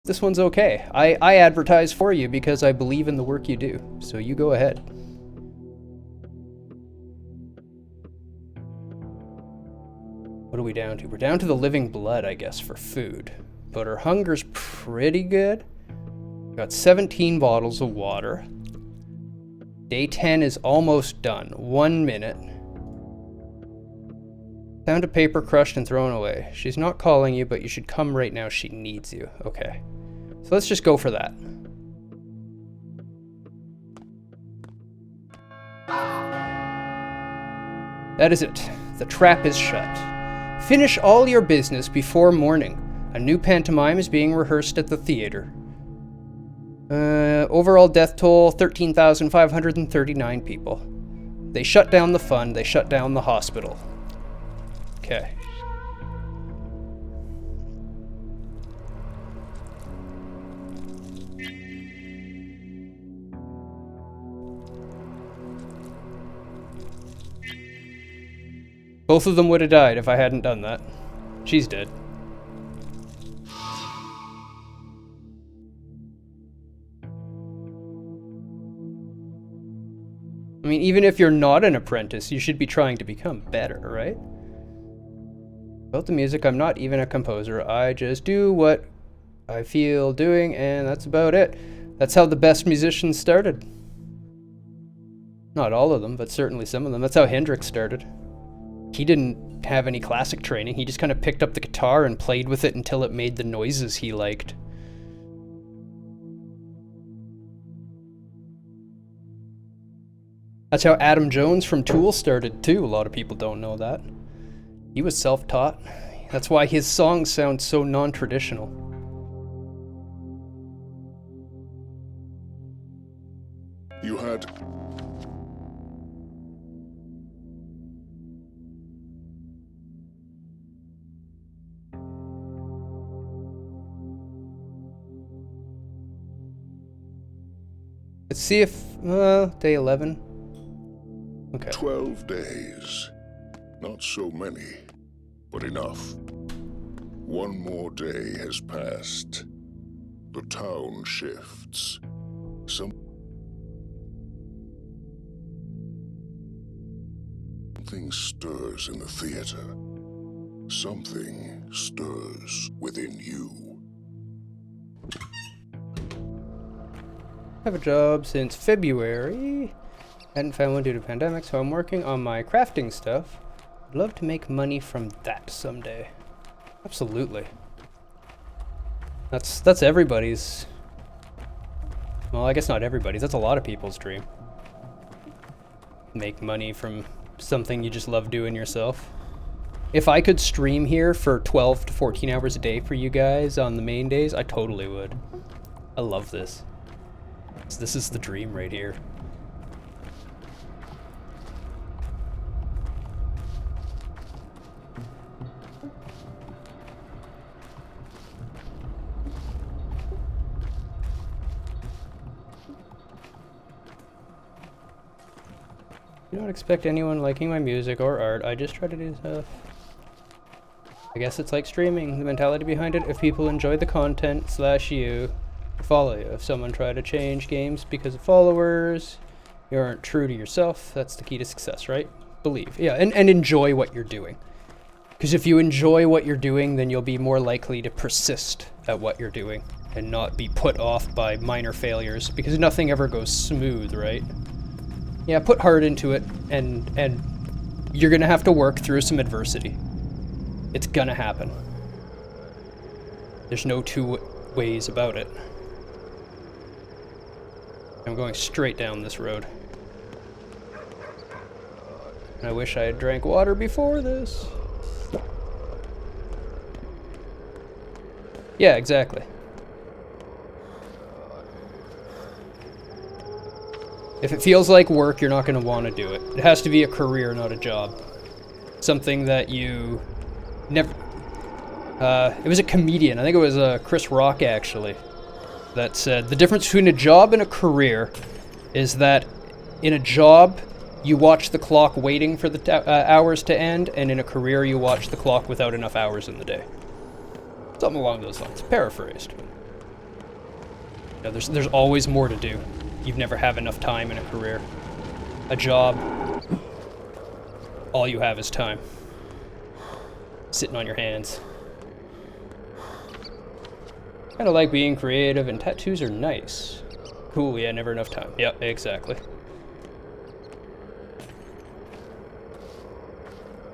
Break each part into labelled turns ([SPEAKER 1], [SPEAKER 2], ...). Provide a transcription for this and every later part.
[SPEAKER 1] This one's okay. I advertise for you because I believe in the work you do. So you go ahead. What are we down to? We're down to the living blood, I guess, for food. But our hunger's pretty good. Got 17 bottles of water. Day 10 is almost done. 1 minute. Found a paper crushed and thrown away. She's not calling you, but you should come right now. She needs you. Okay. So let's just go for that. That is it. The trap is shut. Finish all your business before morning. A new pantomime is being rehearsed at the theater. Overall death toll, 13,539 people. They shut down the fund. They shut down the hospital. Okay. Both of them would have died if I hadn't done that. She's dead. I mean, even if you're not an apprentice, you should be trying to become better, right? About the music, I'm not even a composer. I just do what I feel doing, and that's about it. That's how the best musicians started. Not all of them, but certainly some of them. That's how Hendrix started. He didn't have any classic training. He just kind of picked up the guitar and played with it until it made the noises he liked. That's how Adam Jones from Tool started too. A lot of people don't know that. He was self-taught. That's why his songs sound so non-traditional.
[SPEAKER 2] You had...
[SPEAKER 1] Let's see if... day 11. Okay.
[SPEAKER 2] 12 days. Not so many, but enough. One more day has passed. The town shifts. Something stirs in the theater. Something stirs within you.
[SPEAKER 1] I have a job since February. Hadn't found one due to pandemic, so I'm working on my crafting stuff. I'd love to make money from that someday. Absolutely. That's everybody's. Well, I guess not everybody's. That's a lot of people's dream. Make money from something you just love doing yourself. If I could stream here for 12 to 14 hours a day for you guys on the main days, I totally would. I love this. This is the dream right here. I don't expect anyone liking my music or art. I just try to do stuff. I guess it's like streaming. The mentality behind it, if people enjoy the content / you, follow you. If someone try to change games because of followers, you aren't true to yourself. That's the key to success, right? Believe. Yeah, and enjoy what you're doing. Because if you enjoy what you're doing, then you'll be more likely to persist at what you're doing and not be put off by minor failures, because nothing ever goes smooth, right? Yeah, put heart into it, and you're gonna have to work through some adversity. It's gonna happen. There's no two ways about it. I'm going straight down this road. And I wish I had drank water before this. Yeah, exactly. If it feels like work, you're not going to want to do it. It has to be a career, not a job. Something that you never... it was a comedian, I think it was Chris Rock actually, that said the difference between a job and a career is that in a job, you watch the clock waiting for the hours to end, and in a career, you watch the clock without enough hours in the day. Something along those lines. Paraphrased. You know, there's always more to do. You never have enough time in a career. A job, all you have is time. Sitting on your hands. Kind of like being creative, and tattoos are nice. Cool, yeah, never enough time. Yep, exactly.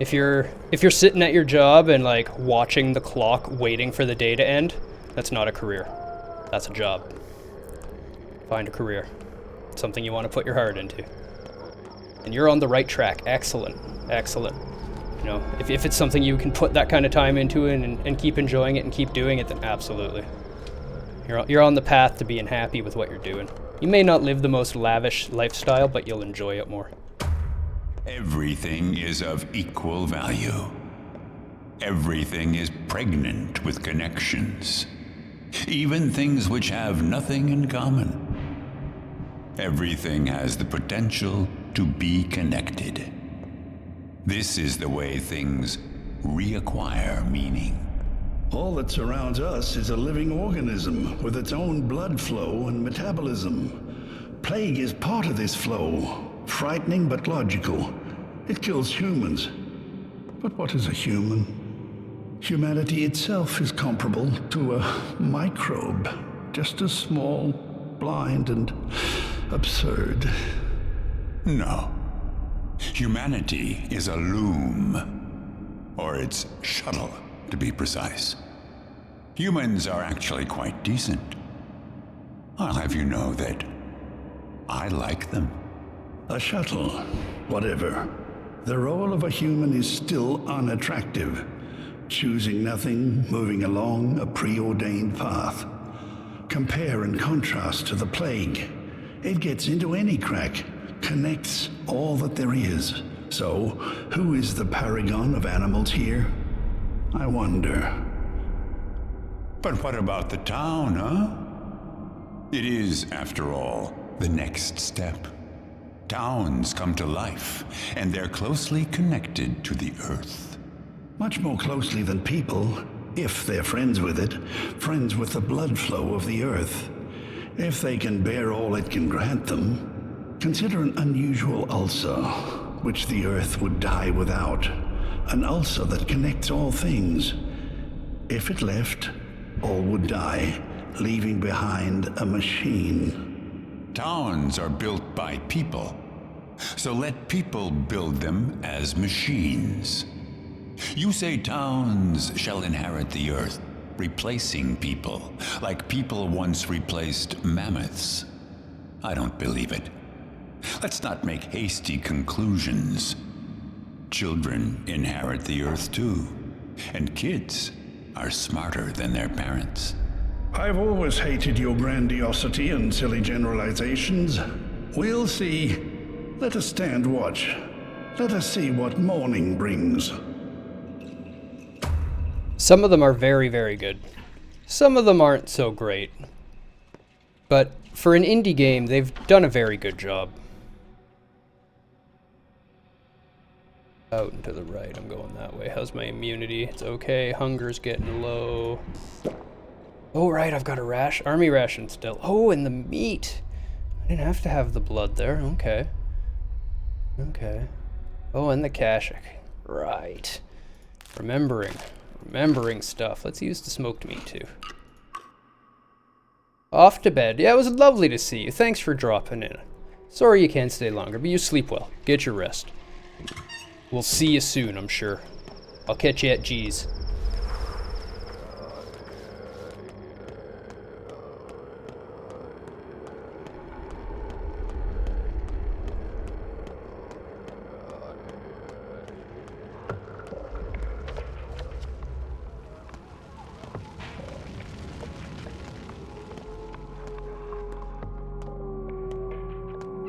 [SPEAKER 1] If you're sitting at your job and like watching the clock waiting for the day to end, that's not a career. That's a job. Find a career. Something you want to put your heart into. And you're on the right track. Excellent. Excellent. You know, if it's something you can put that kind of time into and keep enjoying it and keep doing it, then absolutely. You're on the path to being happy with what you're doing. You may not live the most lavish lifestyle, but you'll enjoy it more.
[SPEAKER 3] Everything is of equal value. Everything is pregnant with connections. Even things which have nothing in common. Everything has the potential to be connected. This is the way things reacquire meaning.
[SPEAKER 4] All that surrounds us is a living organism with its own blood flow and metabolism. Plague is part of this flow, frightening but logical. It kills humans. But what is a human? Humanity itself is comparable to a microbe, just as small, blind, and absurd.
[SPEAKER 3] No. Humanity is a loom, or its shuttle, to be precise. Humans are actually quite decent. I'll have you know that I like them.
[SPEAKER 4] A shuttle, whatever. The role of a human is still unattractive. Choosing nothing, moving along a preordained path. Compare and contrast to the plague. It gets into any crack, connects all that there is. So, who is the paragon of animals here? I wonder.
[SPEAKER 3] But what about the town, huh? It is, after all, the next step. Towns come to life, and they're closely connected to the earth.
[SPEAKER 4] Much more closely than people, if they're friends with it, friends with the blood flow of the earth. If they can bear all it can grant them, consider an unusual ulcer, which the earth would die without. An ulcer that connects all things. If it left, all would die, leaving behind a machine.
[SPEAKER 3] Towns are built by people, so let people build them as machines. You say towns shall inherit the earth, replacing people, like people once replaced mammoths. I don't believe it. Let's not make hasty conclusions. Children inherit the earth too, and kids are smarter than their parents.
[SPEAKER 4] I've always hated your grandiosity and silly generalizations. We'll see. Let us stand watch. Let us see what morning brings.
[SPEAKER 1] Some of them are very, very good. Some of them aren't so great. But for an indie game, they've done a very good job. Out and to the right, I'm going that way. How's my immunity? It's okay. Hunger's getting low. Oh, right, I've got a army ration still. Oh, and the meat. I didn't have to have the blood there. Okay. Okay. Oh, and the cash. Right. Remembering stuff. Let's use the smoked meat too. Off to bed. Yeah, it was lovely to see you. Thanks for dropping in. Sorry you can't stay longer, but you sleep well. Get your rest. We'll see you soon, I'm sure. I'll catch you at G's.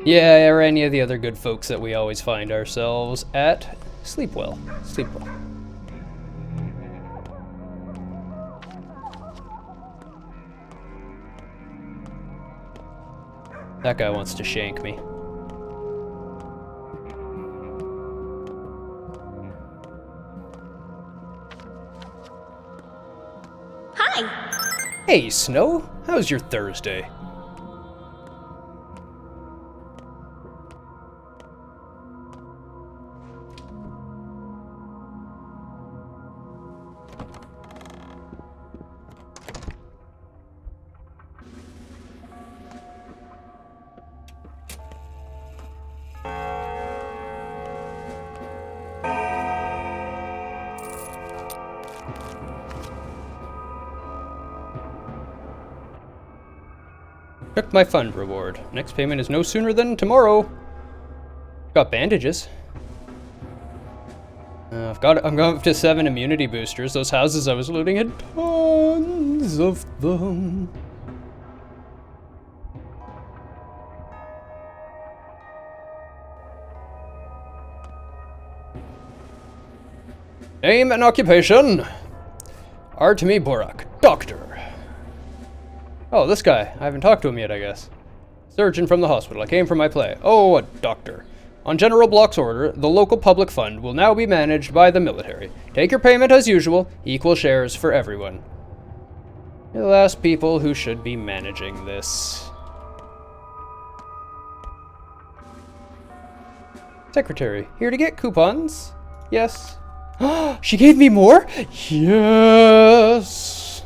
[SPEAKER 1] Yeah, or any of the other good folks that we always find ourselves at. Sleep well. Sleep well. That guy wants to shank me.
[SPEAKER 5] Hi!
[SPEAKER 1] Hey, Snow. How's your Thursday? Took my fund reward. Next payment is no sooner than tomorrow. Got bandages. I'm going up to 7 immunity boosters. Those houses I was looting had tons of them. Name and occupation. Artemi Borak, doctor. Oh, this guy. I haven't talked to him yet, I guess. Surgeon from the hospital. I came for my play. Oh, a doctor. On General Block's order, the local public fund will now be managed by the military. Take your payment as usual. Equal shares for everyone. You're the last people who should be managing this. Secretary, here to get coupons? Yes. She gave me more? Yes.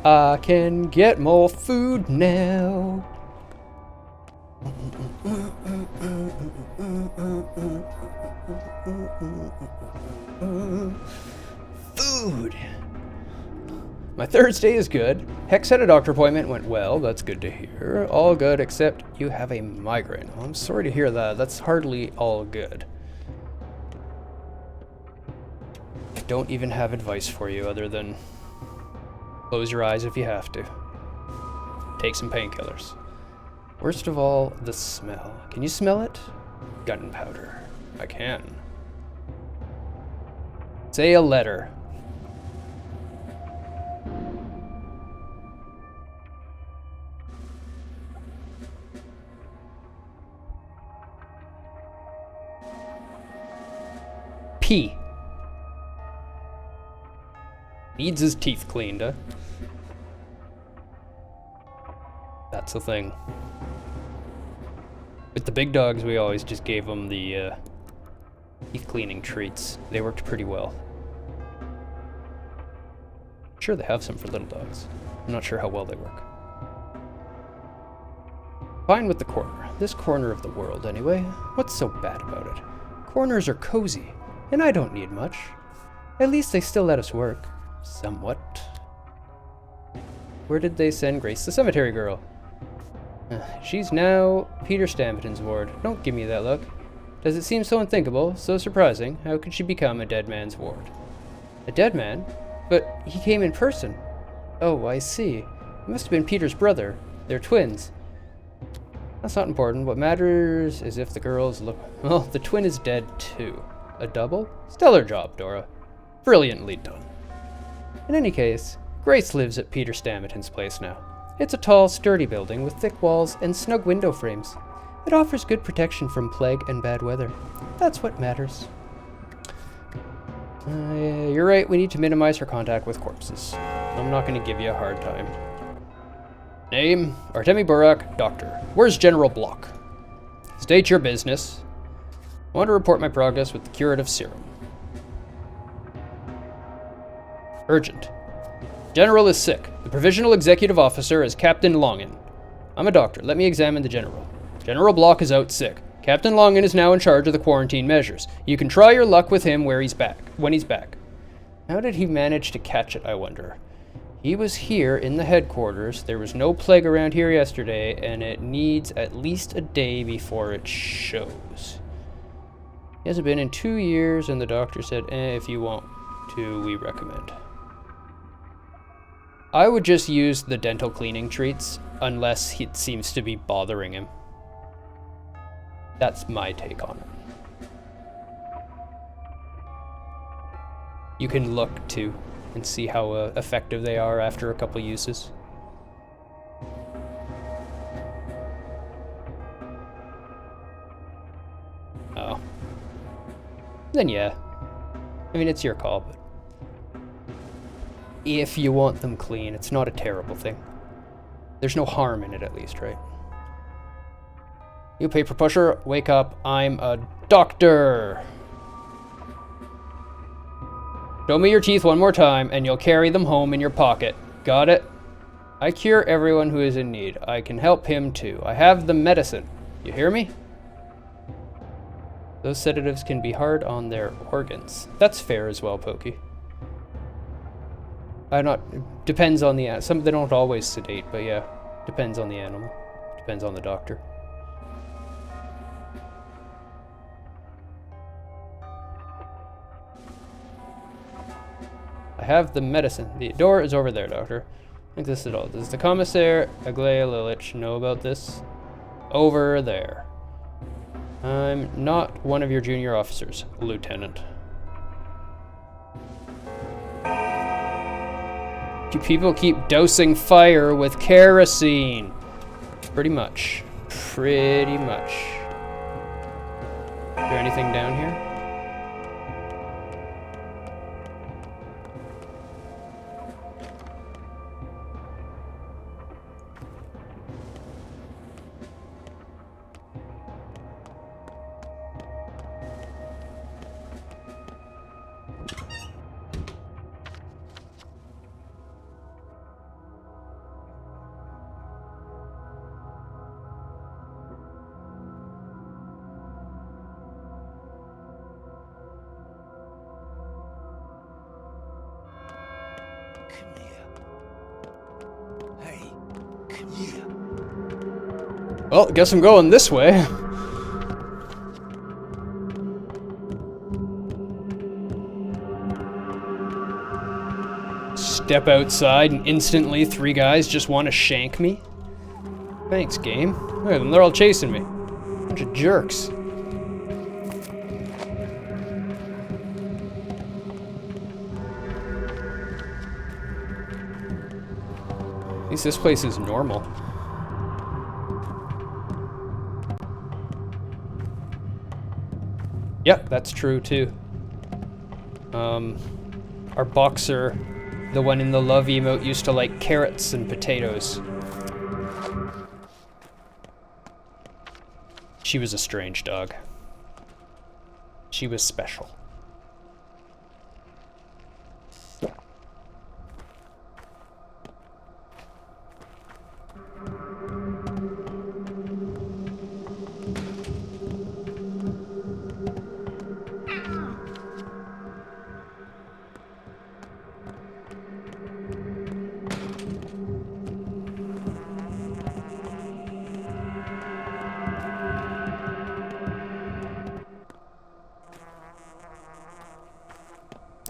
[SPEAKER 1] I can get more food now. Food. My Thursday is good. Hex had a doctor appointment, went well. That's good to hear. All good except you have a migraine. Well, I'm sorry to hear that. That's hardly all good. I don't even have advice for you other than close your eyes if you have to. Take some painkillers. Worst of all, the smell. Can you smell it? Gunpowder. I can. Say a letter. P. Needs his teeth cleaned, huh? That's the thing. With the big dogs, we always just gave them the teeth cleaning treats. They worked pretty well. I'm sure they have some for little dogs. I'm not sure how well they work. Fine with the corner. This corner of the world, anyway. What's so bad about it? Corners are cozy, and I don't need much. At least they still let us work. Somewhat. Where did they send Grace the cemetery girl? She's now Peter Stampeton's ward. Don't give me that look. Does it seem so unthinkable, so surprising? How could she become a dead man's ward? A dead man? But he came in person. Oh, I see. It must have been Peter's brother. They're twins. That's not important. What matters is if the girls look... Well, the twin is dead too. A double? Stellar job, Dora. Brilliantly done. In any case, Grace lives at Peter Stampeton's place now. It's a tall, sturdy building with thick walls and snug window frames. It offers good protection from plague and bad weather. That's what matters. You're right, we need to minimize her contact with corpses. I'm not going to give you a hard time. Name, Artemi Borak, doctor. Where's General Block? State your business. I want to report my progress with the curative serum. Urgent. General is sick. The provisional executive officer is Captain Longin. I'm a doctor. Let me examine the general. General Block is out sick. Captain Longin is now in charge of the quarantine measures. You can try your luck with him when he's back. How did he manage to catch it, I wonder? He was here in the headquarters. There was no plague around here yesterday, and it needs at least a day before it shows. He hasn't been in 2 years, and the doctor said, if you want to, we recommend. I would just use the dental cleaning treats, unless it seems to be bothering him. That's my take on it. You can look, too, and see how effective they are after a couple uses. Oh. Then yeah. I mean, it's your call, but... if you want them clean, it's not a terrible thing. There's no harm in it, at least, right? You paper pusher, wake up. I'm a doctor. Show me your teeth one more time, and you'll carry them home in your pocket. Got it? I cure everyone who is in need. I can help him, too. I have the medicine. You hear me? Those sedatives can be hard on their organs. That's fair as well, Pokey. Depends on the some they don't always sedate, but yeah, depends on the animal, depends on the doctor. I have the medicine. The door is over there, doctor. I think this is all. Does the commissar Aglaya Lilich know about this? Over there. I'm not one of your junior officers, Lieutenant. People keep dosing fire with kerosene. Pretty much. Pretty much. Is there anything down here? Well, guess I'm going this way. Step outside and instantly 3 guys just want to shank me? Thanks, game. Look at them, they're all chasing me. Bunch of jerks. At least this place is normal. Yep, that's true too. Our boxer, the one in the love emote, used to like carrots and potatoes. She was a strange dog. She was special.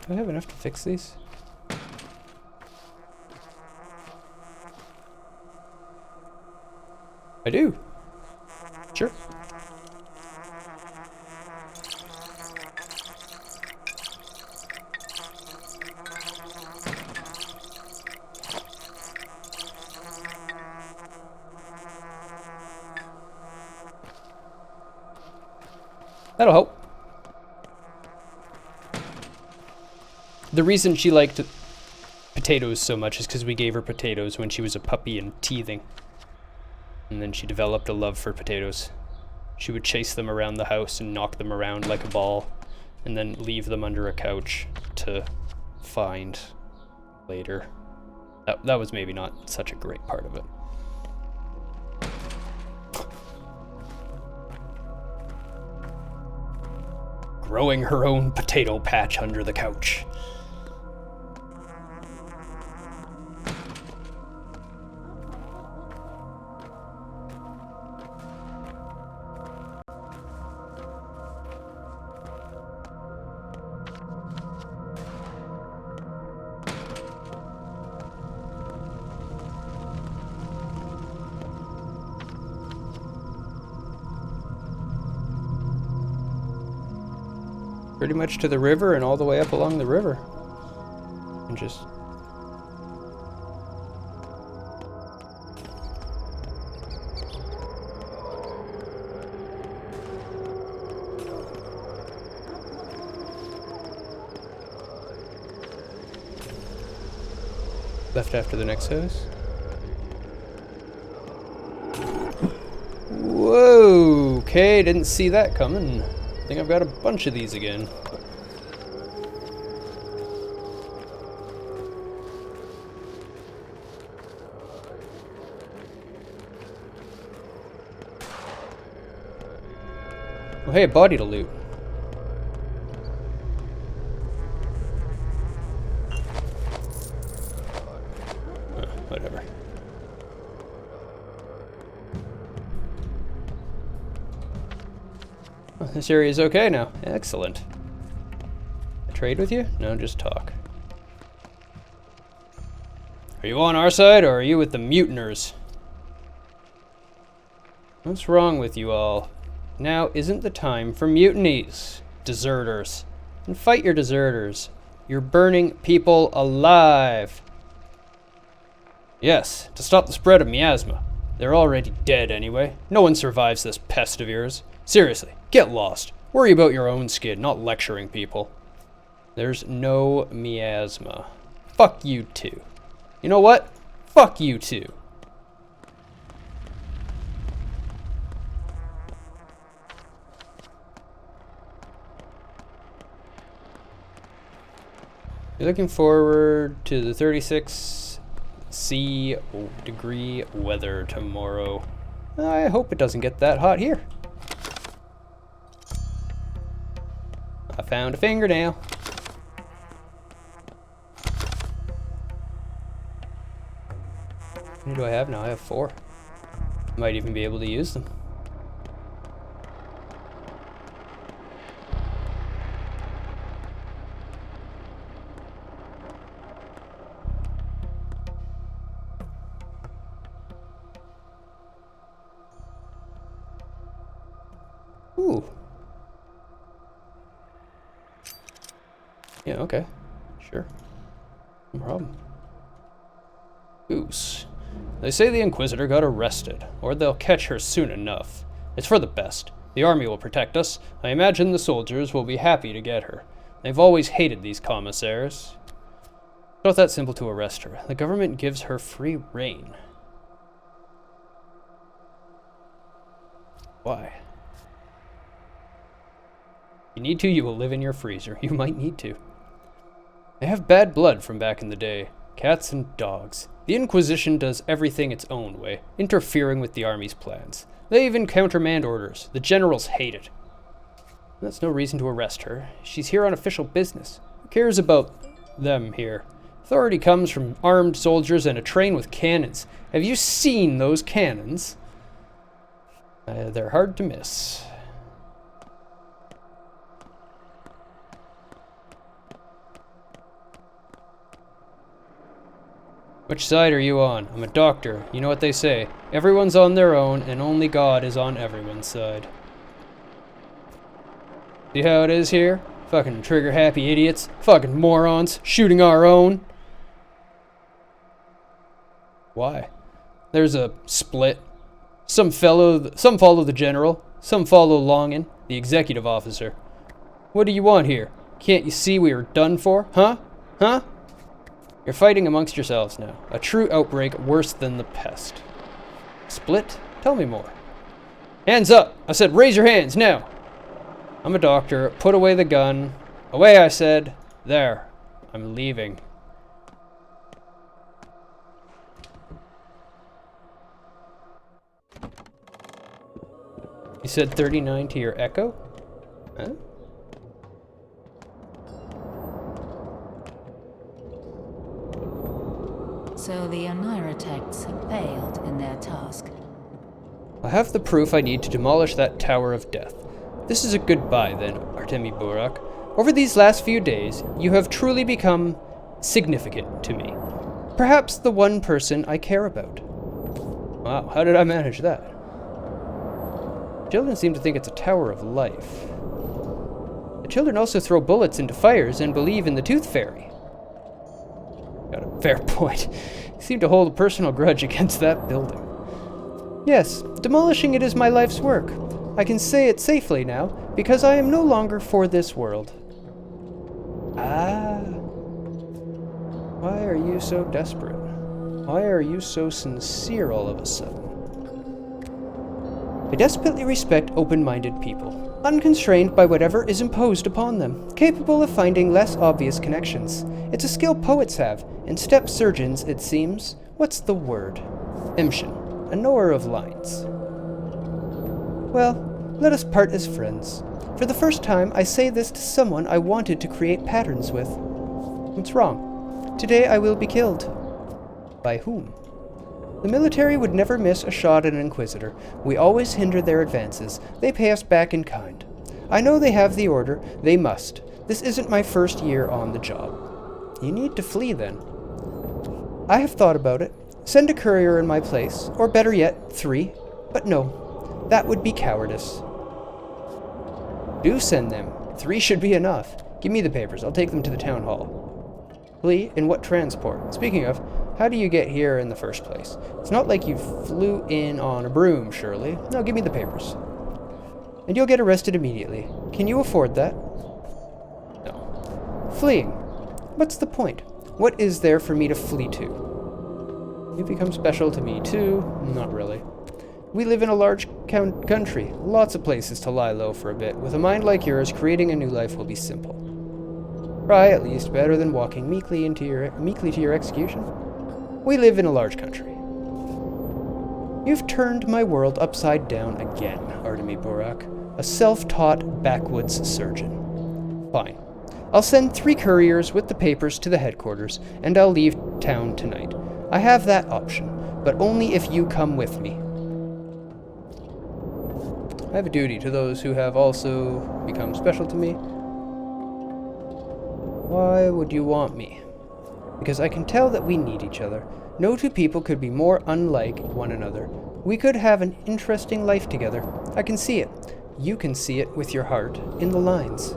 [SPEAKER 1] Do I have enough to fix these? I do. Sure. That'll help. The reason she liked potatoes so much is because we gave her potatoes when she was a puppy and teething. And then she developed a love for potatoes. She would chase them around the house and knock them around like a ball, and then leave them under a couch to find later. That was maybe not such a great part of it. Growing her own potato patch under the couch. Pretty much to the river and all the way up along the river. And just... left after the next house. Whoa! Okay, didn't see that coming. I think I've got a bunch of these again. Oh, hey, a body to loot. whatever. Oh, this area is okay now. Excellent. Trade with you? No, just talk. Are you on our side, or are you with the mutiners? What's wrong with you all? Now isn't the time for mutinies, deserters. And fight your deserters. You're burning people alive. Yes, to stop the spread of miasma. They're already dead anyway. No one survives this pest of yours. Seriously, get lost. Worry about your own skin, not lecturing people. There's no miasma. Fuck you too. You know what? Fuck you too. You're looking forward to the 36°C degree weather tomorrow. I hope it doesn't get that hot here. I found a fingernail. How many do I have now? I have 4. Might even be able to use them. Ooh. Yeah, okay. Sure. No problem. Goose. They say the Inquisitor got arrested, or they'll catch her soon enough. It's for the best. The army will protect us. I imagine the soldiers will be happy to get her. They've always hated these commissaires. It's not that simple to arrest her. The government gives her free rein. Why? If you need to, you will live in your freezer. You might need to. They have bad blood from back in the day. Cats and dogs. The Inquisition does everything its own way, interfering with the army's plans. They even countermand orders. The generals hate it. That's no reason to arrest her. She's here on official business. Who cares about them here? Authority comes from armed soldiers and a train with cannons. Have you seen those cannons? They're hard to miss. Which side are you on? I'm a doctor. You know what they say. Everyone's on their own, and only God is on everyone's side. See how it is here? Fucking trigger-happy idiots. Fucking morons. Shooting our own. Why? There's a split. Some follow the general. Some follow Longin, the executive officer. What do you want here? Can't you see we are done for? Huh? Huh? You're fighting amongst yourselves now. A true outbreak worse than the pest. Split? Tell me more. Hands up! I said raise your hands, now! I'm a doctor. Put away the gun. Away, I said. There. I'm leaving. You said 39 to your echo? Huh?
[SPEAKER 5] So the Onirotects have failed in their task.
[SPEAKER 1] I have the proof I need to demolish that Tower of Death. This is a goodbye then, Artemi Burak. Over these last few days, you have truly become significant to me. Perhaps the one person I care about. Wow, how did I manage that? Children seem to think it's a tower of life. The children also throw bullets into fires and believe in the Tooth Fairy. Got a fair point. You seem to hold a personal grudge against that building. Yes, demolishing it is my life's work. I can say it safely now, because I am no longer for this world. Ah. Why are you so desperate? Why are you so sincere all of a sudden? I desperately respect open-minded people, unconstrained by whatever is imposed upon them, capable of finding less obvious connections. It's a skill poets have, and step surgeons, it seems. What's the word? Emshin, a knower of lines. Well, let us part as friends. For the first time, I say this to someone I wanted to create patterns with. What's wrong? Today I will be killed. By whom? The military would never miss a shot at an Inquisitor. We always hinder their advances. They pay us back in kind. I know they have the order. They must. This isn't my first year on the job. You need to flee, then. I have thought about it. Send a courier in my place, or better yet, 3. But no, that would be cowardice. Do send them. 3 should be enough. Give me the papers. I'll take them to the town hall. Flee? In what transport? Speaking of, how do you get here in the first place? It's not like you flew in on a broom, surely. No, give me the papers. And you'll get arrested immediately. Can you afford that? No. Fleeing. What's the point? What is there for me to flee to? You become special to me, too? Not really. We live in a large country. Lots of places to lie low for a bit. With a mind like yours, creating a new life will be simple. Try, at least, better than walking meekly to your execution. We live in a large country. You've turned my world upside down again, Artemi Burak, a self-taught backwoods surgeon. Fine. I'll send 3 couriers with the papers to the headquarters, and I'll leave town tonight. I have that option, but only if you come with me. I have a duty to those who have also become special to me. Why would you want me? Because I can tell that we need each other. No 2 people could be more unlike one another. We could have an interesting life together. I can see it. You can see it with your heart, in the lines.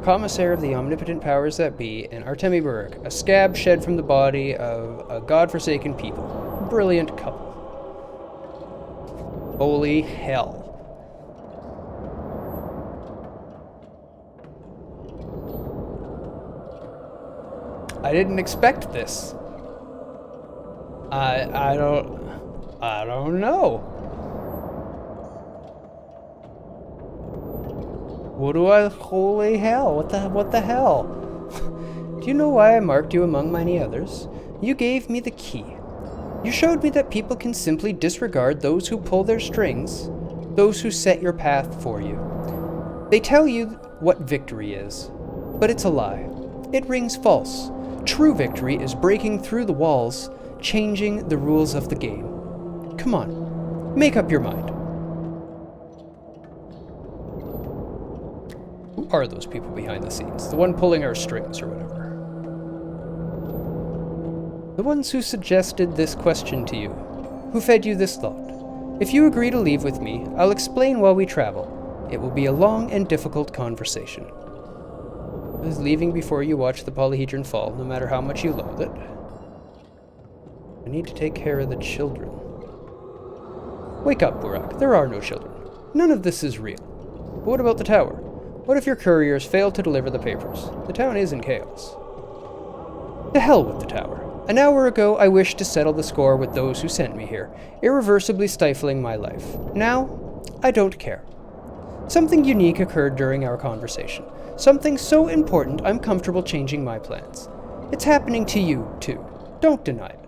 [SPEAKER 1] Commissar of the omnipotent powers that be, and Artemi Burak, a scab shed from the body of a godforsaken people. Brilliant couple. Holy hell. I didn't expect this. I don't know. Holy hell, what the hell? Do you know why I marked you among many others? You gave me the key. You showed me that people can simply disregard those who pull their strings, those who set your path for you. They tell you what victory is, but it's a lie. It rings false. True victory is breaking through the walls, changing the rules of the game. Come on, make up your mind. Who are those people behind the scenes? The one pulling our strings or whatever. The ones who suggested this question to you, who fed you this thought. If you agree to leave with me, I'll explain while we travel. It will be a long and difficult conversation. Is leaving before you watch the polyhedron fall, no matter how much you loathe it. I need to take care of the children. Wake up, Burak. There are no children. None of this is real. But what about the tower? What if your couriers fail to deliver the papers? The town is in chaos. To hell with the tower. An hour ago, I wished to settle the score with those who sent me here, irreversibly stifling my life. Now, I don't care. Something unique occurred during our conversation. Something so important, I'm comfortable changing my plans. It's happening to you, too. Don't deny it.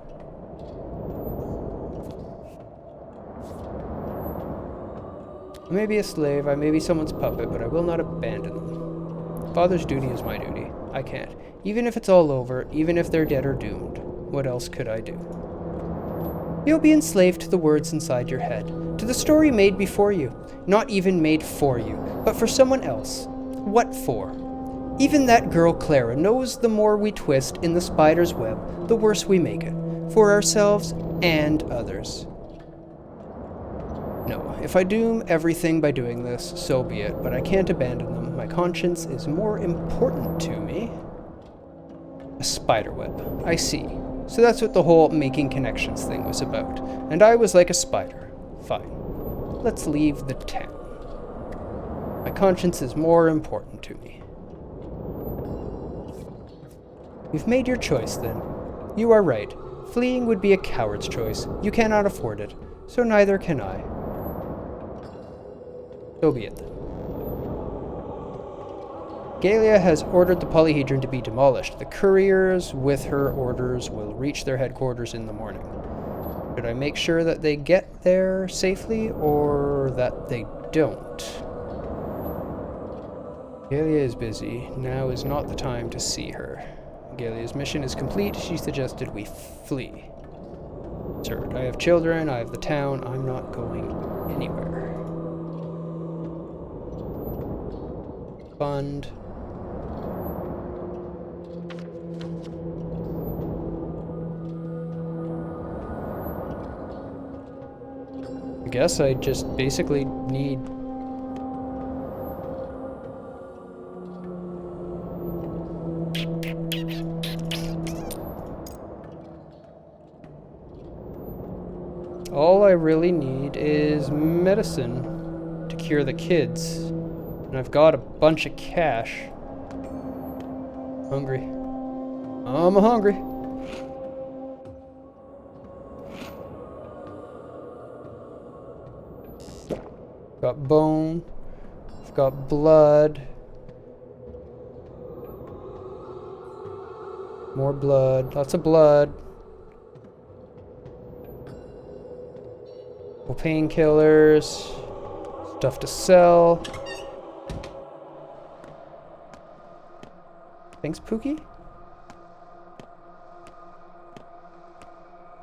[SPEAKER 1] I may be a slave, I may be someone's puppet, but I will not abandon them. Father's duty is my duty. I can't. Even if it's all over, even if they're dead or doomed. What else could I do? You'll be enslaved to the words inside your head, to the story made before you, not even made for you, but for someone else. What for? Even that girl Clara knows the more we twist in the spider's web, the worse we make it, for ourselves and others. No, if I doom everything by doing this, so be it, but I can't abandon them. My conscience is more important to me. A spiderweb, I see. So that's what the whole making connections thing was about. And I was like a spider. Fine. Let's leave the town. My conscience is more important to me. You've made your choice, then. You are right. Fleeing would be a coward's choice. You cannot afford it. So neither can I. So be it, then. Galia has ordered the polyhedron to be demolished. The couriers, with her orders, will reach their headquarters in the morning. Should I make sure that they get there safely, or that they don't? Galia is busy. Now is not the time to see her. Galia's mission is complete. She suggested we flee. Absurd. I have children, I have the town, I'm not going anywhere. Fund. I guess I just basically need... All I really need is medicine to cure the kids. And I've got a bunch of cash. Hungry. I'm hungry. Got bone. I've got blood. More blood. Lots of blood. Painkillers. Stuff to sell. Thanks, Pookie?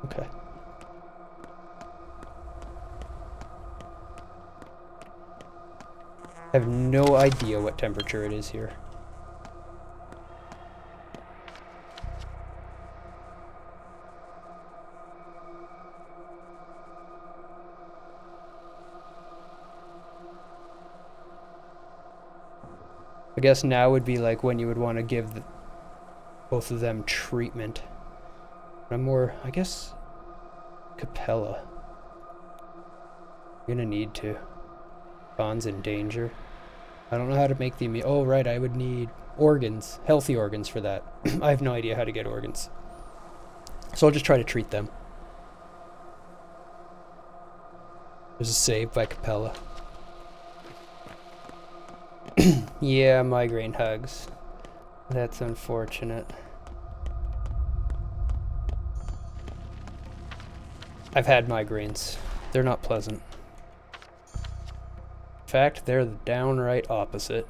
[SPEAKER 1] Okay. I have no idea what temperature it is here. I guess now would be like when you would want to give both of them treatment. I'm more, I guess, Capella. I'm gonna need to. Bond's in danger. I don't know how to make the oh right, I would need organs, healthy organs for that. I have no idea how to get organs. So I'll just try to treat them. There's a save by Capella. Yeah, migraine hugs. That's unfortunate. I've had migraines. They're not pleasant. In fact, they're the downright opposite.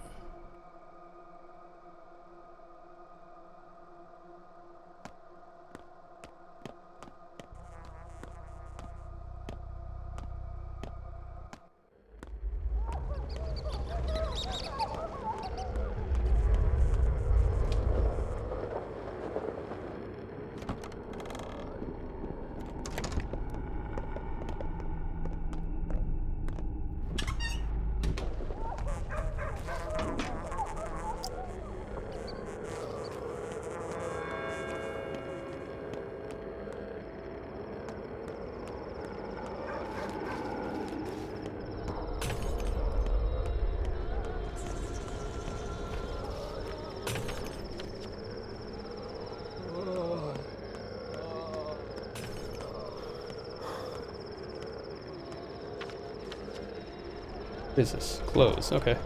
[SPEAKER 1] What is this? Close. Okay.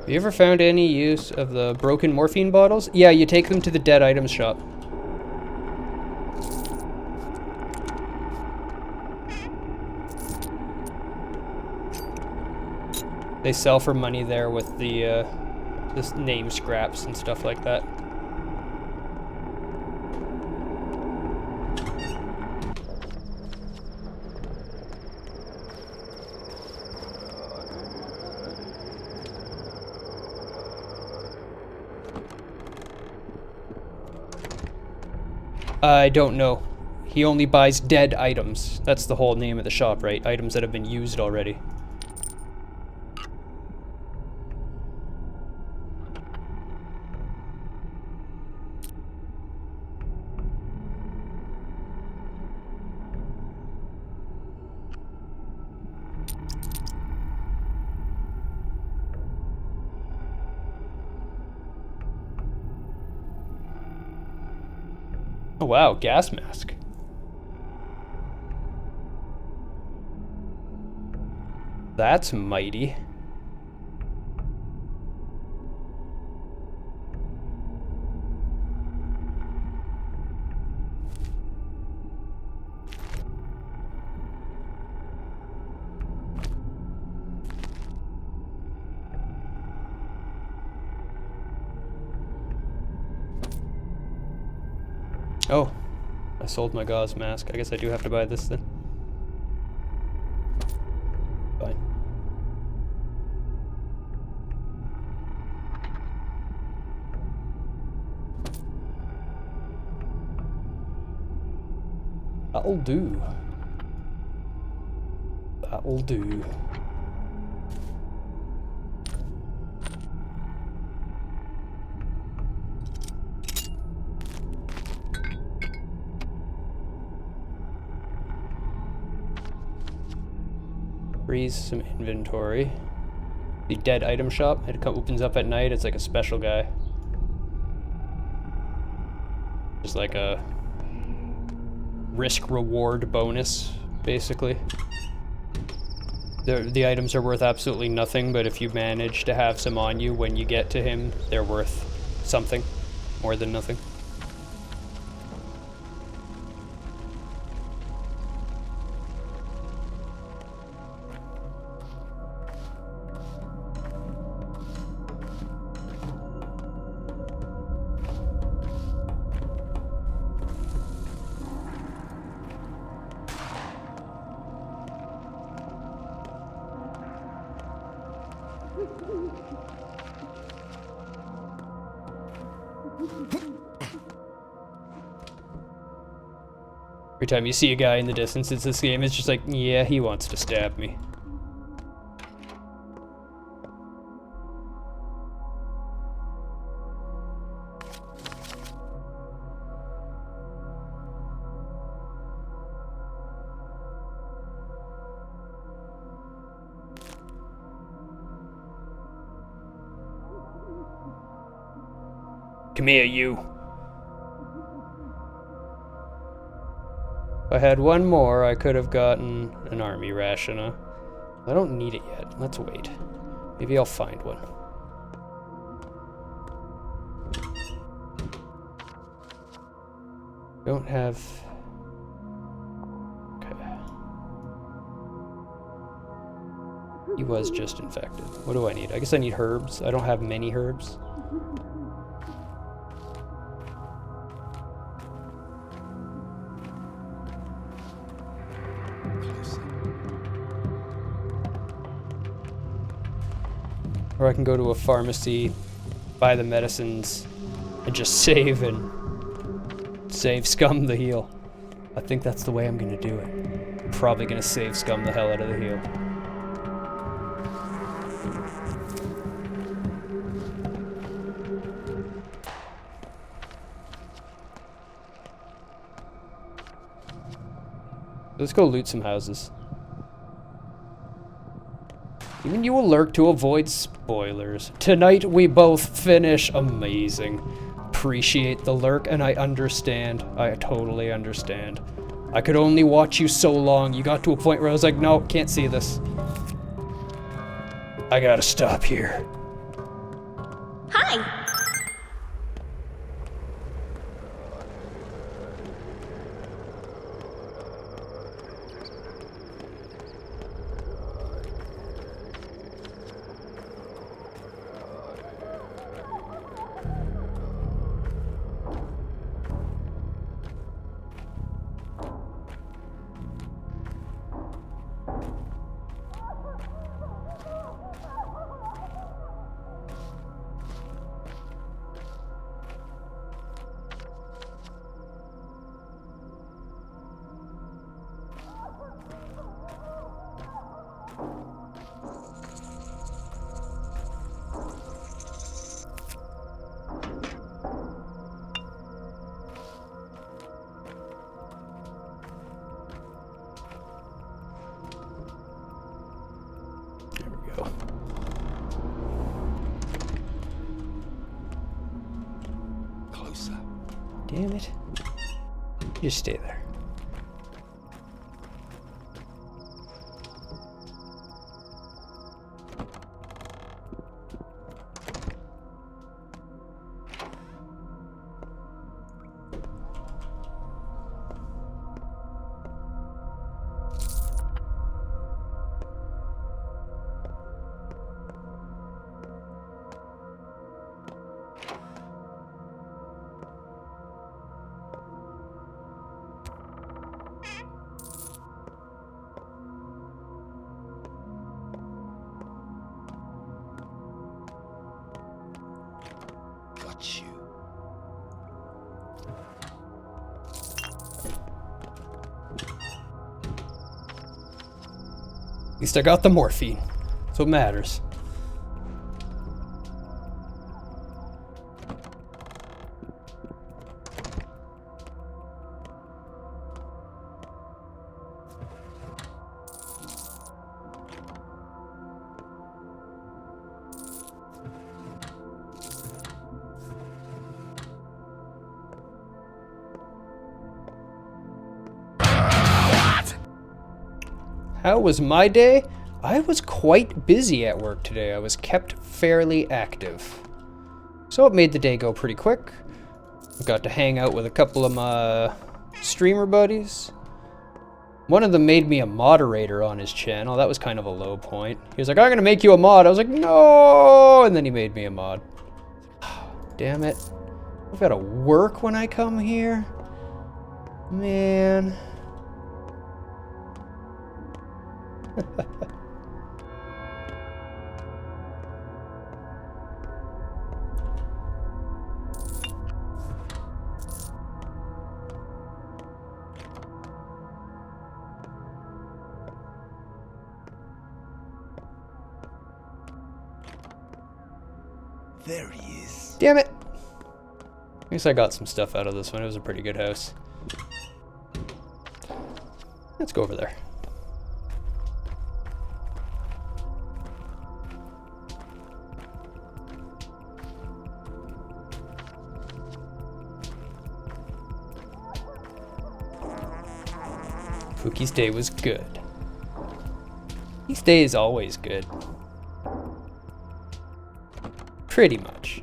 [SPEAKER 1] Have you ever found any use of the broken morphine bottles? Yeah, you take them to the dead items shop. They sell for money there with the this name scraps and stuff like that. I don't know. He only buys dead items. That's the whole name of the shop, right? Items that have been used already. Oh wow, gas mask. That's mighty. Oh, I sold my gauze mask. I guess I do have to buy this then. Fine. That'll do. That'll do. Freeze some inventory. The dead item shop. It opens up at night. It's like a special guy. Just like a risk reward bonus, basically. The items are worth absolutely nothing, but if you manage to have some on you when you get to him, they're worth something more than nothing. Every time you see a guy in the distance in this game, it's just like, yeah, he wants to stab me. Come here, you. If I had one more, I could have gotten an army ration. I don't need it yet. Let's wait. Maybe I'll find one. Don't have... Okay. He was just infected. What do I need? I guess I need herbs. I don't have many herbs. Or I can go to a pharmacy, buy the medicines, and just save scum the heal. I think that's the way I'm gonna do it. I'm probably gonna save scum the hell out of the heal. Let's go loot some houses. Even you will lurk to avoid spoilers. Tonight we both finish. Amazing. Appreciate the lurk, and I understand. I totally understand. I could only watch you so long. You got to a point where I was like, no, can't see this. I gotta stop here.
[SPEAKER 6] Hi!
[SPEAKER 1] Damn it. Just stay there.
[SPEAKER 3] Got you.
[SPEAKER 1] At least I got the morphine. That's what matters. How was my day? I was quite busy at work today. I was kept fairly active. So it made the day go pretty quick. I got to hang out with a couple of my streamer buddies. One of them made me a moderator on his channel. That was kind of a low point. He was like, I'm gonna make you a mod. I was like, no! And then he made me a mod. Damn it. I've gotta work when I come here. Man.
[SPEAKER 3] There he is.
[SPEAKER 1] Damn it! At least I got some stuff out of this one. It was a pretty good house. Let's go over there. Fuki's day was good. His day is always good. Pretty much.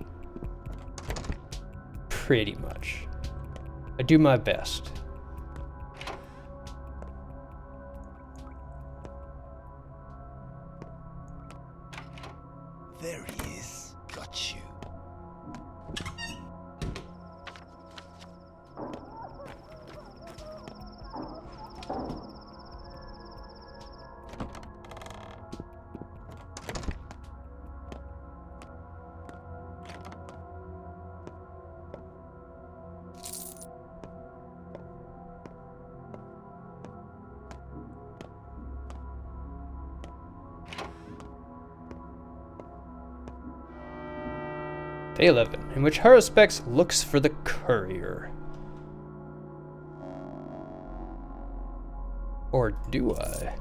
[SPEAKER 1] Pretty much. I do my best.
[SPEAKER 3] There he is. Got you.
[SPEAKER 1] Day 11, in which Haruspex looks for the courier. Or do I?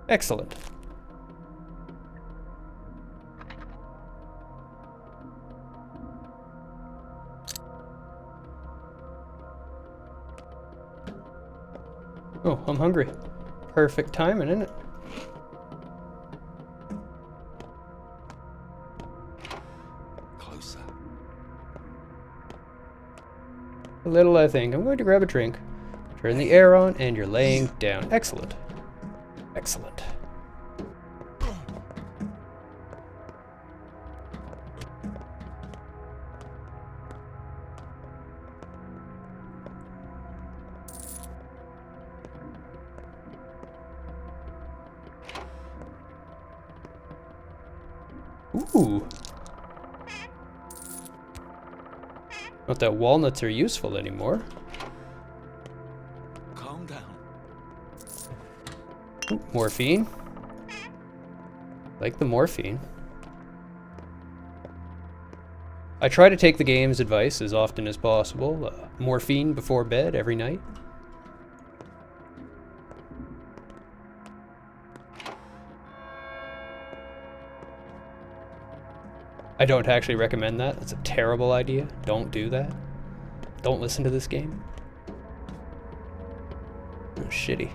[SPEAKER 1] Excellent. Oh, I'm hungry. Perfect timing, isn't it?
[SPEAKER 3] Closer.
[SPEAKER 1] A little, I think. I'm going to grab a drink. Turn the air on, and you're laying down. Excellent. Excellent. Ooh. Not that walnuts are useful anymore.
[SPEAKER 3] Calm down.
[SPEAKER 1] Ooh, morphine. Like the morphine. I try to take the game's advice as often as possible. Morphine before bed every night. I don't actually recommend that. That's a terrible idea. Don't do that. Don't listen to this game. Oh, shitty.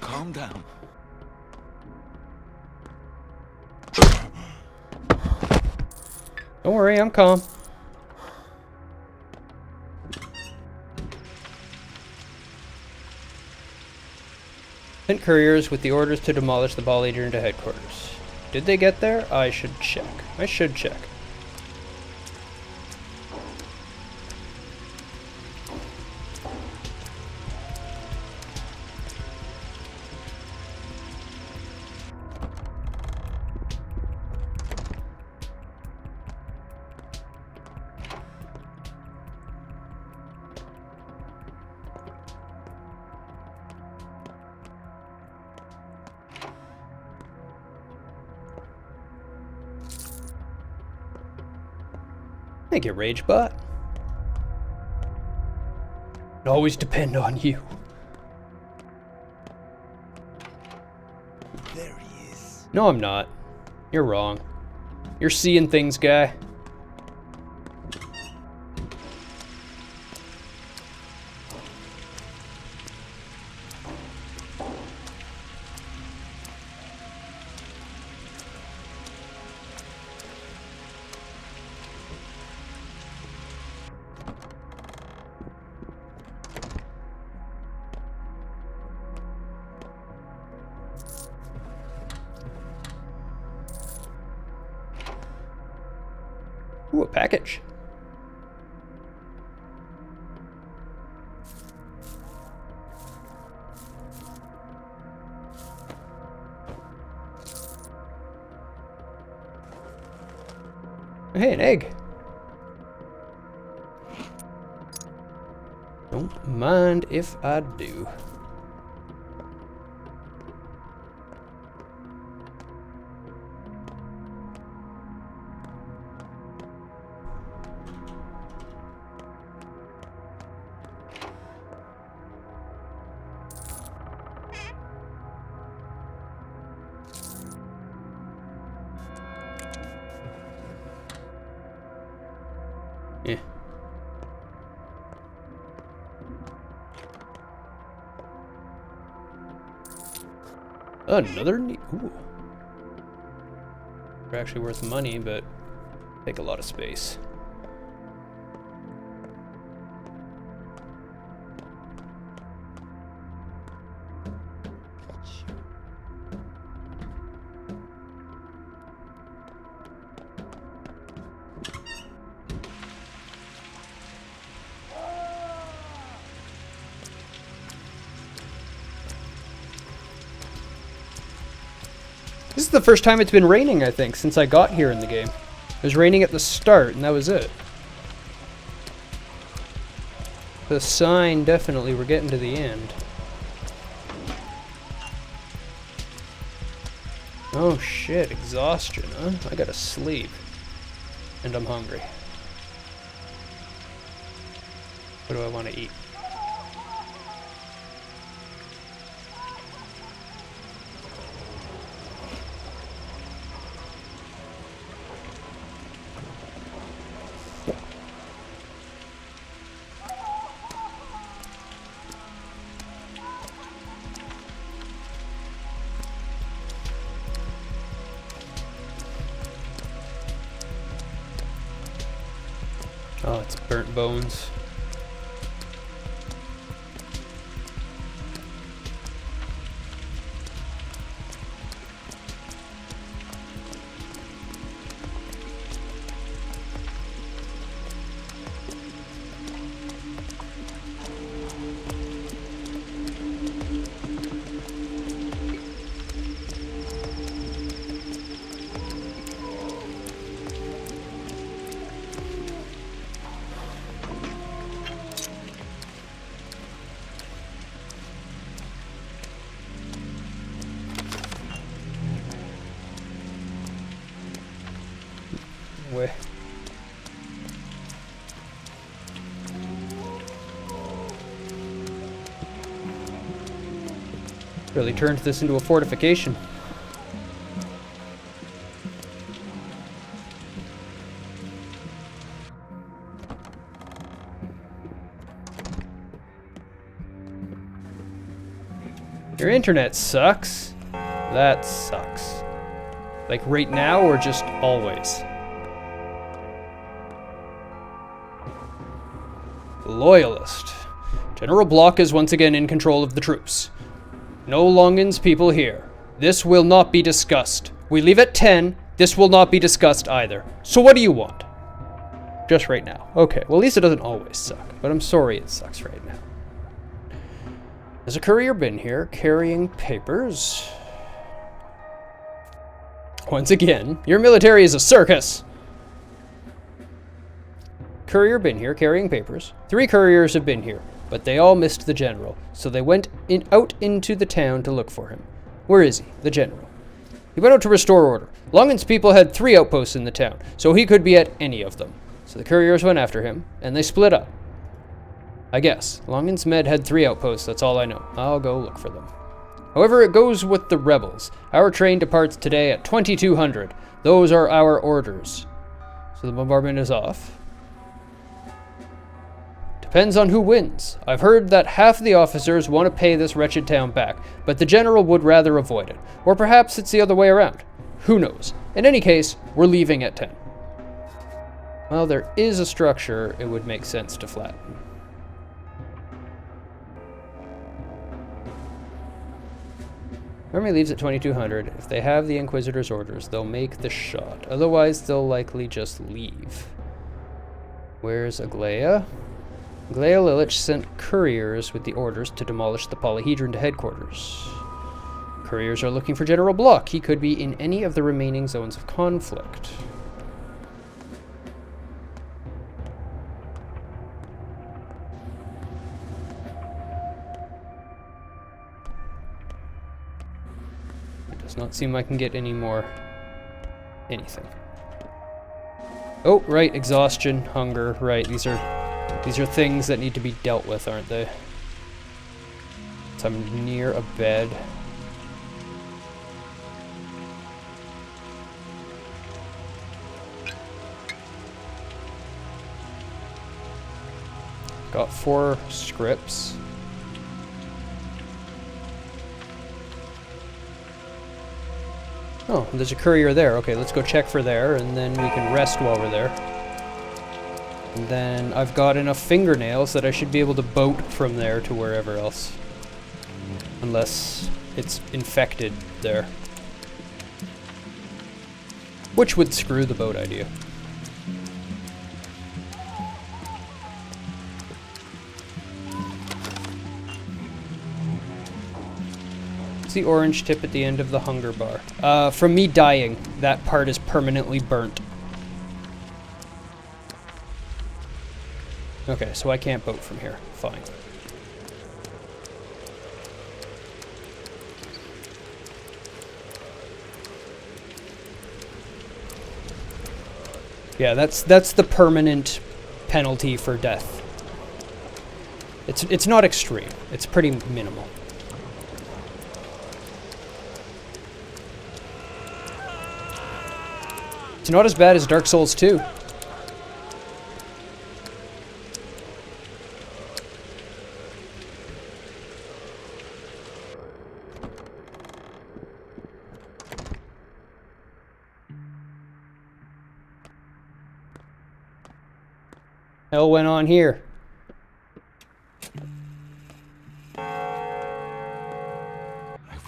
[SPEAKER 3] Calm down.
[SPEAKER 1] Don't worry, I'm calm. Sent couriers with the orders to demolish the Ball Leader into headquarters. Did they get there? I should check. I should check. Thank you, RageBot. Always depend on you.
[SPEAKER 6] There he is.
[SPEAKER 1] No, I'm not. You're wrong. You're seeing things, guy. Ooh, a package. Hey, an egg. Don't mind if I do. Yeah. Another neat. Ooh. They're actually worth money, but take a lot of space. This is the first time it's been raining, I think, since I got here in the game. It was raining at the start, and that was it. The sign, definitely, we're getting to the end. Oh shit, exhaustion, huh? I gotta sleep. And I'm hungry. What do I want to eat? Oh, it's burnt bones. Way. Really turned this into a fortification. Your internet sucks. That sucks. Like right now or just always? Loyalist. General Block is once again in control of the troops. No Longin's people here. This will not be discussed. We leave at 10. This will not be discussed either. So what do you want? Just right now. Okay, well at least it doesn't always suck. But I'm sorry it sucks right now. Has a courier been here carrying papers? Once again, your military is a circus! Courier been here carrying papers. 3 couriers have been here, but they all missed the general, so they went out into the town to look for him. Where is he, the general? He went out to restore order. Longin's people had 3 outposts in the town, so he could be at any of them. So the couriers went after him, and they split up. I guess. Longin's Med had 3 outposts, that's all I know. I'll go look for them. However, it goes with the rebels. Our train departs today at 2200. Those are our orders. So the bombardment is off. Depends on who wins. I've heard that half the officers want to pay this wretched town back, but the general would rather avoid it. Or perhaps it's the other way around. Who knows? In any case, we're leaving at 10. Well, there is a structure it would make sense to flatten. Army leaves at 2200. If they have the Inquisitor's orders, they'll make the shot. Otherwise, they'll likely just leave. Where's Aglaya? Aglaya Lilich sent couriers with the orders to demolish the Polyhedron to headquarters. Couriers are looking for General Block. He could be in any of the remaining zones of conflict. Does not seem I can get any more anything. Oh, right, exhaustion, hunger, right, these are things that need to be dealt with, aren't they? So I'm near a bed. Got 4 scripts. Oh, there's a courier there. Okay, let's go check for there, and then we can rest while we're there. And then I've got enough fingernails that I should be able to boat from there to wherever else. Unless it's infected there. Which would screw the boat idea. The orange tip at the end of the hunger bar. From me dying, that part is permanently burnt. Okay, so I can't boat from here. Fine. Yeah, that's the permanent penalty for death. It's not extreme. It's pretty minimal. It's not as bad as Dark Souls 2. Hell went on here.
[SPEAKER 6] I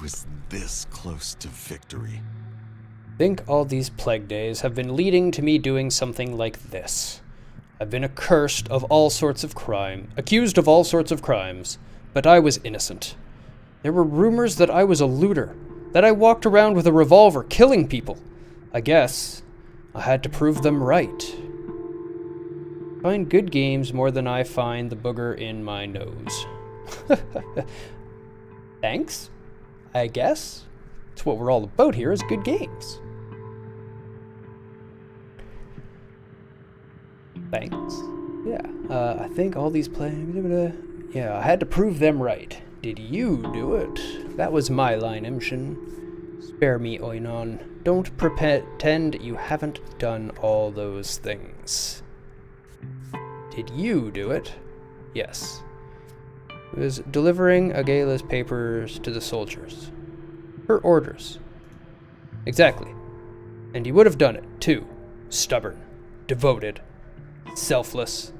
[SPEAKER 6] was this close to victory.
[SPEAKER 1] Think all these plague days have been leading to me doing something like this. I've been accused of all sorts of crimes, but I was innocent. There were rumors that I was a looter, that I walked around with a revolver killing people. I guess I had to prove them right. Find good games more than I find the booger in my nose. Thanks, I guess. That's what we're all about here, is good games. Thanks. Yeah, I think all these yeah, I had to prove them right. Did you do it? That was my line, Imshin. Spare me, Oinon. Don't pretend you haven't done all those things. Did you do it? Yes. It was delivering Agala's papers to the soldiers. Her orders. Exactly. And you would have done it, too. Stubborn. Devoted. Selfless.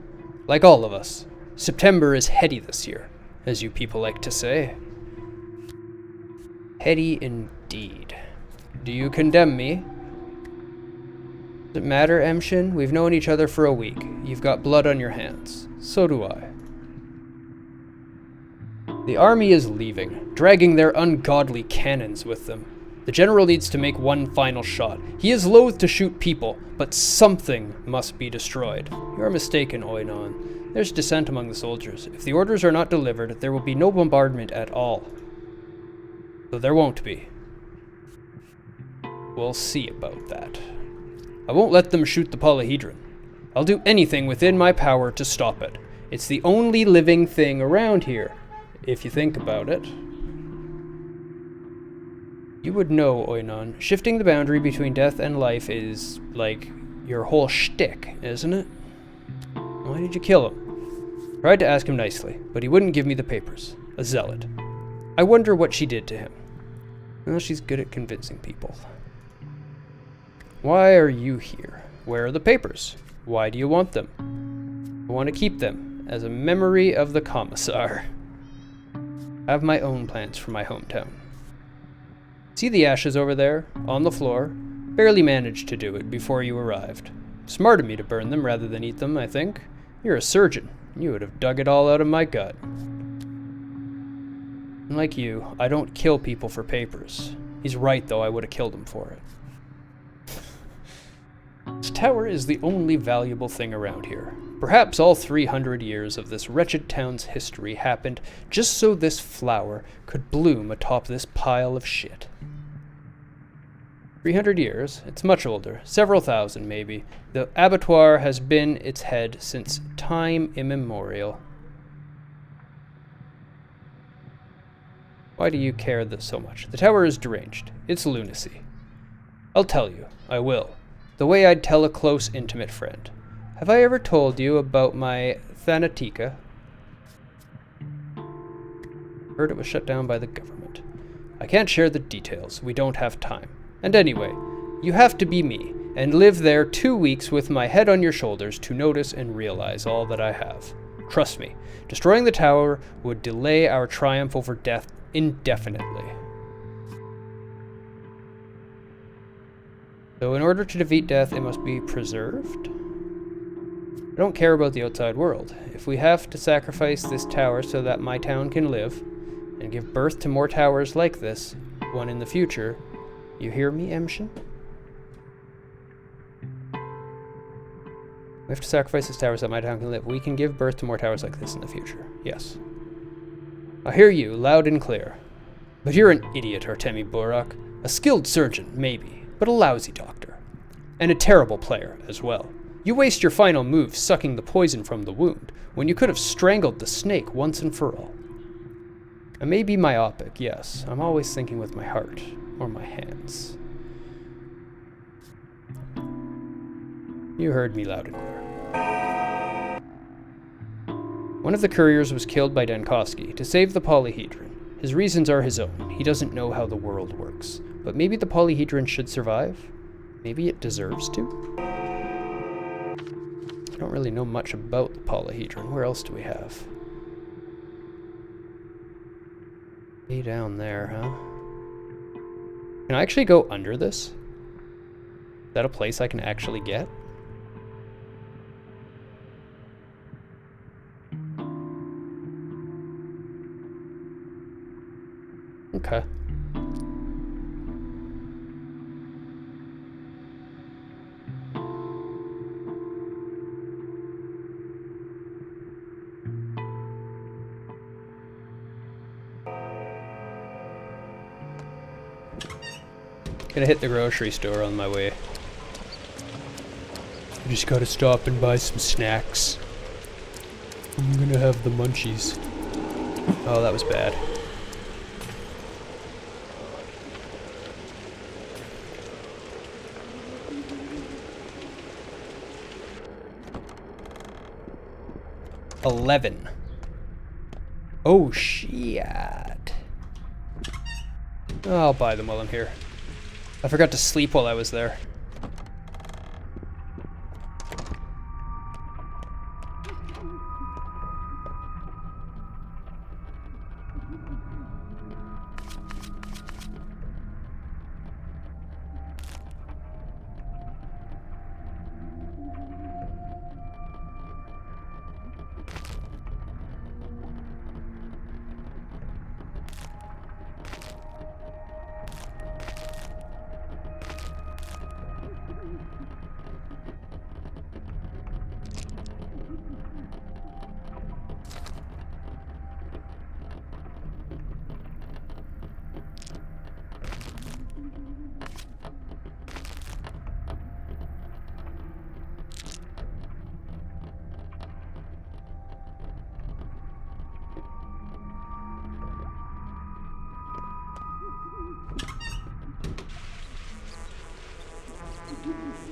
[SPEAKER 1] Like all of us. September is heady this year, as you people like to say. Heady indeed. Do you condemn me? Does it matter, Emshin? We've known each other for a week. You've got blood on your hands. So do I. The army is leaving, dragging their ungodly cannons with them. The general needs to make one final shot. He is loath to shoot people, but something must be destroyed. You are mistaken, Oinon. There's dissent among the soldiers. If the orders are not delivered, there will be no bombardment at all. Though there won't be. We'll see about that. I won't let them shoot the polyhedron. I'll do anything within my power to stop it. It's the only living thing around here, if you think about it. You would know, Oinon. Shifting the boundary between death and life is, like, your whole shtick, isn't it? Why did you kill him? Tried to ask him nicely, but he wouldn't give me the papers. A zealot. I wonder what she did to him. Well, she's good at convincing people. Why are you here? Where are the papers? Why do you want them? I want to keep them, as a memory of the commissar. I have my own plans for my hometown. See the ashes over there, on the floor? Barely managed to do it before you arrived. Smart of me to burn them rather than eat them, I think. You're a surgeon. You would have dug it all out of my gut. Like you, I don't kill people for papers. He's right, though. I would have killed him for it. This tower is the only valuable thing around here. Perhaps all 300 years of this wretched town's history happened just so this flower could bloom atop this pile of shit. 300 years? It's much older. Several thousand, maybe. The abattoir has been its head since time immemorial. Why do you care so much? The tower is deranged. It's lunacy. I'll tell you. I will. The way I'd tell a close, intimate friend. Have I ever told you about my Thanatica? Heard it was shut down by the government. I can't share the details. We don't have time. And anyway, you have to be me, and live there 2 weeks with my head on your shoulders to notice and realize all that I have. Trust me, destroying the tower would delay our triumph over death indefinitely. So in order to defeat death, it must be preserved? I don't care about the outside world. If we have to sacrifice this tower so that my town can live, and give birth to more towers like this, one in the future, you hear me, Emshin? We have to sacrifice this tower so that my town can live. We can give birth to more towers like this in the future. Yes. I hear you, loud and clear. But you're an idiot, Artemi Borak. A skilled surgeon, maybe, but a lousy doctor. And a terrible player, as well. You waste your final move sucking the poison from the wound, when you could have strangled the snake once and for all. I may be myopic, yes. I'm always thinking with my heart, or my hands. You heard me loud and clear. One of the couriers was killed by Dankowski to save the polyhedron. His reasons are his own. He doesn't know how the world works. But maybe the polyhedron should survive? Maybe it deserves to? I don't really know much about the polyhedron. Where else do we have? Way down there, huh? Can I actually go under this? Is that a place I can actually get? Okay. Gonna hit the grocery store on my way. I just gotta stop and buy some snacks. I'm gonna have the munchies. Oh, that was bad. $11. Oh, shit. I'll buy them while I'm here. I forgot to sleep while I was there.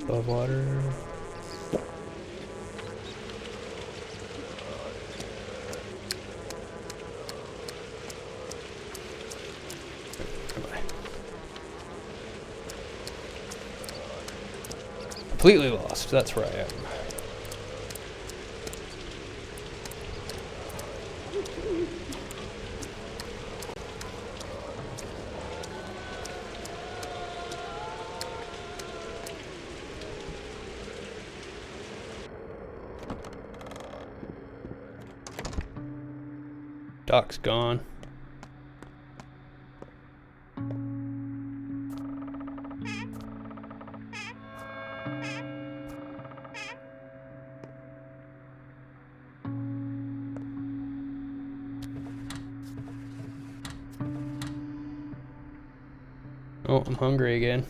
[SPEAKER 1] Above water. Completely lost. That's where I am. Doc's gone. Oh, I'm hungry again.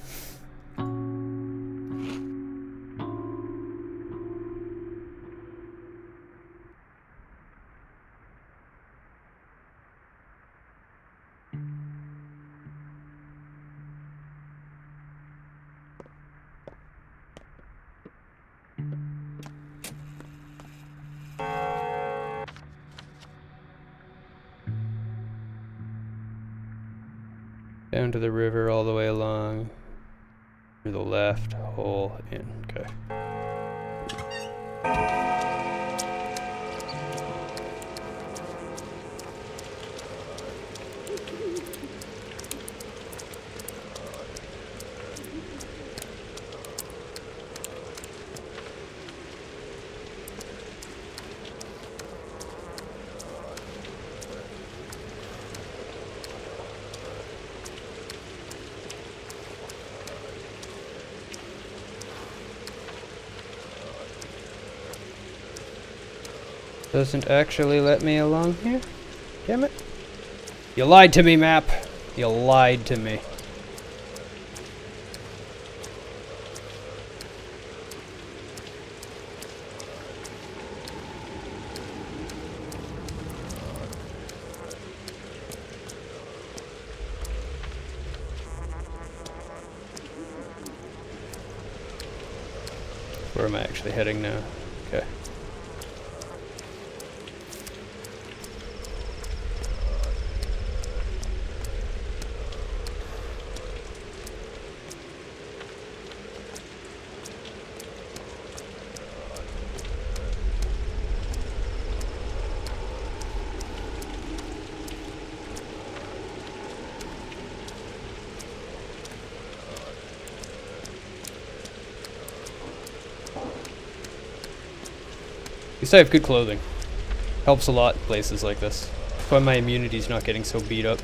[SPEAKER 1] Down to the river all the way along. Through the left hole in. Okay. Doesn't actually let me along here? Damn it. You lied to me, map. You lied to me. Where am I actually heading now? Okay. At least I have good clothing. Helps a lot in places like this. That's why my immunity's not getting so beat up.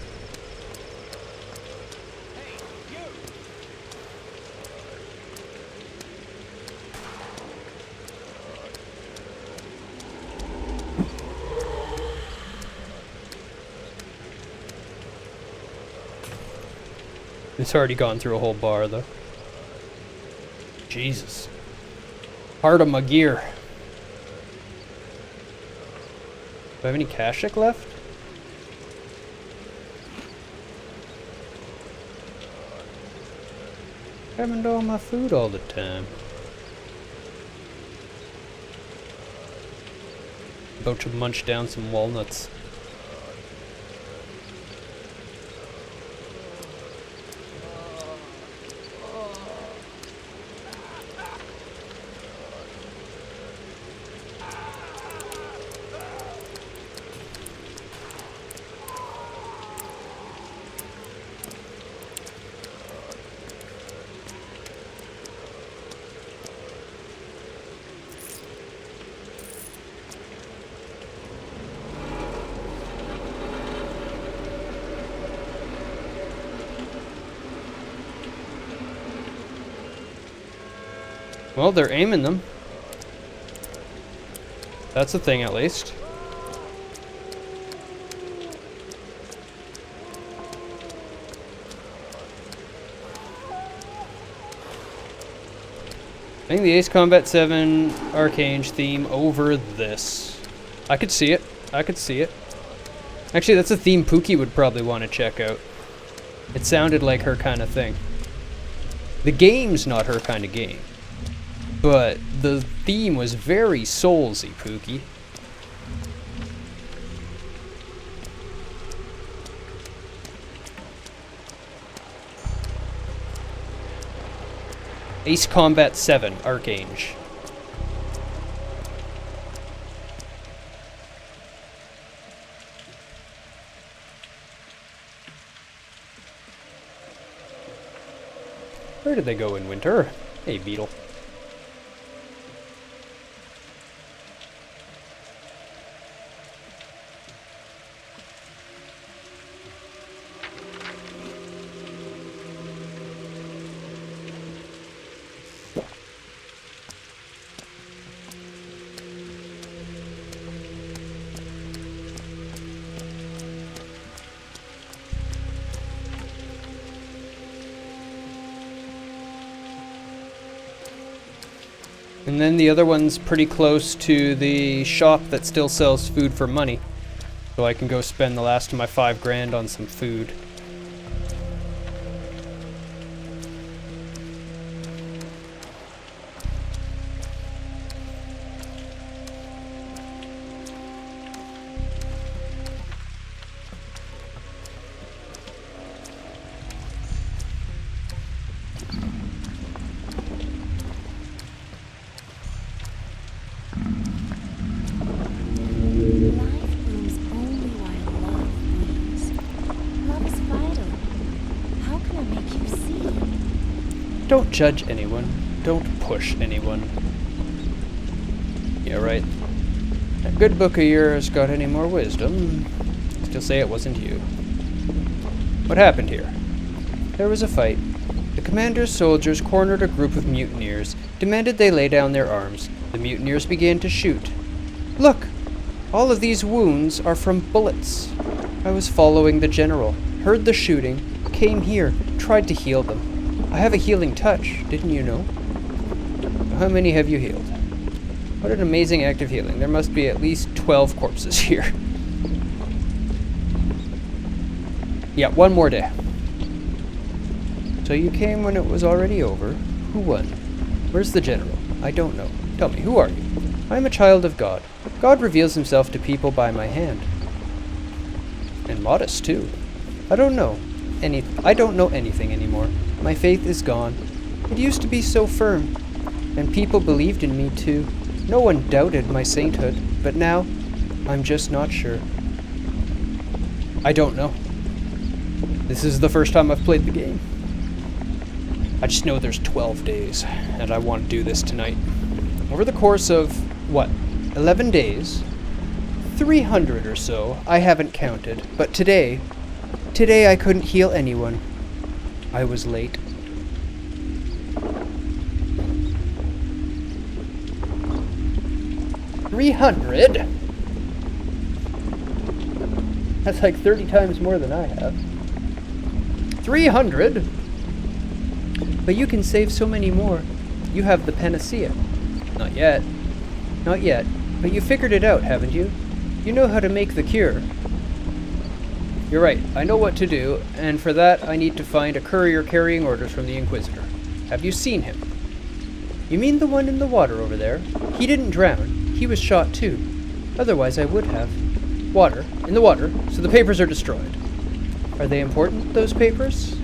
[SPEAKER 1] It's already gone through a whole bar though. Jesus. Part of my gear. Do I have any Kashik left? Having all my food all the time. About to munch down some walnuts. Well, they're aiming them. That's a thing, at least. I think the Ace Combat 7 Archange theme over this. I could see it. I could see it. Actually, that's a theme Pookie would probably want to check out. It sounded like her kind of thing. The game's not her kind of game. But the theme was very soulsy, Pookie. Ace Combat 7 Archange. Where did they go in winter? Hey, Beetle. And then the other one's pretty close to the shop that still sells food for money. So I can go spend the last of my $5 on some food. Don't judge anyone. Don't push anyone. Yeah, right. That good book of yours got any more wisdom? Still say it wasn't you. What happened here? There was a fight. The commander's soldiers cornered a group of mutineers, demanded they lay down their arms. The mutineers began to shoot. Look! All of these wounds are from bullets. I was following the general, heard the shooting, came here, tried to heal them. I have a healing touch, didn't you know? How many have you healed? What an amazing act of healing. There must be at least 12 corpses here. Yeah, one more day. So you came when it was already over. Who won? Where's the general? I don't know. Tell me, who are you? I am a child of God. God reveals himself to people by my hand. And modest, too. I don't know anything anymore. My faith is gone. It used to be so firm, and people believed in me too. No one doubted my sainthood, but now, I'm just not sure. I don't know. This is the first time I've played the game. I just know there's 12 days, and I want to do this tonight. Over the course of, 11 days? 300 or so, I haven't counted, but today I couldn't heal anyone. I was late. $300? That's like 30 times more than I have. 300? But you can save so many more. You have the panacea. Not yet. Not yet. But you figured it out, haven't you? You know how to make the cure. You're right, I know what to do, and for that I need to find a courier carrying orders from the Inquisitor. Have you seen him? You mean the one in the water over there? He didn't drown. He was shot too. Otherwise I would have. In the water, so the papers are destroyed. Are they important, those papers?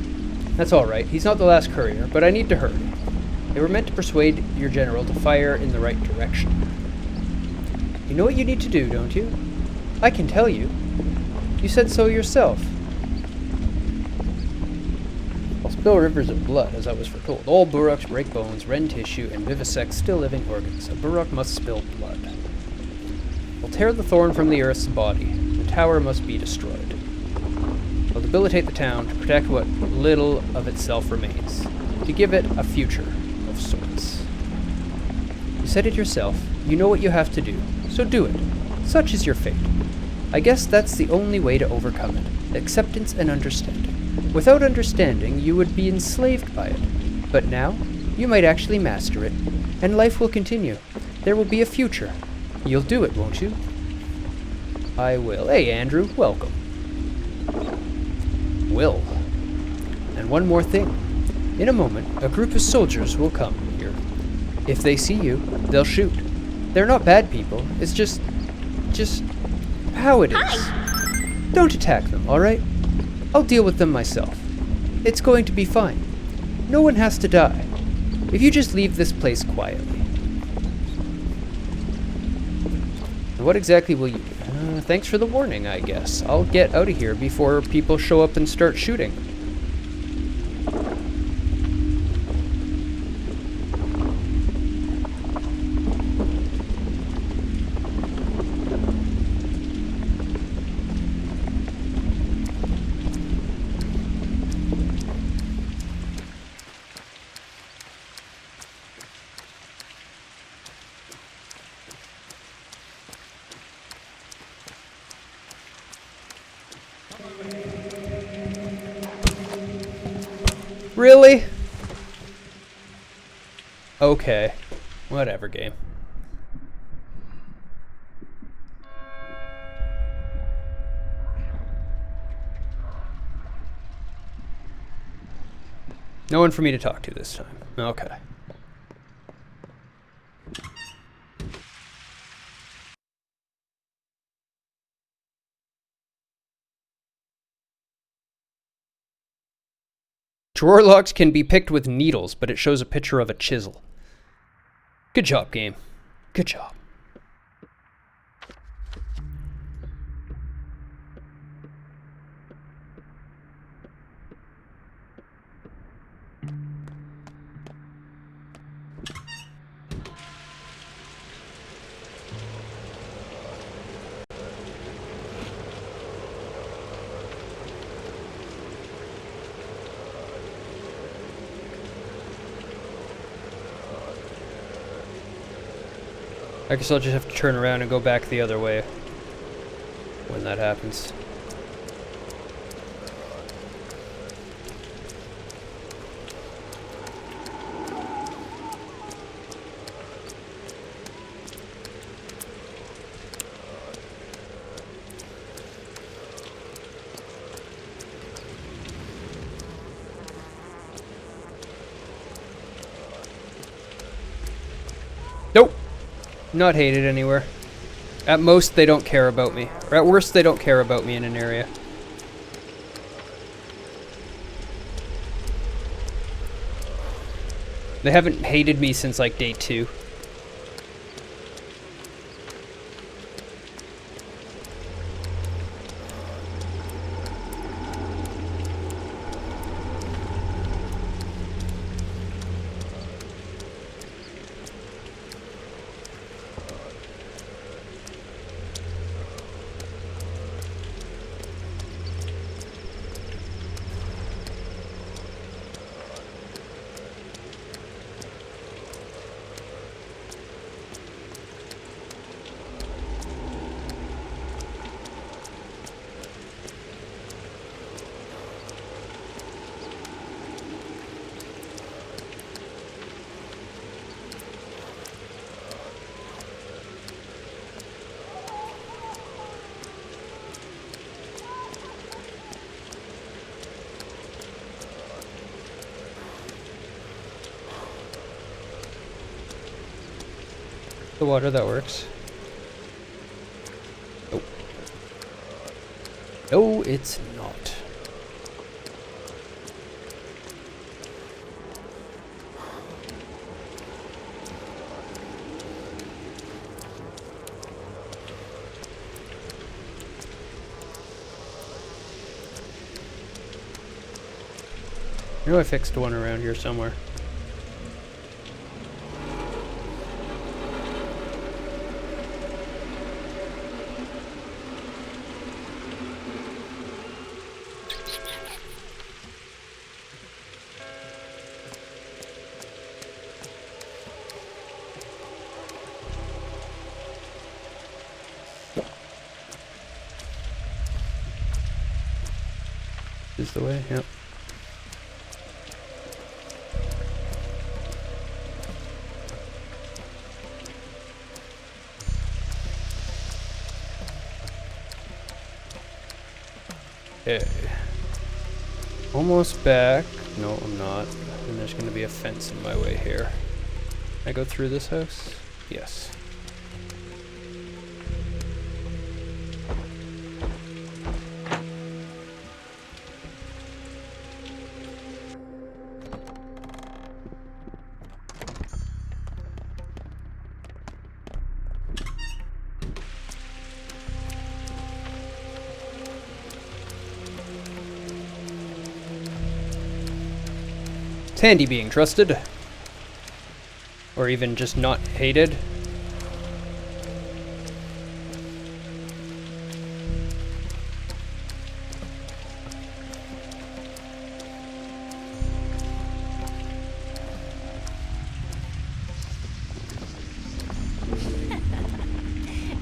[SPEAKER 1] That's alright, he's not the last courier, but I need to hurry. They were meant to persuade your general to fire in the right direction. You know what you need to do, don't you? I can tell you. You said so yourself. I'll spill rivers of blood, as I was foretold. All Buruks break bones, rend tissue, and vivisect still living organs. A Buruk must spill blood. I'll tear the thorn from the earth's body. The tower must be destroyed. I'll debilitate the town to protect what little of itself remains. To give it a future of sorts. said it yourself. You know what you have to do, so do it. Such is your fate. I guess that's the only way to overcome it. Acceptance and understanding. Without understanding, you would be enslaved by it. But now, you might actually master it, and life will continue. There will be a future. You'll do it, won't you? I will. Hey, Andrew, welcome. Will. And one more thing. In a moment, a group of soldiers will come here. If they see you, they'll shoot. They're not bad people. It's just how it is. Don't attack them, alright? I'll deal with them myself. It's going to be fine. No one has to die. If you just leave this place quietly. And what exactly will you do? Thanks for the warning, I guess. I'll get out of here before people show up and start shooting. Really? Okay. Whatever, game. No one for me to talk to this time. Okay. Drawer locks can be picked with needles, but it shows a picture of a chisel. Good job, game. Good job. I guess I'll just have to turn around and go back the other way when that happens. Nope. Not hated anywhere. At most, they don't care about me. Or at worst, they don't care about me in an area. They haven't hated me since like day 2. The water, that works. Nope. No, it's not. I know I fixed one around here somewhere. Is the way, yep. Okay. Almost back. No, I'm not. And there's gonna be a fence in my way here. Can I go through this house? Yes. It's handy being trusted. Or even just not hated.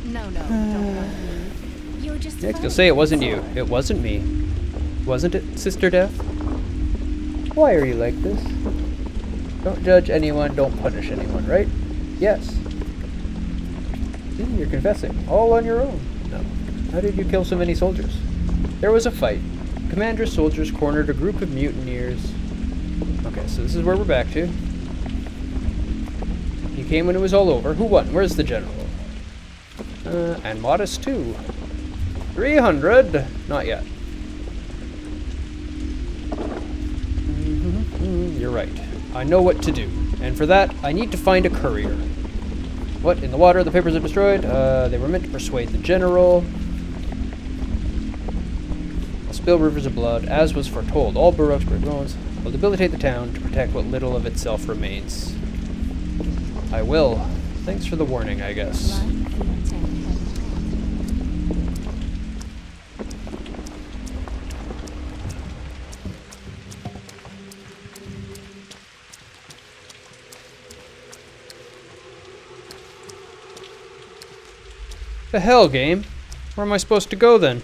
[SPEAKER 5] No, don't want me. You're just
[SPEAKER 1] Next, you'll say it wasn't you. It wasn't me. Wasn't it, Sister Death? Why are you like this? Don't judge anyone, don't punish anyone, right? Yes. See, you're confessing. All on your own. No. How did you kill so many soldiers? There was a fight. Commander's soldiers cornered a group of mutineers. Okay, so this is where we're back to. You came when it was all over. Who won? Where's the general? And Modest too. 300? Not yet. You're right. I know what to do. And for that, I need to find a courier. What? In the water? The papers are destroyed? They were meant to persuade the general. I'll spill rivers of blood, as was foretold. All Baroque's bones will debilitate the town to protect what little of itself remains. I will. Thanks for the warning, I guess. The hell, game? Where am I supposed to go then?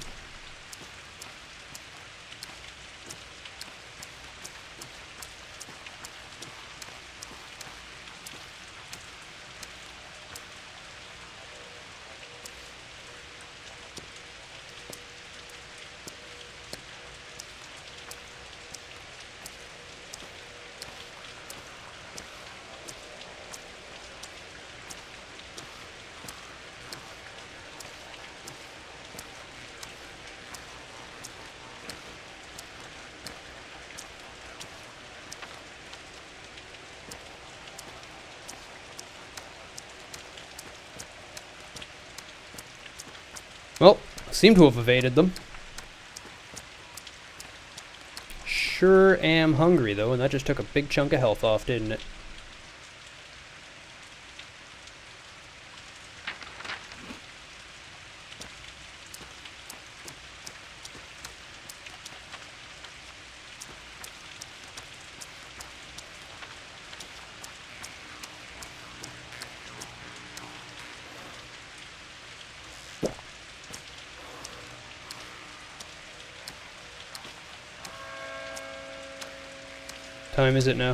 [SPEAKER 1] Well, seem to have evaded them. Sure am hungry, though, and that just took a big chunk of health off, didn't it? Time is it now?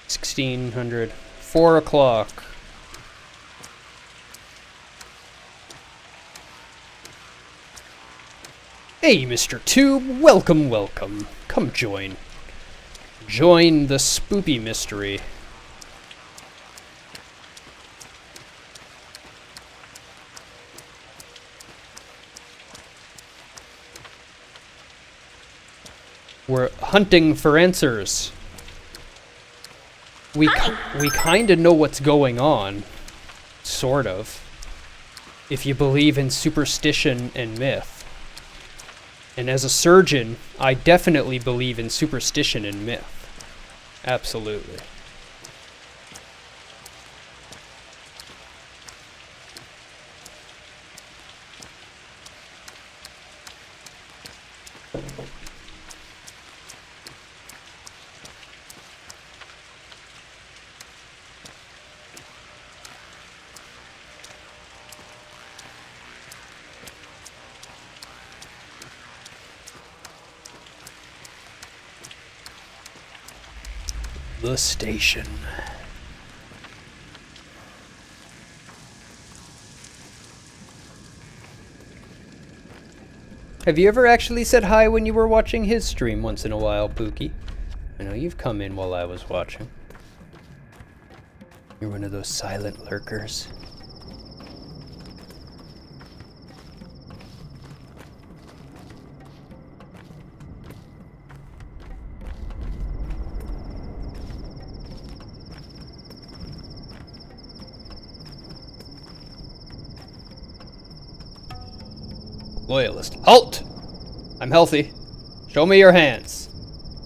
[SPEAKER 1] 1600. 4 o'clock. Hey, Mr. Tube. Welcome, welcome. Come join. Join the spoopy mystery. We're hunting for answers. We kind of know what's going on, sort of, if you believe in superstition and myth. And as a surgeon, I definitely believe in superstition and myth. Absolutely. The station. Have you ever actually said hi when you were watching his stream once in a while, Pookie? I know you've come in while I was watching. You're one of those silent lurkers. Loyalist. Halt! I'm healthy. Show me your hands.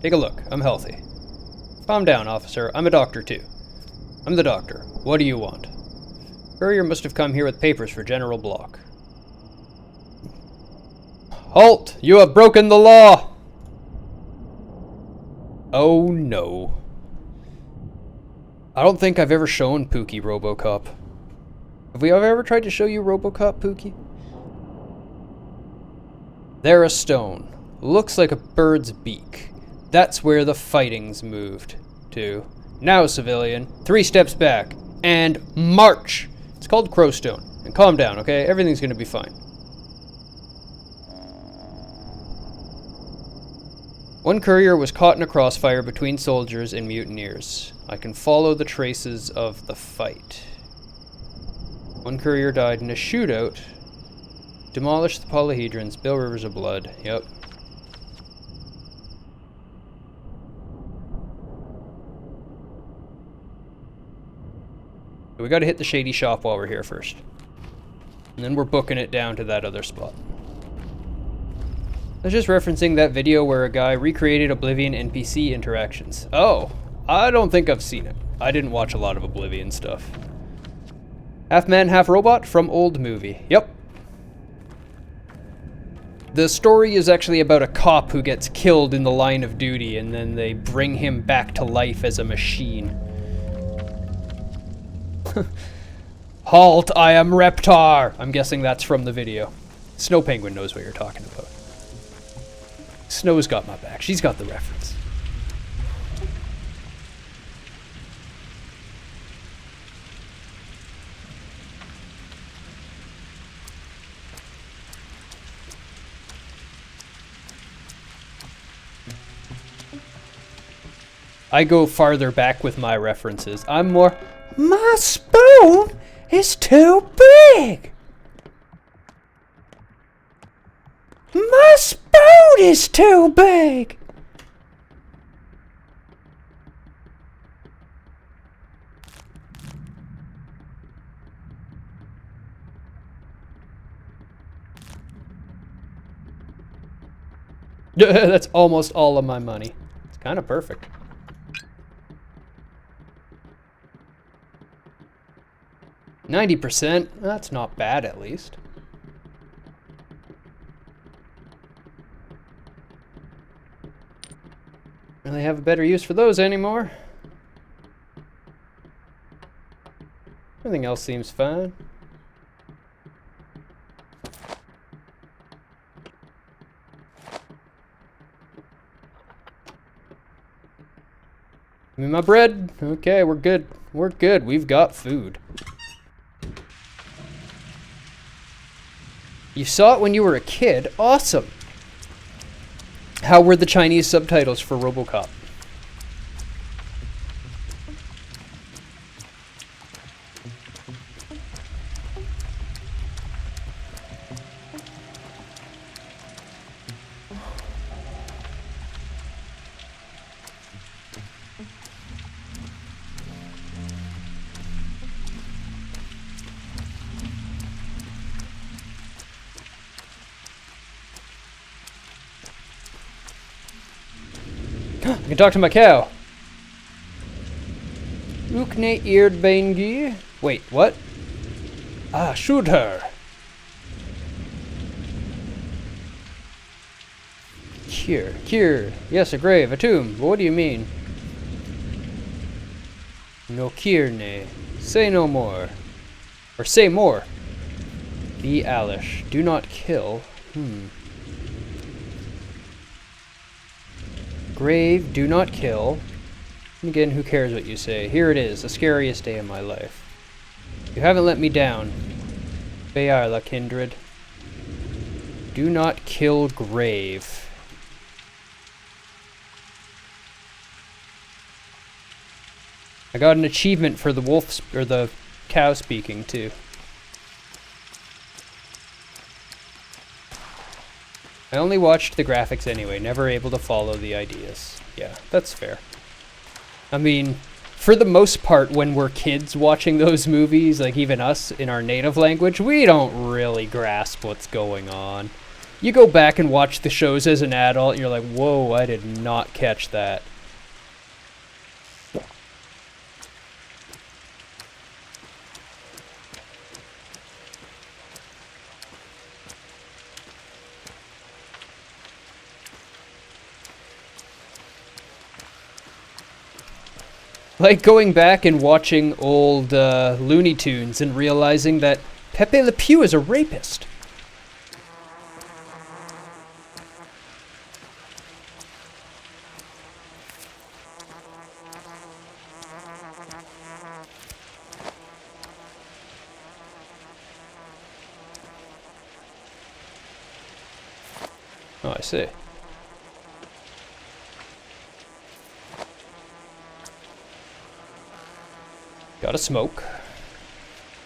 [SPEAKER 1] Take a look. I'm healthy. Calm down, officer. I'm a doctor, too. I'm the doctor. What do you want? Courier must have come here with papers for General Block. Halt! You have broken the law! Oh, no. I don't think I've ever shown Pookie RoboCop. Have we ever tried to show you RoboCop, Pookie? There a stone. Looks like a bird's beak. That's where the fighting's moved to. Now, civilian, 3 steps back. And march! It's called Crowstone. And calm down, okay? Everything's gonna be fine. One courier was caught in a crossfire between soldiers and mutineers. I can follow the traces of the fight. One courier died in a shootout. Demolish the polyhedrons, spill rivers of blood. Yep. We gotta hit the shady shop while we're here first. And then we're booking it down to that other spot. I was just referencing that video where a guy recreated Oblivion NPC interactions. Oh, I don't think I've seen it. I didn't watch a lot of Oblivion stuff. Half man, half robot from old movie. Yep. The story is actually about a cop who gets killed in the line of duty and then they bring him back to life as a machine. Halt, I am Reptar! I'm guessing that's from the video. Snow Penguin knows what you're talking about. Snow's got my back. She's got the reference. I go farther back with my references. I'm more, my spoon is too big. My spoon is too big. That's almost all of my money. It's kind of perfect. $90%, that's not bad at least. Really have a better use for those anymore. Everything else seems fine. Give me my bread. Okay, we're good. We're good. We've got food. You saw it when you were a kid. Awesome. How were the Chinese subtitles for RoboCop? I can talk to my cow. Ukne eared Bangi. Wait, what? Ah, shoot her. Cure. Yes, a grave, a tomb. But what do you mean? No kirne. Say no more. Or say more. Be Alish. Do not kill. Grave, do not kill. And again, who cares what you say? Here it is, the scariest day of my life. You haven't let me down. Bayar la kindred. Do not kill Grave. I got an achievement for the wolf, or the cow speaking too. I only watched the graphics anyway, never able to follow the ideas. Yeah, that's fair. I mean, for the most part, when we're kids watching those movies, like even us in our native language, we don't really grasp what's going on. You go back and watch the shows as an adult, and you're like, whoa, I did not catch that. Like going back and watching old Looney Tunes and realizing that Pepe Le Pew is a rapist. Oh, I see. Got a smoke.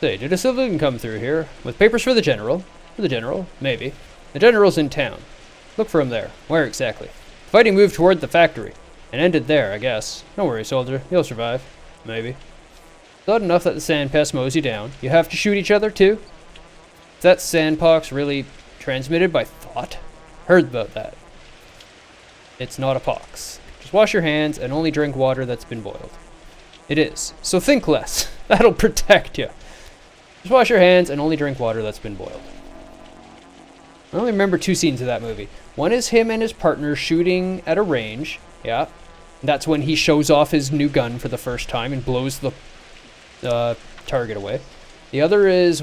[SPEAKER 1] Say, did a civilian come through here? With papers for the general? For the general? Maybe. The general's in town. Look for him there. Where exactly? Fighting moved toward the factory. And ended there, I guess. Don't worry, soldier. You'll survive. Maybe. Not enough that the sand pest mows you down. You have to shoot each other, too? Is that sandpox really transmitted by thought? Heard about that. It's not a pox. Just wash your hands and only drink water that's been boiled. It is. So think less. That'll protect you. Just wash your hands and only drink water that's been boiled. I only remember 2 scenes of that movie. One is him and his partner shooting at a range. Yeah. That's when he shows off his new gun for the first time and blows the target away. The other is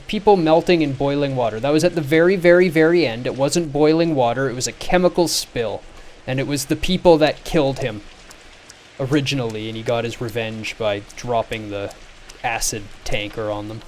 [SPEAKER 1] people melting in boiling water. That was at the very, very, very end. It wasn't boiling water. It was a chemical spill. And it was the people that killed him originally, and he got his revenge by dropping the acid tanker on them.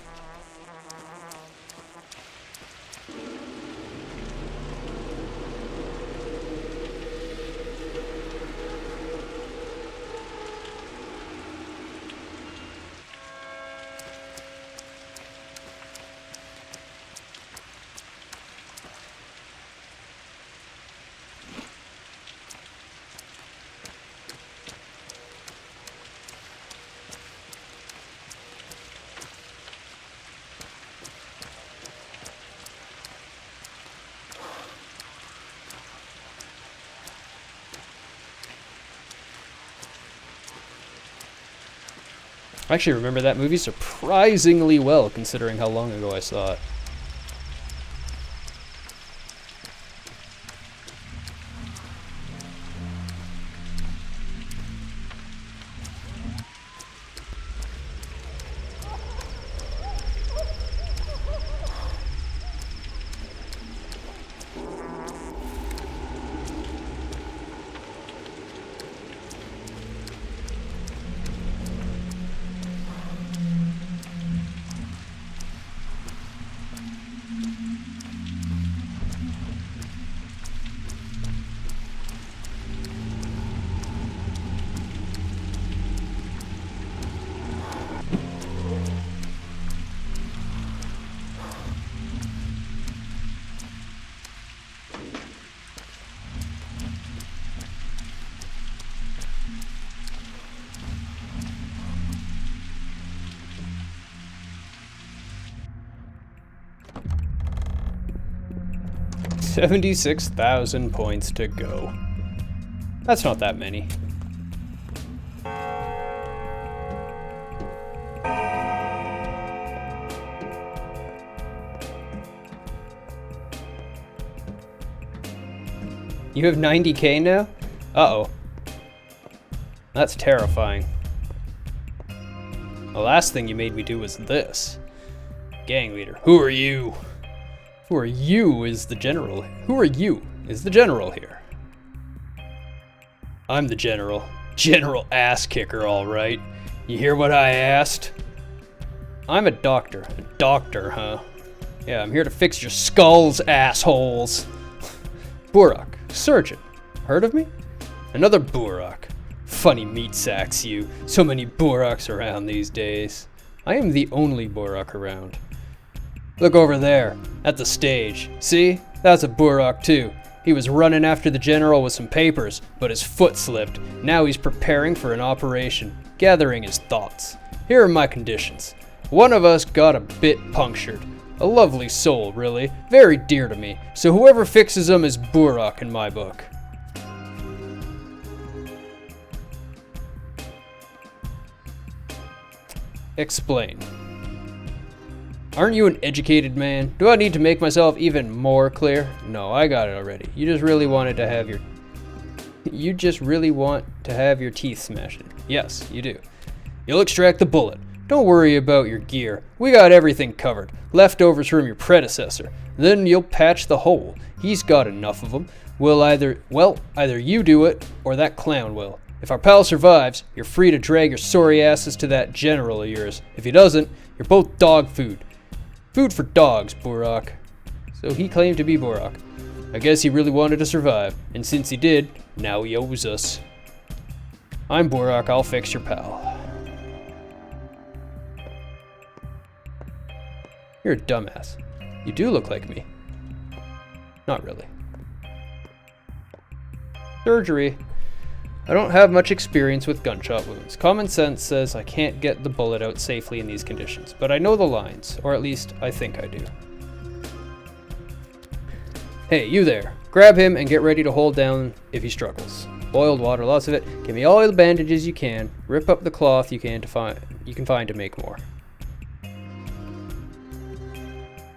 [SPEAKER 1] I actually remember that movie surprisingly well, considering how long ago I saw it. $76,000 points to go. That's not that many. You have 90K now? Uh-oh. That's terrifying. The last thing you made me do was this. Gang leader. Who are you? Who are you is the general. Who are you is the general here. I'm the general. General ass kicker, all right. You hear what I asked? I'm a doctor. A doctor, huh? Yeah, I'm here to fix your skulls, assholes. Burak, surgeon. Heard of me? Another Burak. Funny meat sacks, you. So many Buraks around these days. I am the only Burak around. Look over there, at the stage. See? That's a Burak too. He was running after the general with some papers, but his foot slipped. Now he's preparing for an operation, gathering his thoughts. Here are my conditions. One of us got a bit punctured. A lovely soul, really. Very dear to me. So whoever fixes him is Burak in my book. Explain. Aren't you an educated man? Do I need to make myself even more clear? No, I got it already. You just really want to have your teeth smashed in. Yes, you do. You'll extract the bullet. Don't worry about your gear. We got everything covered. Leftovers from your predecessor. Then you'll patch the hole. He's got enough of them. Either you do it, or that clown will. If our pal survives, you're free to drag your sorry asses to that general of yours. If he doesn't, you're both dog food. Food for dogs, Burak. So he claimed to be Burak. I guess he really wanted to survive, and since he did, now he owes us. I'm Burak, I'll fix your pal. You're a dumbass. You do look like me. Not really. Surgery. I don't have much experience with gunshot wounds. Common sense says I can't get the bullet out safely in these conditions, but I know the lines, or at least I think I do. Hey, you there. Grab him and get ready to hold down if he struggles. Boiled water, lots of it. Give me all the bandages you can. Rip up the cloth you can find to make more.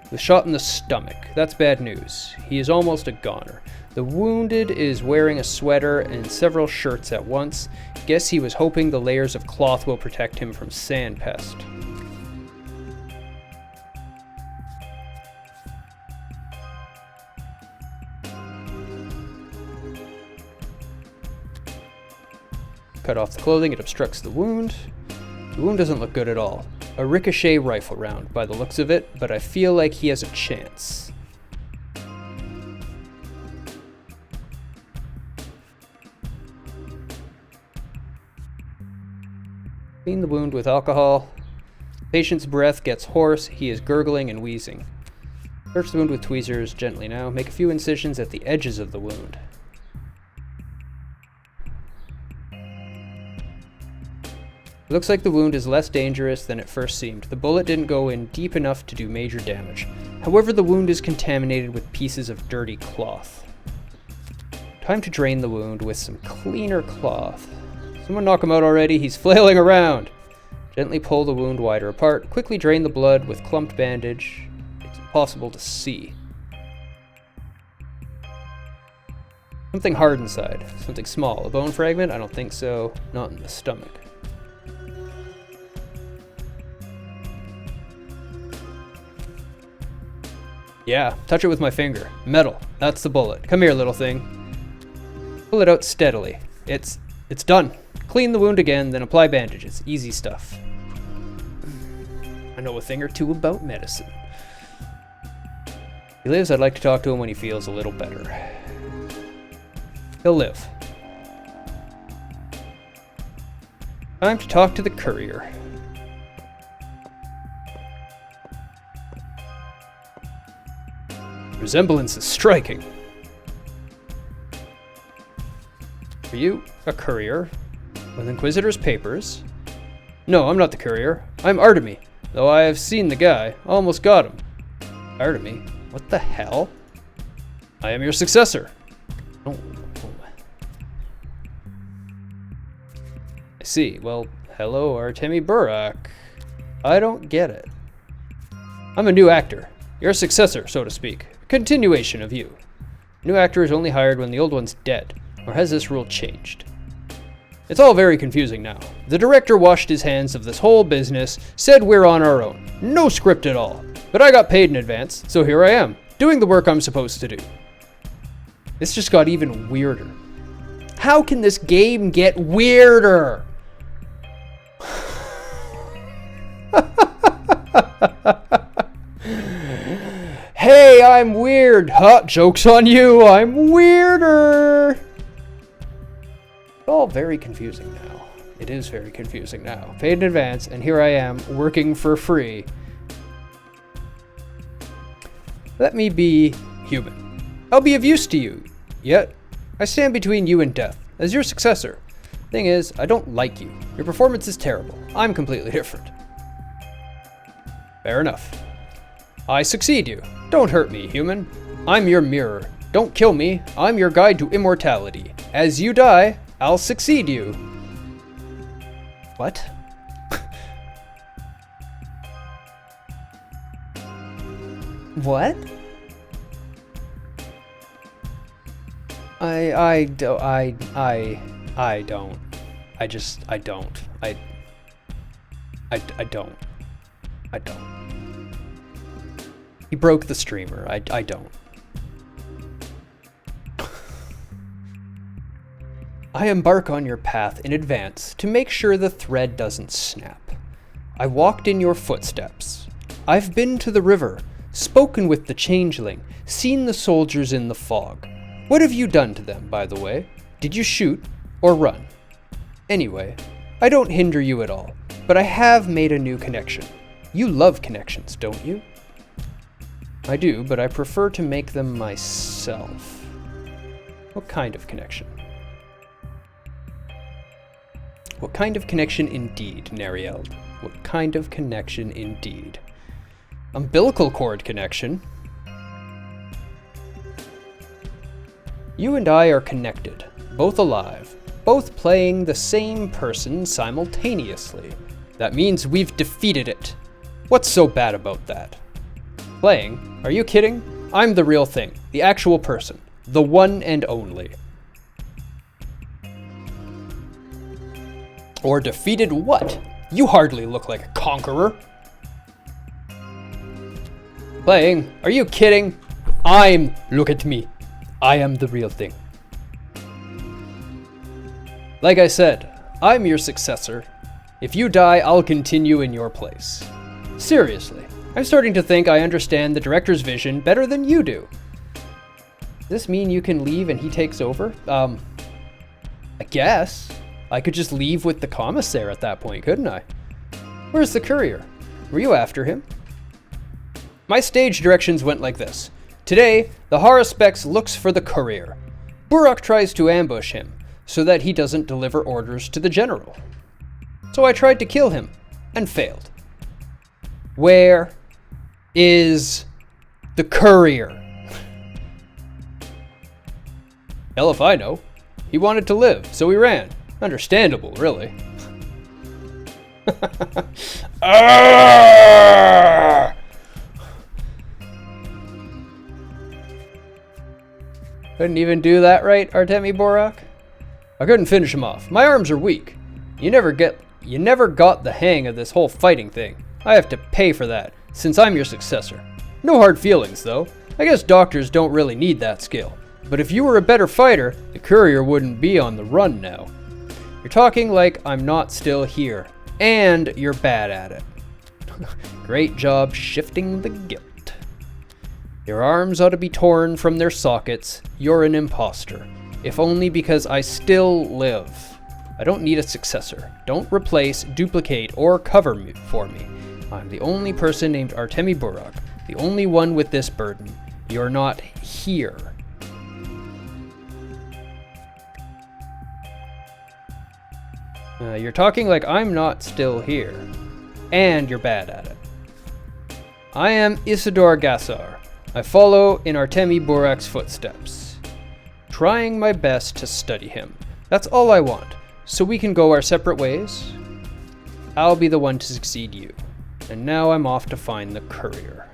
[SPEAKER 1] The shot in the stomach. That's bad news. He is almost a goner. The wounded is wearing a sweater and several shirts at once. Guess he was hoping the layers of cloth will protect him from sand pest. Cut off the clothing, it obstructs the wound. The wound doesn't look good at all. A ricochet rifle round by the looks of it, but I feel like he has a chance. Clean the wound with alcohol. Patient's breath gets hoarse. He is gurgling and wheezing. Search the wound with tweezers gently now. Make a few incisions at the edges of the wound. It looks like the wound is less dangerous than it first seemed. The bullet didn't go in deep enough to do major damage. However, the wound is contaminated with pieces of dirty cloth. Time to drain the wound with some cleaner cloth. Someone knock him out already, he's flailing around! Gently pull the wound wider apart, quickly drain the blood with clumped bandage. It's impossible to see. Something hard inside, something small. A bone fragment? I don't think so. Not in the stomach. Yeah, touch it with my finger. Metal, that's the bullet. Come here, little thing. Pull it out steadily. It's done. Clean the wound again, then apply bandages. Easy stuff. I know a thing or two about medicine. He lives. I'd like to talk to him when he feels a little better. He'll live. Time to talk to the courier. Resemblance is striking. Are you a courier? With Inquisitor's papers? No, I'm not the courier. I'm Artemy, though I have seen the guy. Almost got him. Artemy? What the hell? I am your successor. Oh. I see. Well, hello, Artemy Burak. I don't get it. I'm a new actor. Your successor, so to speak. A continuation of you. A new actor is only hired when the old one's dead. Or has this rule changed? It's all very confusing now. The director washed his hands of this whole business, said we're on our own. No script at all. But I got paid in advance, so here I am, doing the work I'm supposed to do. This just got even weirder. How can this game get weirder? Hey, I'm weird. Huh, joke's on you. I'm weirder. All very confusing now. It is very confusing now. Paid in advance, and here I am, working for free. Let me be human. I'll be of use to you. Yet, I stand between you and death, as your successor. Thing is, I don't like you. Your performance is terrible. I'm completely different. Fair enough. I succeed you. Don't hurt me, human. I'm your mirror. Don't kill me. I'm your guide to immortality. As you die, I'll succeed you. What? What? I don't. I don't. I don't. I don't. I don't. He broke the streamer. I don't. I embark on your path in advance to make sure the thread doesn't snap. I walked in your footsteps. I've been to the river, spoken with the changeling, seen the soldiers in the fog. What have you done to them, by the way? Did you shoot or run? Anyway, I don't hinder you at all, but I have made a new connection. You love connections, don't you? I do, but I prefer to make them myself. What kind of connection? What kind of connection indeed, Nariel? What kind of connection indeed? Umbilical cord connection? You and I are connected, both alive, both playing the same person simultaneously. That means we've defeated it. What's so bad about that? Playing? Are you kidding? I'm the real thing, the actual person, the one and only. Or defeated what? You hardly look like a conqueror. Playing? Are you kidding? Look at me. I am the real thing. Like I said, I'm your successor. If you die, I'll continue in your place. Seriously, I'm starting to think I understand the director's vision better than you do. Does this mean you can leave and he takes over? I guess. I could just leave with the commissar at that point, couldn't I? Where's the courier? Were you after him? My stage directions went like this. Today, the Haruspex looks for the courier. Burak tries to ambush him, so that he doesn't deliver orders to the general. So I tried to kill him, and failed. Where is the courier? Hell if I know. He wanted to live, so he ran. Understandable, really. Couldn't even do that right, Artemi Borak? I couldn't finish him off. My arms are weak. You never got the hang of this whole fighting thing. I have to pay for that, since I'm your successor. No hard feelings, though. I guess doctors don't really need that skill. But if you were a better fighter, the courier wouldn't be on the run now. You're talking like I'm not still here, and you're bad at it. Great job shifting the guilt. Your arms ought to be torn from their sockets. You're an imposter, if only because I still live. I don't need a successor. Don't replace, duplicate, or cover for me. I'm the only person named Artemi Burak, the only one with this burden. You're not here. You're talking like I'm not still here, and you're bad at it. I am Isidore Gassar. I follow in Artemi Burak's footsteps, trying my best to study him. That's all I want, so we can go our separate ways. I'll be the one to succeed you, and now I'm off to find the courier.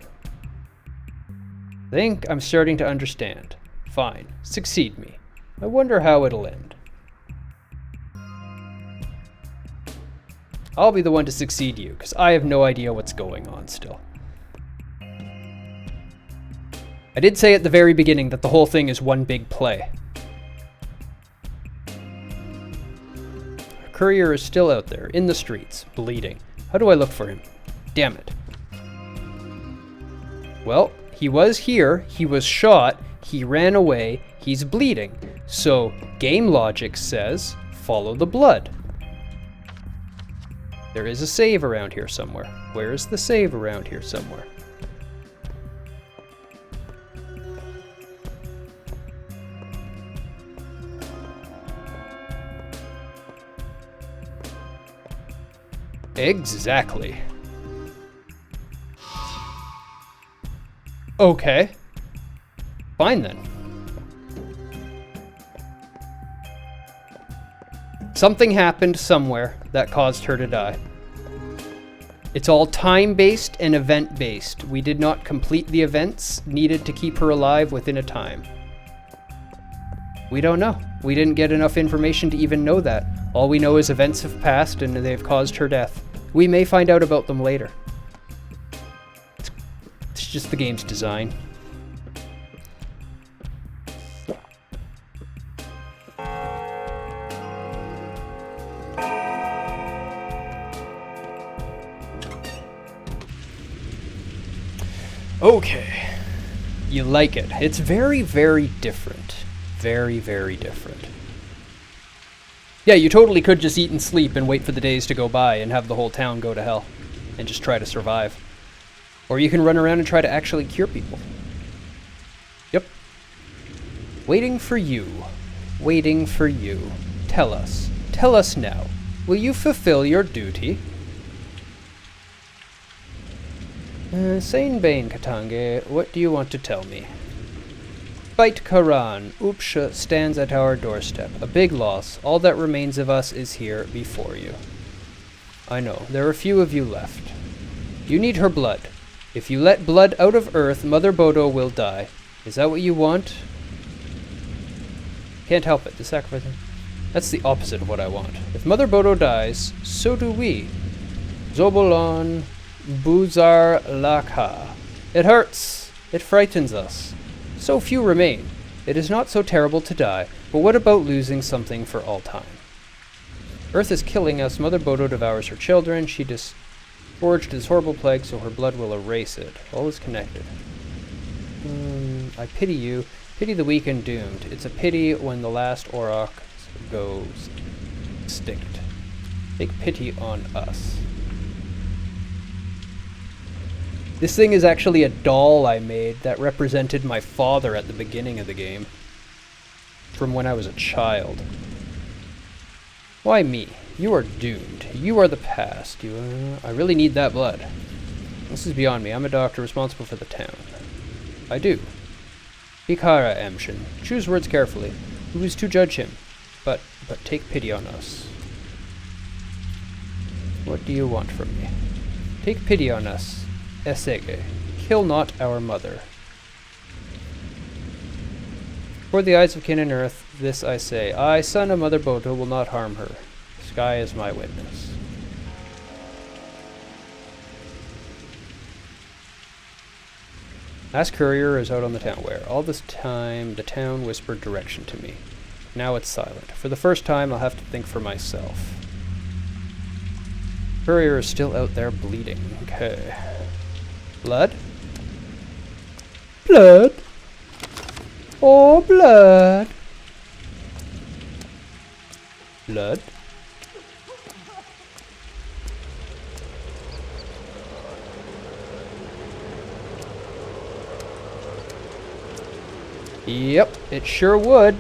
[SPEAKER 1] Think I'm starting to understand. Fine, succeed me. I wonder how it'll end. I'll be the one to succeed you, because I have no idea what's going on still. I did say at the very beginning that the whole thing is one big play. courier is still out there, in the streets, bleeding. How do I look for him? Damn it. Well, he was here, he was shot, he ran away, he's bleeding. So, game logic says, follow the blood. There is a save around here somewhere. Where is the save around here somewhere? Exactly. Okay. Fine then. Something happened somewhere that caused her to die. It's all time-based and event-based. We did not complete the events needed to keep her alive within a time. We don't know. We didn't get enough information to even know that. All we know is events have passed and they've caused her death. We may find out about them later. It's just the game's design. Okay. You like it. It's very, very different. Very, very different. Yeah, you totally could just eat and sleep and wait for the days to go by and have the whole town go to hell and just try to survive. Or you can run around and try to actually cure people. Yep. Waiting for you. Waiting for you. Tell us. Tell us now. Will you fulfill your duty? Sane Bane Katange, what do you want to tell me? Fight Karan. Upsha stands at our doorstep. A big loss. All that remains of us is here before you. I know. There are few of you left. You need her blood. If you let blood out of Earth, Mother Bodo will die. Is that what you want? Can't help it. The sacrifice. That's the opposite of what I want. If Mother Bodo dies, so do we. Zobolon Buzar Lakha. It hurts. It frightens us. So few remain. It is not so terrible to die, but what about losing something for all time? Earth is killing us. Mother Bodo devours her children. She forged this horrible plague, so her blood will erase it. All is connected. I pity you. Pity the weak and doomed. It's a pity when the last Auroch goes extinct. Take pity on us. This thing is actually a doll I made that represented my father at the beginning of the game. From when I was a child. Why me? You are doomed. You are the past. I really need that blood. This is beyond me. I'm a doctor responsible for the town. I do. Ikara Emshin. Choose words carefully. Who is to judge him? But take pity on us. What do you want from me? Take pity on us. Esege. Kill not our mother. For the eyes of kin and earth, this I say. I, son of Mother Bodo, will not harm her. Sky is my witness. Last courier is out on the town where all this time the town whispered direction to me. Now it's silent. For the first time I'll have to think for myself. Courier is still out there bleeding. Okay. Blood? Blood? Oh, blood. Blood? Yep, it sure would.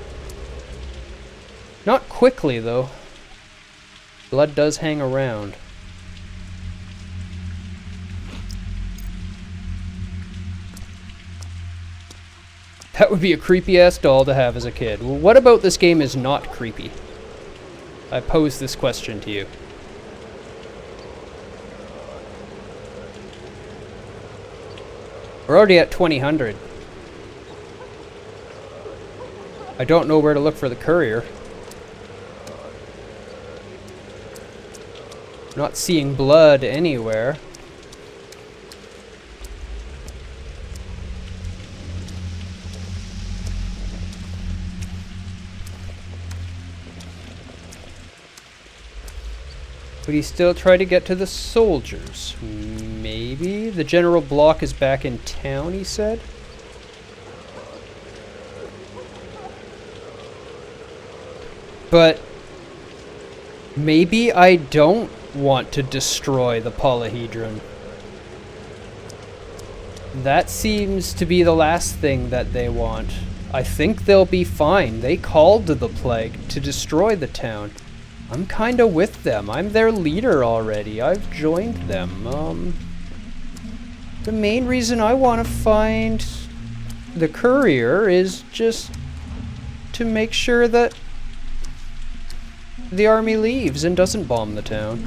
[SPEAKER 1] Not quickly, though. Blood does hang around. That would be a creepy-ass doll to have as a kid. Well, what about this game is not creepy? I pose this question to you. We're already at 2000. I don't know where to look for the courier. Not seeing blood anywhere. Would he still try to get to the soldiers? Maybe. The General Block is back in town, he said. But maybe I don't want to destroy the polyhedron. That seems to be the last thing that they want. I think they'll be fine. They called the plague to destroy the town. I'm kinda with them. I'm their leader already. I've joined them. The main reason I want to find the courier is just to make sure that the army leaves and doesn't bomb the town.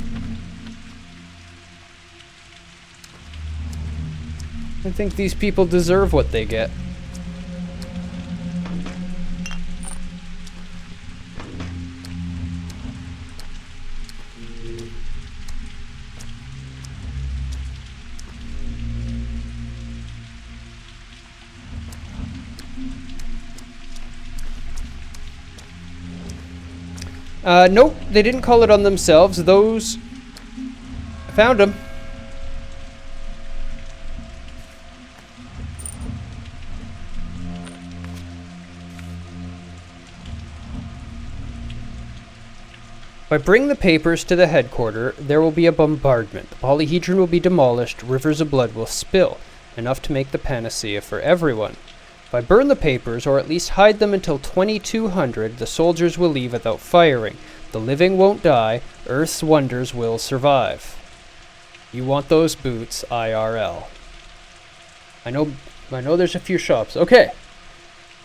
[SPEAKER 1] I think these people deserve what they get. Nope, they didn't call it on themselves. Those... I found them. If I bring the papers to the headquarters, there will be a bombardment. The polyhedron will be demolished, rivers of blood will spill, enough to make the panacea for everyone. If I burn the papers, or at least hide them until 2200, the soldiers will leave without firing. The living won't die, Earth's wonders will survive. You want those boots, IRL. I know there's a few shops. Okay.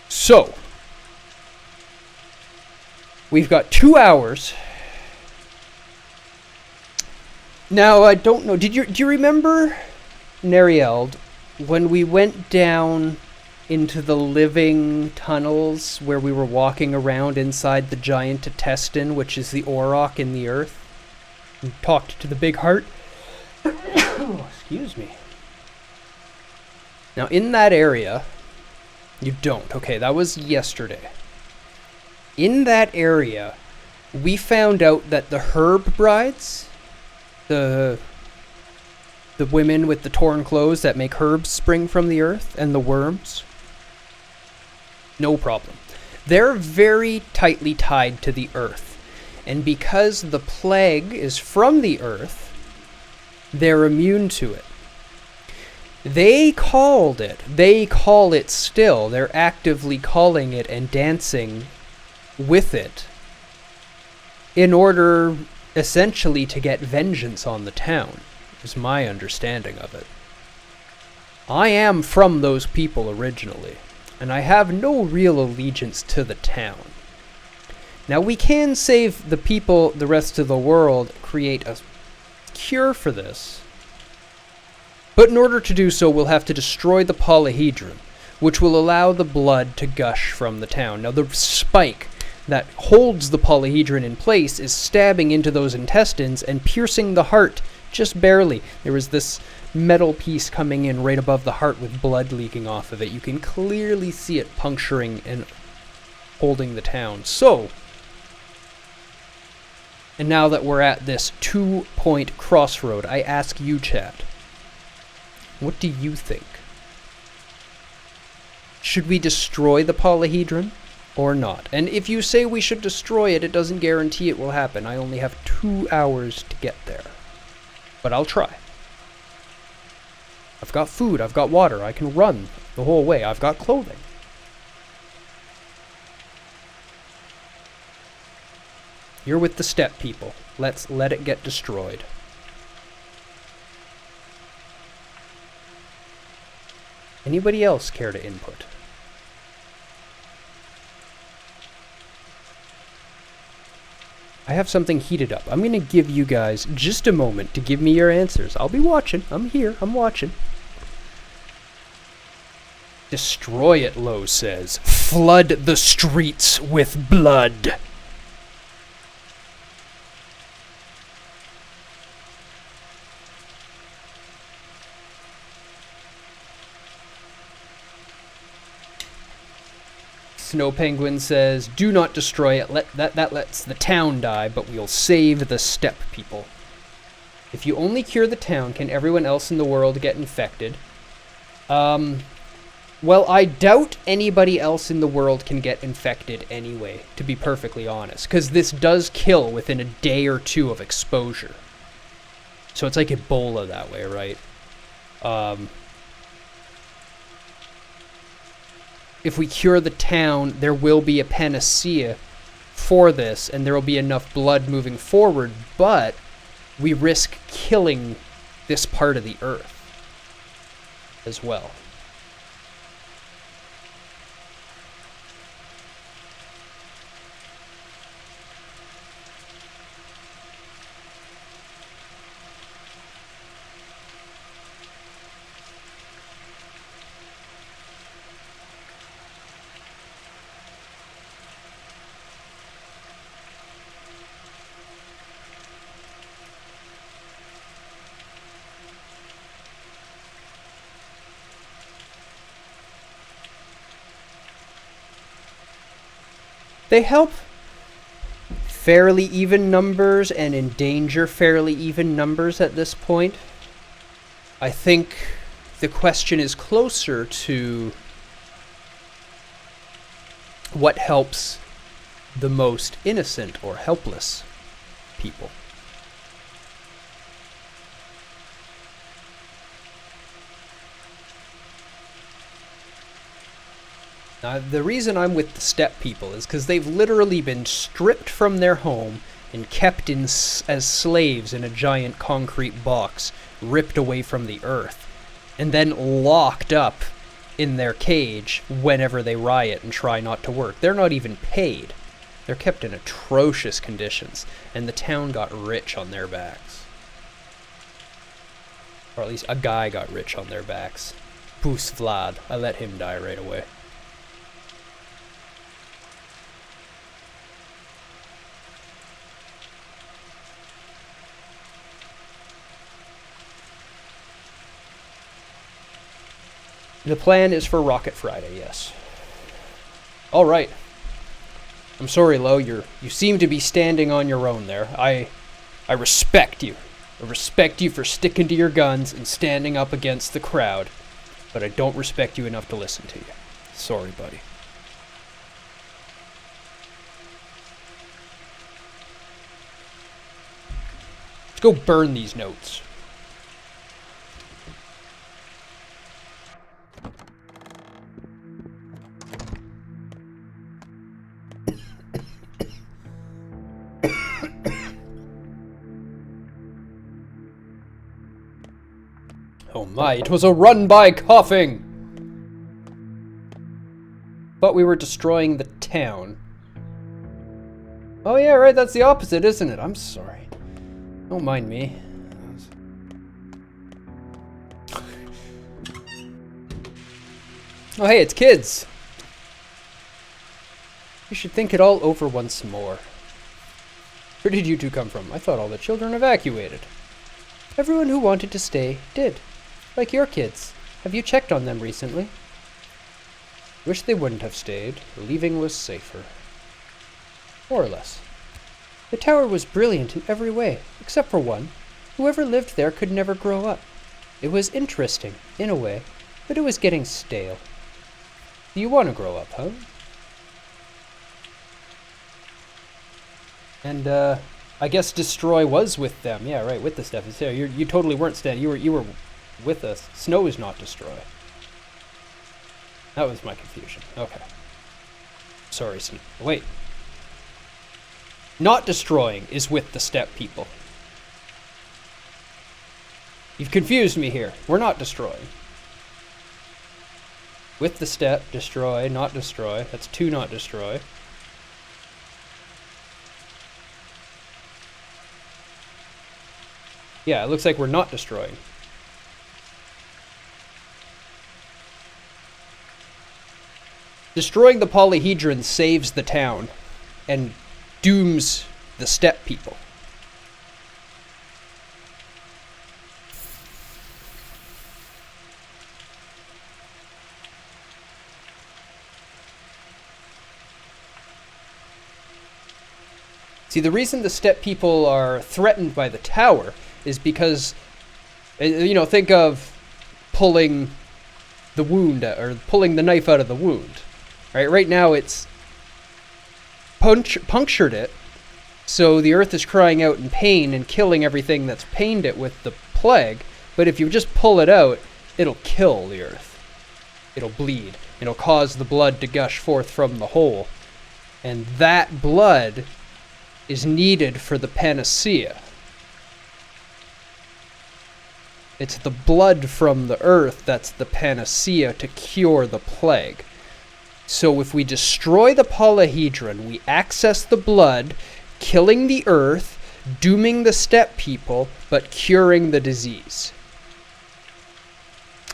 [SPEAKER 1] So. We've got 2 hours. Now, I don't know. Do you remember, Nerield, when we went down into the living tunnels where we were walking around inside the giant intestine, which is the auroch in the earth, and talked to the big heart? Oh, excuse me. Now, in that area, you don't. Okay, that was yesterday. In that area, we found out that the herb brides, the women with the torn clothes that make herbs spring from the earth, and the worms, no problem. They're very tightly tied to the earth. And because the plague is from the earth, they're immune to it. They call it still. They're actively calling it and dancing with it in order, essentially, to get vengeance on the town, is my understanding of it. I am from those people originally, and I have no real allegiance to the town. Now, we can save the people, the rest of the world, create a cure for this. But in order to do so, we'll have to destroy the polyhedron, which will allow the blood to gush from the town. Now, the spike that holds the polyhedron in place is stabbing into those intestines and piercing the heart just barely. There was this metal piece coming in right above the heart with blood leaking off of it. You can clearly see it puncturing and holding the town. So, and now that we're at this 2-point crossroad, I ask you, chat, what do you think? Should we destroy the polyhedron or not? And if you say we should destroy it, it doesn't guarantee it will happen. I only have 2 hours to get there. But I'll try. I've got food, I've got water, I can run the whole way, I've got clothing. You're with the steppe people. Let's let it get destroyed. Anybody else care to input? I have something heated up. I'm going to give you guys just a moment to give me your answers. I'll be watching. I'm here. I'm watching. Destroy it, Lowe says. Flood the streets with blood. Snow Penguin says, do not destroy it. That lets the town die, but we'll save the steppe people. If you only cure the town, can everyone else in the world get infected? Well, I doubt anybody else in the world can get infected anyway, to be perfectly honest. Because this does kill within a day or two of exposure. So it's like Ebola that way, right? If we cure the town, there will be a panacea for this, and there will be enough blood moving forward, but we risk killing this part of the earth as well. They help fairly even numbers and endanger fairly even numbers at this point. I think the question is closer to what helps the most innocent or helpless people. The reason I'm with the steppe people is because they've literally been stripped from their home and kept as slaves in a giant concrete box, ripped away from the earth, and then locked up in their cage whenever they riot and try not to work. They're not even paid. They're kept in atrocious conditions, and the town got rich on their backs. Or at least a guy got rich on their backs. Bus Vlad. I let him die right away. The plan is for Rocket Friday, yes. All right. I'm sorry, Lo. You seem to be standing on your own there. I respect you. I respect you for sticking to your guns and standing up against the crowd, but I don't respect you enough to listen to you. Sorry, buddy. Let's go burn these notes. Oh my, it was a run by coughing! But we were destroying the town. Oh yeah, right, that's the opposite, isn't it? I'm sorry. Don't mind me. Oh hey, it's kids! You should think it all over once more. Where did you two come from? I thought all the children evacuated. Everyone who wanted to stay did. Like your kids. Have you checked on them recently? Wish they wouldn't have stayed. Leaving was safer. More or less. The tower was brilliant in every way, except for one. Whoever lived there could never grow up. It was interesting, in a way, but it was getting stale. Do you want to grow up, huh? And, I guess Destroy was with them. Yeah, right, with the stuff. Yeah, you totally weren't standing. You were with us. Snow is not Destroy. That was my confusion. Okay. Sorry, Snow. Wait. Not Destroying is with the steppe people. You've confused me here. We're not Destroying. With the steppe, Destroy, not Destroy. That's two not Destroy. Yeah, it looks like we're not destroying. Destroying the polyhedron saves the town and dooms the steppe people. See, the reason the steppe people are threatened by the tower is because, you know, think of pulling the wound, or pulling the knife out of the wound. Right now it's punctured it, so the earth is crying out in pain and killing everything that's pained it with the plague. But if you just pull it out, it'll kill the earth. It'll bleed. It'll cause the blood to gush forth from the hole. And that blood is needed for the panacea. It's the blood from the earth that's the panacea to cure the plague. So if we destroy the polyhedron, we access the blood, killing the earth, dooming the steppe people, but curing the disease.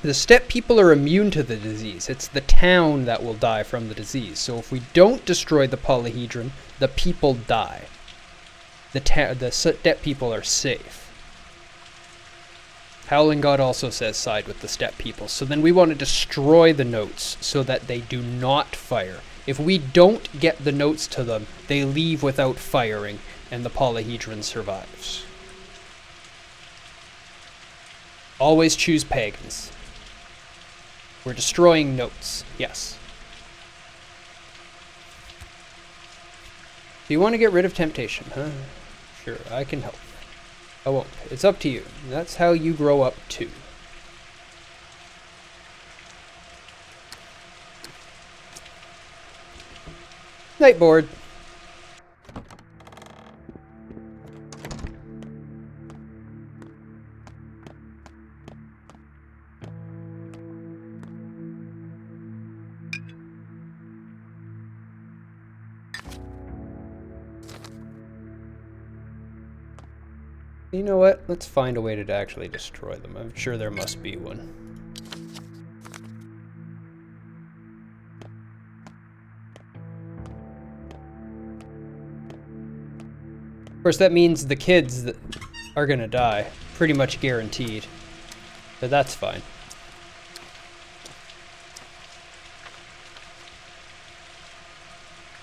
[SPEAKER 1] The steppe people are immune to the disease. It's the town that will die from the disease. So if we don't destroy the polyhedron, the people die. The steppe people are safe. Howling God also says side with the steppe people. So then we want to destroy the notes so that they do not fire. If we don't get the notes to them, they leave without firing, and the polyhedron survives. Always choose pagans. We're destroying notes, yes. Do you want to get rid of temptation, huh? Sure, I can help. I won't. It's up to you. That's how you grow up, too. Nightboard. You know what? Let's find a way to actually destroy them. I'm sure there must be one. Of course, that means the kids that are gonna die. Pretty much guaranteed. But that's fine.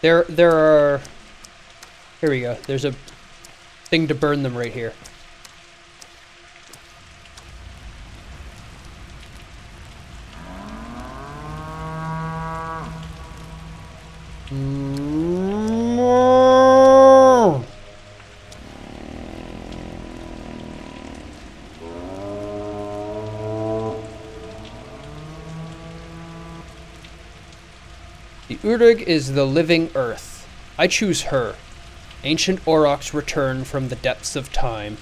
[SPEAKER 1] There are... Here we go. There's a thing to burn them right here. The Urug is the living earth. I choose her. Ancient Aurochs return from the depths of time.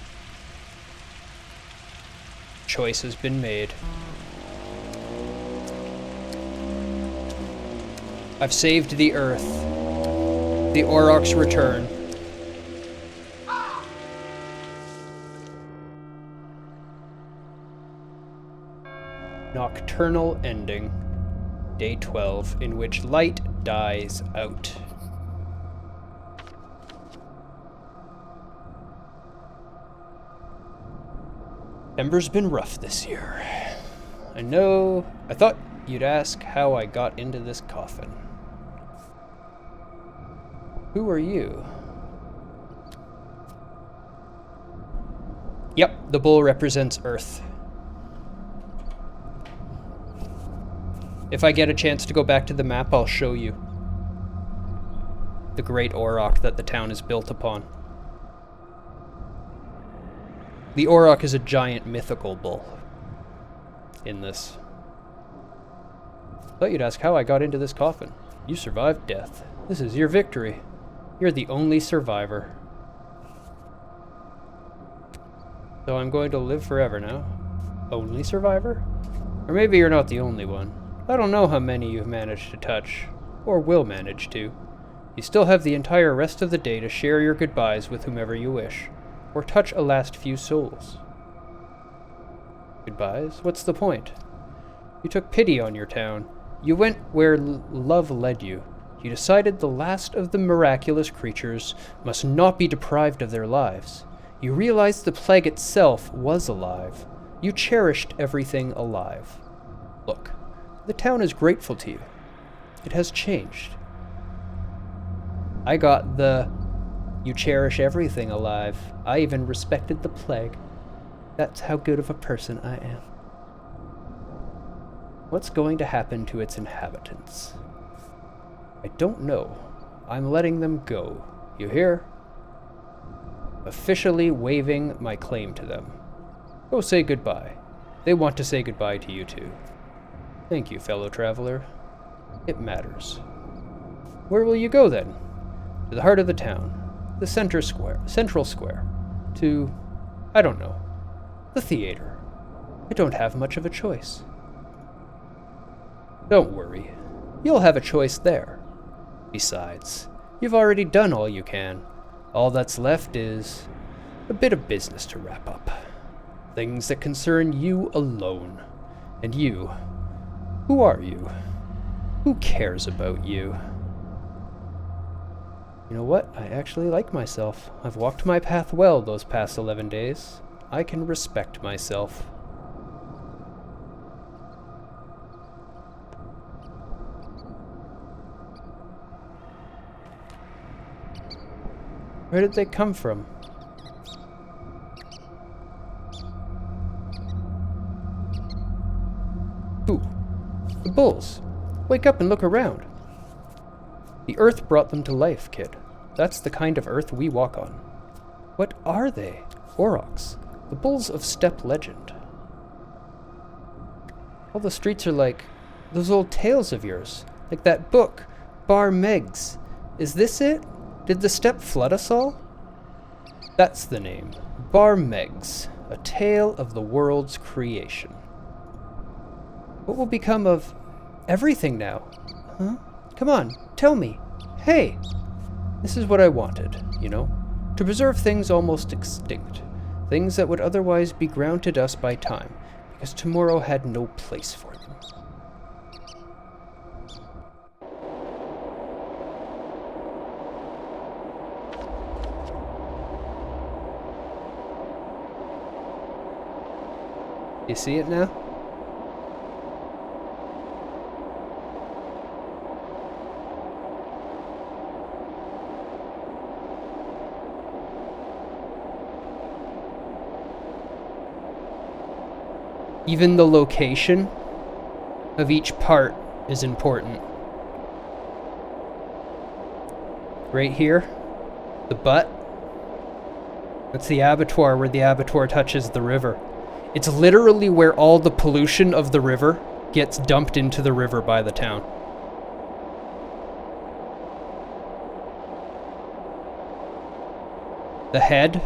[SPEAKER 1] Choice has been made. I've saved the earth. The Aurochs return. Nocturnal ending. Day 12, in which light dies out. September's been rough this year. I know. I thought you'd ask how I got into this coffin. Who are you? Yep, the bull represents Earth. If I get a chance to go back to the map, I'll show you the great Auroch that the town is built upon. The Auroch is a giant mythical bull in this. Thought you'd ask how I got into this coffin. You survived death. This is your victory. You're the only survivor. So I'm going to live forever now. Only survivor? Or maybe you're not the only one. I don't know how many you've managed to touch, or will manage to. You still have the entire rest of the day to share your goodbyes with whomever you wish, or touch a last few souls. Goodbyes? What's the point? You took pity on your town. You went where love led you. You decided the last of the miraculous creatures must not be deprived of their lives. You realized the plague itself was alive. You cherished everything alive. Look, the town is grateful to you. It has changed. I got the you cherish everything alive. I even respected the plague. That's how good of a person I am. What's going to happen to its inhabitants? I don't know. I'm letting them go. You hear? Officially waiving my claim to them. Go say goodbye. They want to say goodbye to you too. Thank you, fellow traveler. It matters. Where will you go then? To the heart of the town. The central square. To, I don't know, the theater. I don't have much of a choice. Don't worry. You'll have a choice there. Besides, you've already done all you can. All that's left is a bit of business to wrap up. Things that concern you alone. And you, who are you? Who cares about you? You know what? I actually like myself. I've walked my path well those past 11 days. I can respect myself. Where did they come from? Ooh, the bulls. Wake up and look around. The earth brought them to life, kid. That's the kind of earth we walk on. What are they? Aurochs, the bulls of steppe legend. All the streets are like those old tales of yours, like that book, Bar Megs. Is this it? Did the steppe flood us all? That's the name. Bar Megs, a tale of the world's creation. What will become of everything now? Huh? Come on, tell me. Hey! This is what I wanted, you know? To preserve things almost extinct. Things that would otherwise be ground to dust by time, because tomorrow had no place for them. You see it now? Even the location of each part is important. Right here, the butt. That's the abattoir where the abattoir touches the river. It's literally where all the pollution of the river gets dumped into the river by the town. The head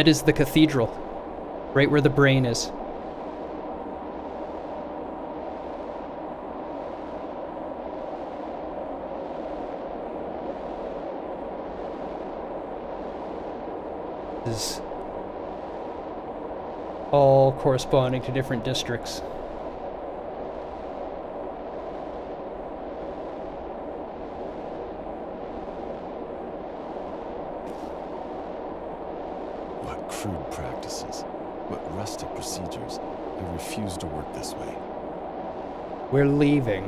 [SPEAKER 1] is the cathedral, right where the brain is. This is all corresponding to different districts.
[SPEAKER 6] What crude practices, what rustic procedures. I refuse to work this way.
[SPEAKER 1] We're leaving.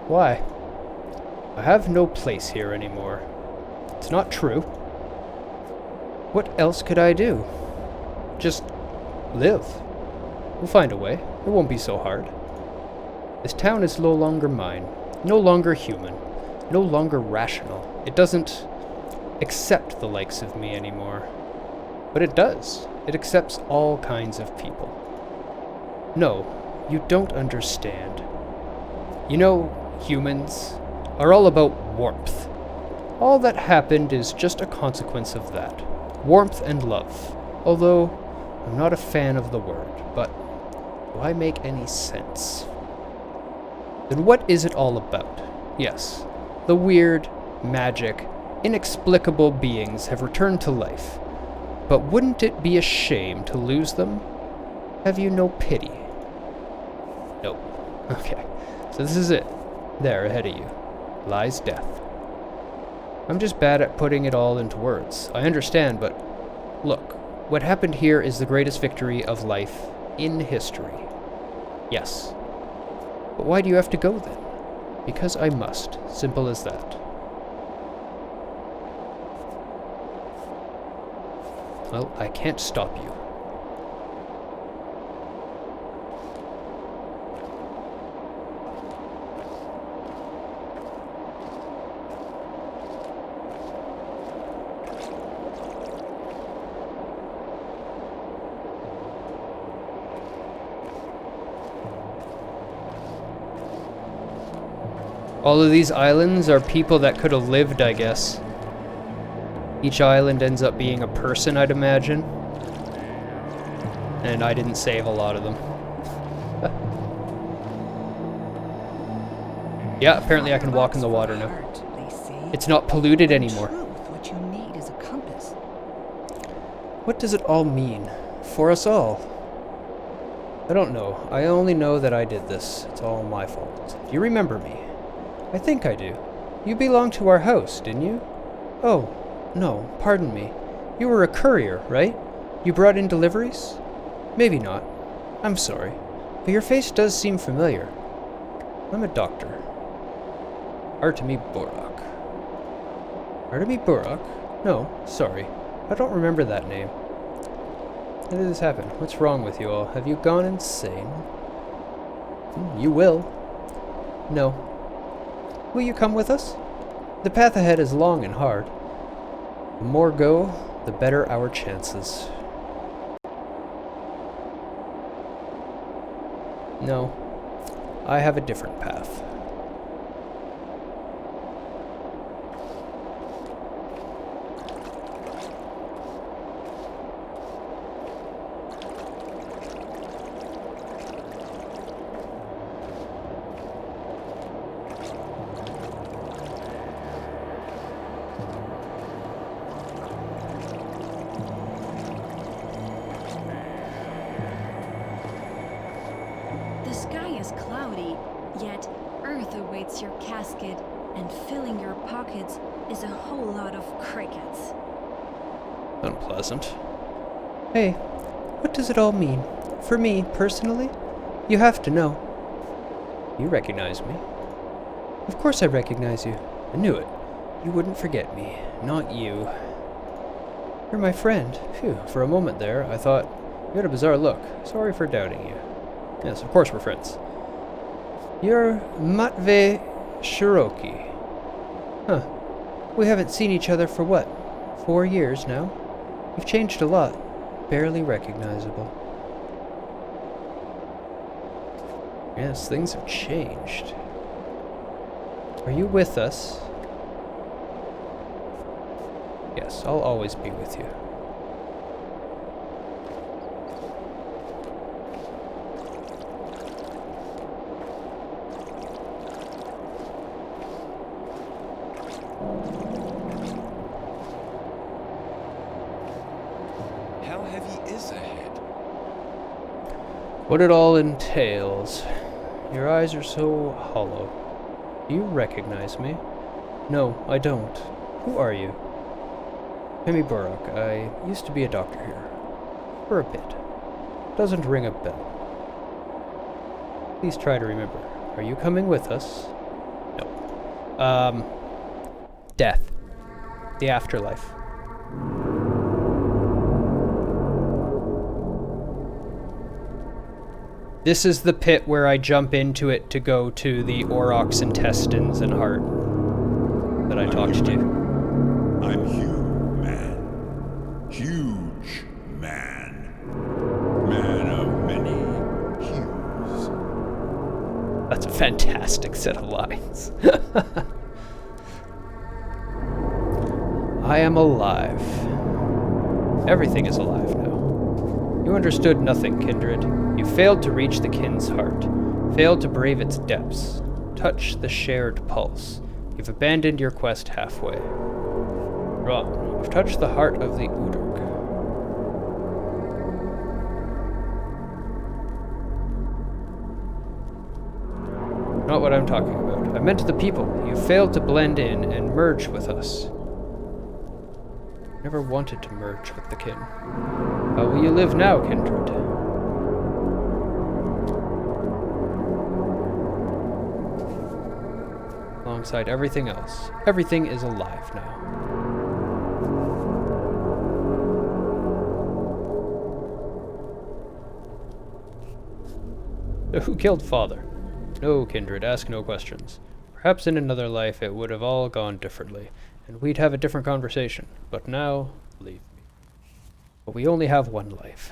[SPEAKER 1] Why? I have no place here anymore. It's not true. What else could I do? Just live. We'll find a way. It won't be so hard. This town is no longer mine, no longer human, no longer rational. It doesn't accept the likes of me anymore. But it does. It accepts all kinds of people. No, you don't understand. You know, humans are all about warmth. All that happened is just a consequence of that. Warmth and love. Although, I'm not a fan of the word, but do I make any sense? Then what is it all about? Yes, the weird, magic, inexplicable beings have returned to life. But wouldn't it be a shame to lose them? Have you no pity? Nope. Okay, so this is it. There, ahead of you, lies death. I'm just bad at putting it all into words. I understand, but look, what happened here is the greatest victory of life in history. Yes. But why do you have to go then? Because I must. Simple as that. Well, I can't stop you. All of these islands are people that could have lived, I guess. Each island ends up being a person, I'd imagine. And I didn't save a lot of them. Yeah, apparently I can walk in the water now. It's not polluted anymore.
[SPEAKER 7] What you need is a compass.
[SPEAKER 1] What does it all mean? For us all? I don't know. I only know that I did this. It's all my fault. Do you remember me? I think I do. You belonged to our house, didn't you? Oh, no, pardon me. You were a courier, right? You brought in deliveries? Maybe not. I'm sorry. But your face does seem familiar. I'm a doctor. Artemi Borak. Artemi Borak? No, sorry. I don't remember that name. How did this happen? What's wrong with you all? Have you gone insane? You will. No. Will you come with us? The path ahead is long and hard. The more go, the better our chances. No, I have a different path.
[SPEAKER 8] The sky is cloudy, yet Earth awaits your casket, and filling your pockets is a whole lot of crickets.
[SPEAKER 1] Unpleasant. Hey, what does it all mean? For me, personally? You have to know. You recognize me. Of course I recognize you. I knew it. You wouldn't forget me. Not you. You're my friend. Phew, for a moment there, I thought, you had a bizarre look. Sorry for doubting you. Yes, of course we're friends. You're Matvey Shiroki. Huh. We haven't seen each other for what? 4 years now? You've changed a lot. Barely recognizable. Yes, things have changed. Are you with us? Yes, I'll always be with you.
[SPEAKER 6] How heavy is ahead?
[SPEAKER 1] What it all entails. Your eyes are so hollow. Do you recognize me? No, I don't. Who are you? Hemi Burrock. I used to be a doctor here. For a bit. Doesn't ring a bell. Please try to remember. Are you coming with us? No. Death. The afterlife. This is the pit where I jump into it to go to the Aurochs intestines and heart that I talked to.
[SPEAKER 3] I'm human. Huge man. Man of many hues.
[SPEAKER 1] That's a fantastic set of lines. I am alive. Everything is alive now. You understood nothing, kindred. You failed to reach the kin's heart, failed to brave its depths, touch the shared pulse. You've abandoned your quest halfway. Wrong. You've touched the heart of the Udurk. Not what I'm talking about. I meant the people. You failed to blend in and merge with us. Never wanted to merge with the kin. How will you live now, kindred? Alongside everything else. Everything is alive now. Who killed father? No, kindred, ask no questions. Perhaps in another life it would have all gone differently, and we'd have a different conversation. But now, leave me. But we only have one life.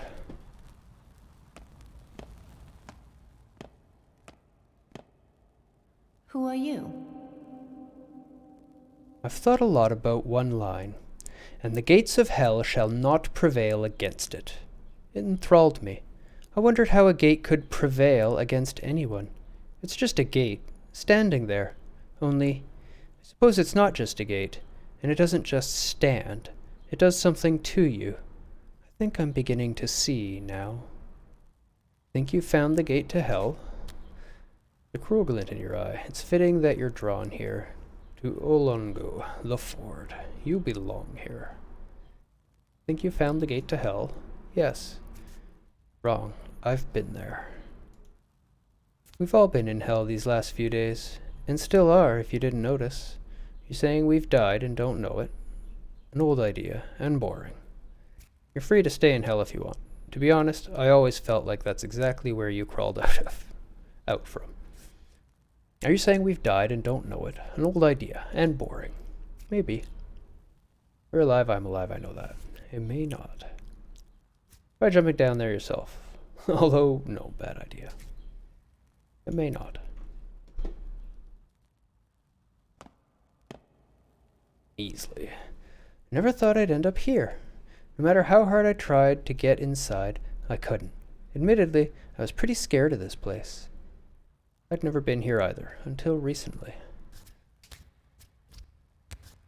[SPEAKER 5] Who are you?
[SPEAKER 1] I've thought a lot about one line, and the gates of hell shall not prevail against it. It enthralled me. I wondered how a gate could prevail against anyone. It's just a gate, standing there. Only, I suppose it's not just a gate, and it doesn't just stand. It does something to you. I think I'm beginning to see now. Think you found the gate to hell? The cruel glint in your eye. It's fitting that you're drawn here. To Olongo, the Ford. You belong here. Think you found the gate to hell? Yes. Wrong. I've been there. We've all been in hell these last few days, and still are if you didn't notice. You're saying we've died and don't know it. An old idea, and boring. You're free to stay in hell if you want. To be honest, I always felt like that's exactly where you crawled out from. Are you saying we've died and don't know it? An old idea, and boring. Maybe. You're alive, I'm alive, I know that. It may not. Try jumping down there yourself. Although, no, bad idea. It may not. Easily. Never thought I'd end up here. No matter how hard I tried to get inside, I couldn't. Admittedly, I was pretty scared of this place. I'd never been here either, until recently.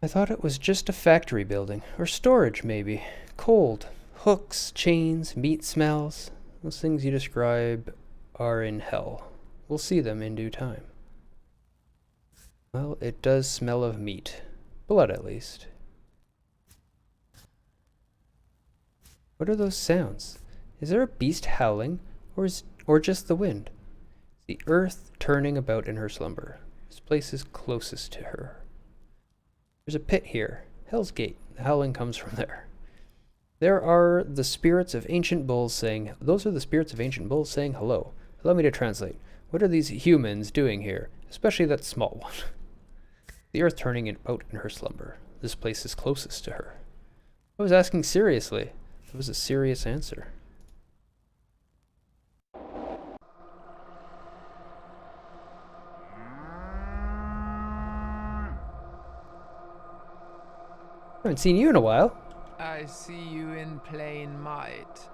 [SPEAKER 1] I thought it was just a factory building, or storage maybe. Cold. Hooks, chains, meat smells. Those things you describe are in hell. We'll see them in due time. Well, it does smell of meat. Blood, at least. What are those sounds? Is there a beast howling, or just the wind? The earth turning about in her slumber. This place is closest to her. There's a pit here. Hell's Gate. The howling comes from there. There are the spirits of ancient bulls saying, those are the spirits of ancient bulls saying hello. Allow me to translate. What are these humans doing here? Especially that small one. The earth turning about in her slumber. This place is closest to her. I was asking seriously. It was a serious answer. I haven't seen you in a while.
[SPEAKER 9] I see you in plain might.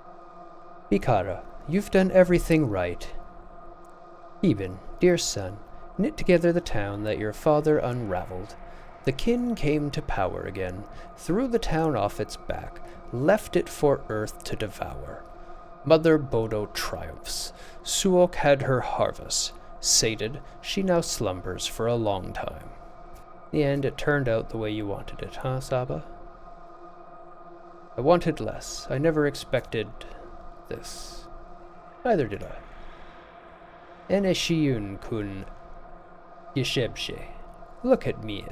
[SPEAKER 1] Bikara, you've done everything right. Eben, dear son, knit together the town that your father unraveled. The kin came to power again, threw the town off its back, left it for earth to devour. Mother Bodo triumphs. Suok had her harvest. Sated, she now slumbers for a long time. In the end, it turned out the way you wanted it, huh, Saba? I wanted less. I never expected this. Neither did I. Eneshiyun kun yeshebshe. Look at me,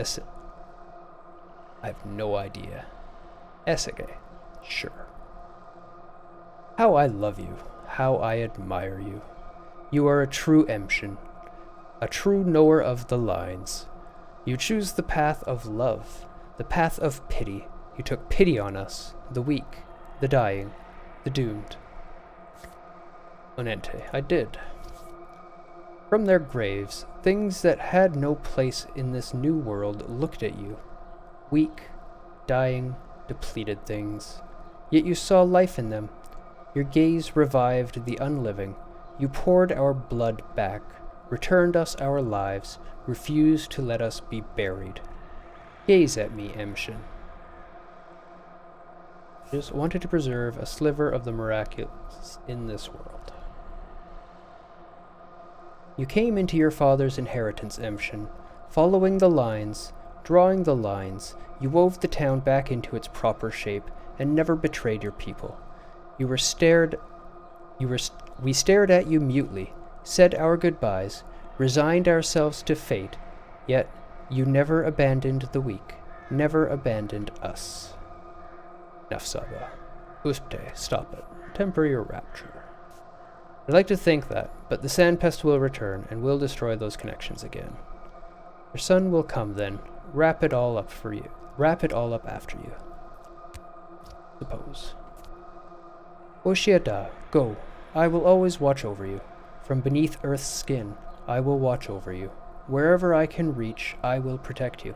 [SPEAKER 1] I've no idea. Esege. Sure. How I love you. How I admire you. You are a true Emshin. A true knower of the lines. You choose the path of love, the path of pity. You took pity on us, the weak, the dying, the doomed. Onente, I did. From their graves, things that had no place in this new world looked at you. Weak, dying, depleted things. Yet you saw life in them. Your gaze revived the unliving. You poured our blood back, returned us our lives, refused to let us be buried. Gaze at me, Emshin. Just wanted to preserve a sliver of the miraculous in this world. You came into your father's inheritance, Emshin, following the lines, drawing the lines. You wove the town back into its proper shape and never betrayed your people. We stared at you mutely, said our goodbyes, resigned ourselves to fate, yet you never abandoned the weak, never abandoned us. Enough, Saba. Uspte, stop it. Temper your rapture. I'd like to think that, but the sandpest will return and will destroy those connections again. Your son will come then, wrap it all up for you. Wrap it all up after you. Suppose. Oshiada, go. I will always watch over you. From beneath Earth's skin, I will watch over you. Wherever I can reach, I will protect you.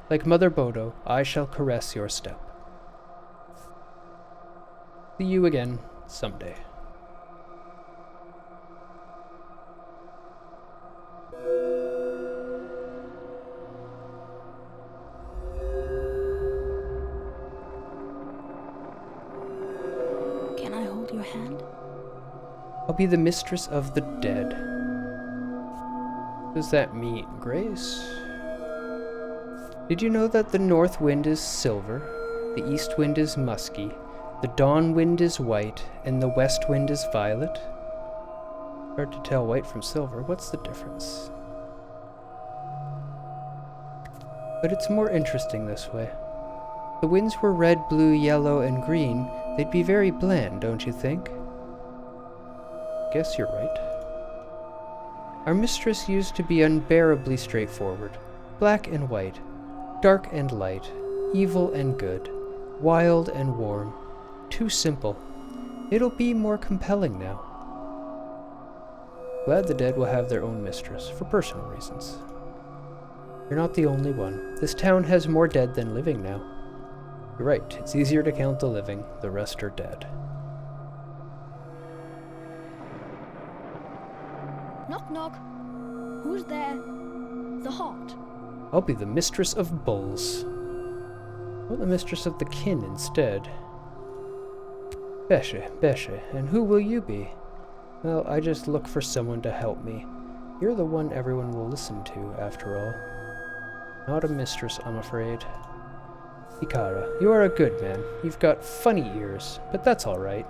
[SPEAKER 1] Like Mother Bodo, I shall caress your step. See you again someday.
[SPEAKER 7] Can I hold your hand?
[SPEAKER 1] I'll be the mistress of the dead. What does that mean, Grace? Did you know that the north wind is silver, the east wind is musky, the dawn wind is white, and the west wind is violet? Hard to tell white from silver. What's the difference? But it's more interesting this way. If the winds were red, blue, yellow, and green, they'd be very bland, don't you think? Guess you're right. Our mistress used to be unbearably straightforward. Black and white, dark and light, evil and good, wild and warm. Too simple. It'll be more compelling now. Glad the dead will have their own mistress, for personal reasons. You're not the only one. This town has more dead than living now. You're right, it's easier to count the living, the rest are dead.
[SPEAKER 7] Knock knock. Who's there? The heart.
[SPEAKER 1] I'll be the mistress of bulls. Or the mistress of the kin instead. Beshe, Beshe, and who will you be? Well, I just look for someone to help me. You're the one everyone will listen to, after all. Not a mistress, I'm afraid. Ikara, you are a good man. You've got funny ears, but that's all right.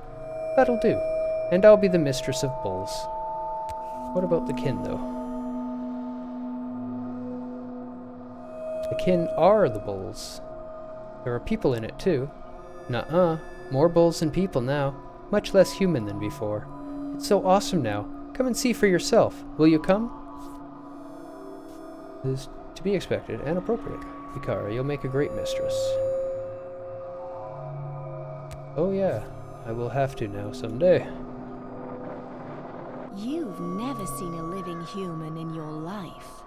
[SPEAKER 1] That'll do. And I'll be the mistress of bulls. What about the kin, though? The kin are the bulls. There are people in it, too. Nuh-uh. More bulls than people now. Much less human than before. It's so awesome now. Come and see for yourself. Will you come? It is to be expected and appropriate. Ikara, you'll make a great mistress. Oh yeah, I will have to now someday.
[SPEAKER 10] You've never seen a living human in your life.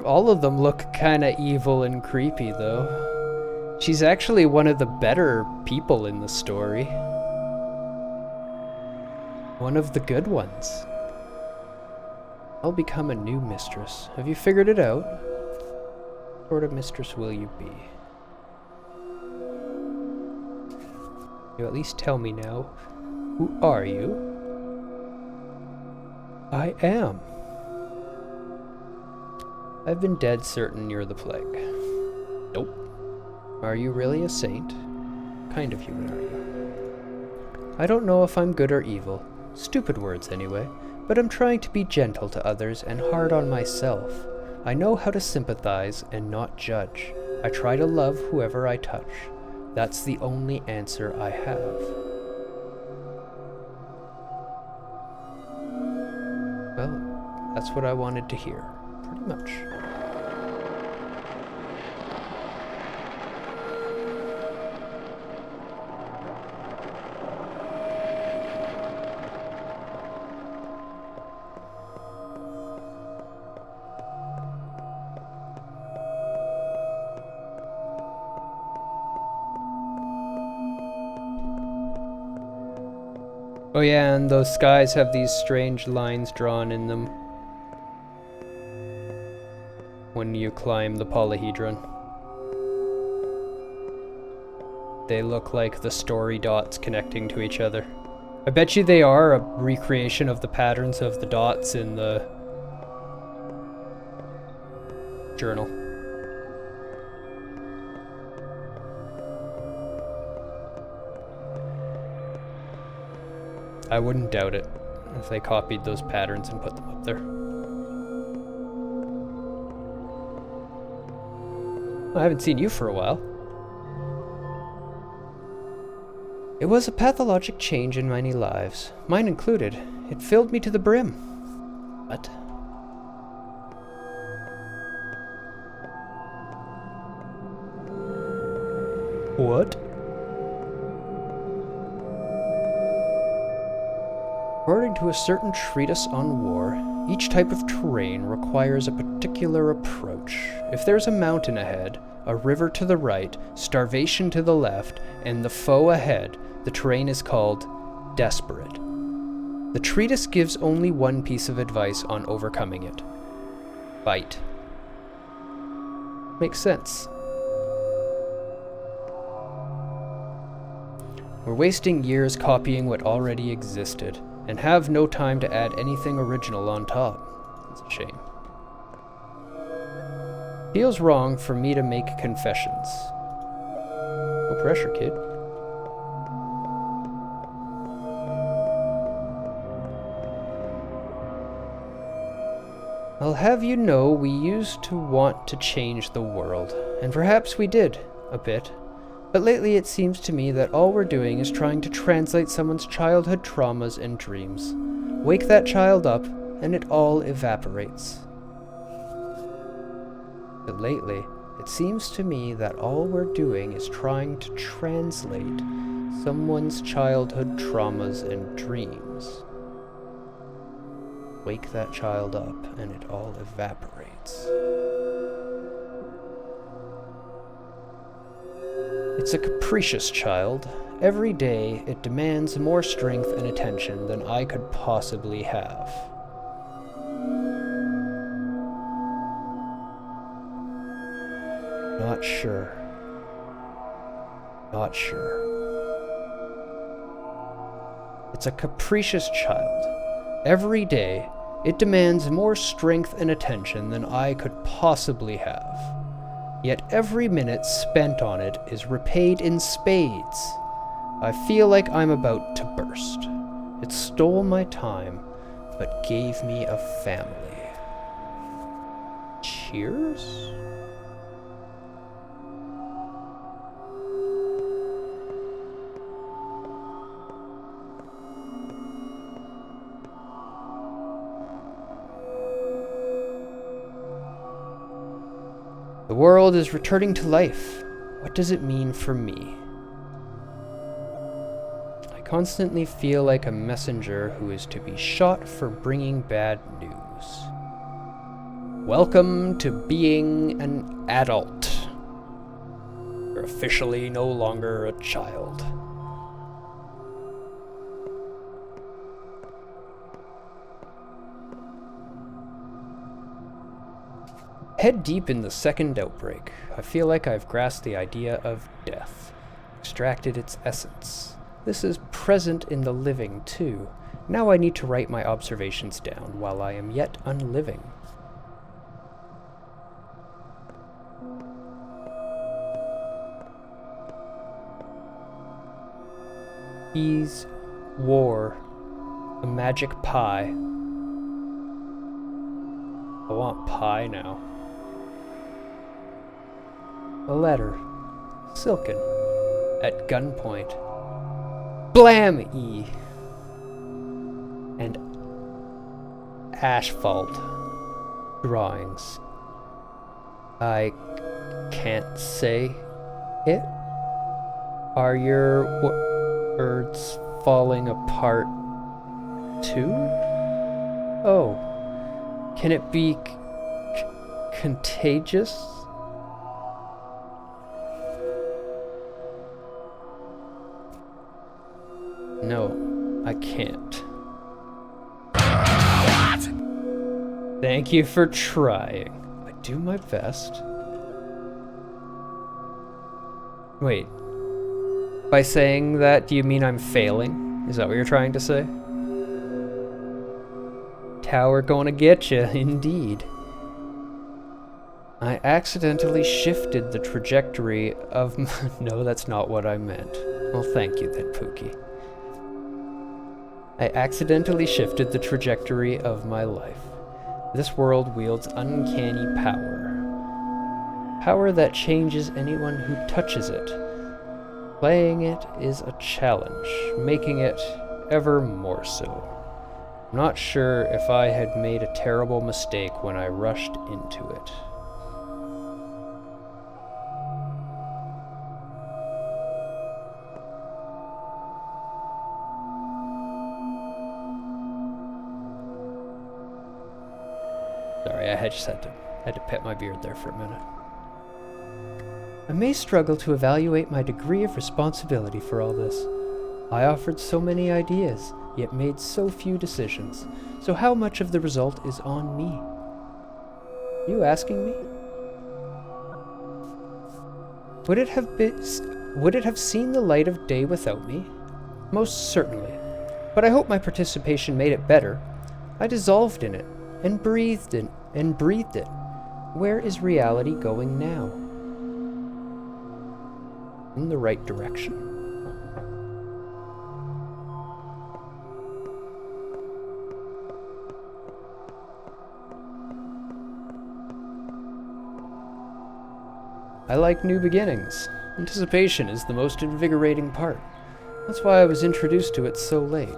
[SPEAKER 1] All of them look kinda evil and creepy, though. She's actually one of the better people in the story. One of the good ones. I'll become a new mistress. Have you figured it out? What sort of mistress will you be? You at least tell me now. Who are you? I am. I've been dead certain you're the plague. Nope. Are you really a saint? What kind of human are you? I don't know if I'm good or evil. Stupid words anyway. But I'm trying to be gentle to others and hard on myself. I know how to sympathize and not judge. I try to love whoever I touch. That's the only answer I have. Well, that's what I wanted to hear. Pretty much. Oh yeah, and those skies have these strange lines drawn in them when you climb the polyhedron. They look like the story dots connecting to each other. I bet you they are a recreation of the patterns of the dots in the journal. I wouldn't doubt it if they copied those patterns and put them up there. I haven't seen you for a while. It was a pathologic change in many lives, mine included. It filled me to the brim. What? What? According to a certain treatise on war, each type of terrain requires a particular approach. If there's a mountain ahead, a river to the right, starvation to the left, and the foe ahead, the terrain is called desperate. The treatise gives only one piece of advice on overcoming it. Fight. Makes sense. We're wasting years copying what already existed, and have no time to add anything original on top. It's a shame. Feels wrong for me to make confessions. No pressure, kid. I'll have you know we used to want to change the world, and perhaps we did, a bit. But lately it seems to me that all we're doing is trying to translate someone's childhood traumas and dreams. Wake that child up, and it all evaporates. But lately, it seems to me that all we're doing is trying to translate someone's childhood traumas and dreams. Wake that child up, and it all evaporates. It's a capricious child. Every day, it demands more strength and attention than I could possibly have. Not sure. Not sure. It's a capricious child. Every day, it demands more strength and attention than I could possibly have. Yet every minute spent on it is repaid in spades. I feel like I'm about to burst. It stole my time, but gave me a family. Cheers? The world is returning to life. What does it mean for me? I constantly feel like a messenger who is to be shot for bringing bad news. Welcome to being an adult. You're officially no longer a child. Head deep in the second outbreak. I feel like I've grasped the idea of death, extracted its essence. This is present in the living, too. Now I need to write my observations down while I am yet unliving. Ease, war, a magic pie. I want pie now. A letter, silken, at gunpoint. Blam-y! And asphalt drawings. I can't say it. Are your words falling apart too? Oh, can it be contagious? No, I can't. What? Thank you for trying. I do my best. Wait. By saying that, do you mean I'm failing? Is that what you're trying to say? Tower gonna get you, indeed. I accidentally shifted the trajectory of no, that's not what I meant. Well, thank you then, Pookie. I accidentally shifted the trajectory of my life. This world wields uncanny power. Power that changes anyone who touches it. Playing it is a challenge, making it ever more so. I'm not sure if I had made a terrible mistake when I rushed into it. Sorry, I just had to pet my beard there for a minute. I may struggle to evaluate my degree of responsibility for all this. I offered so many ideas, yet made so few decisions. So how much of the result is on me? You asking me? Would it have seen the light of day without me? Most certainly. But I hope my participation made it better. I dissolved in it, and breathed it. Where is reality going now? In the right direction. I like new beginnings. Anticipation is the most invigorating part. That's why I was introduced to it so late.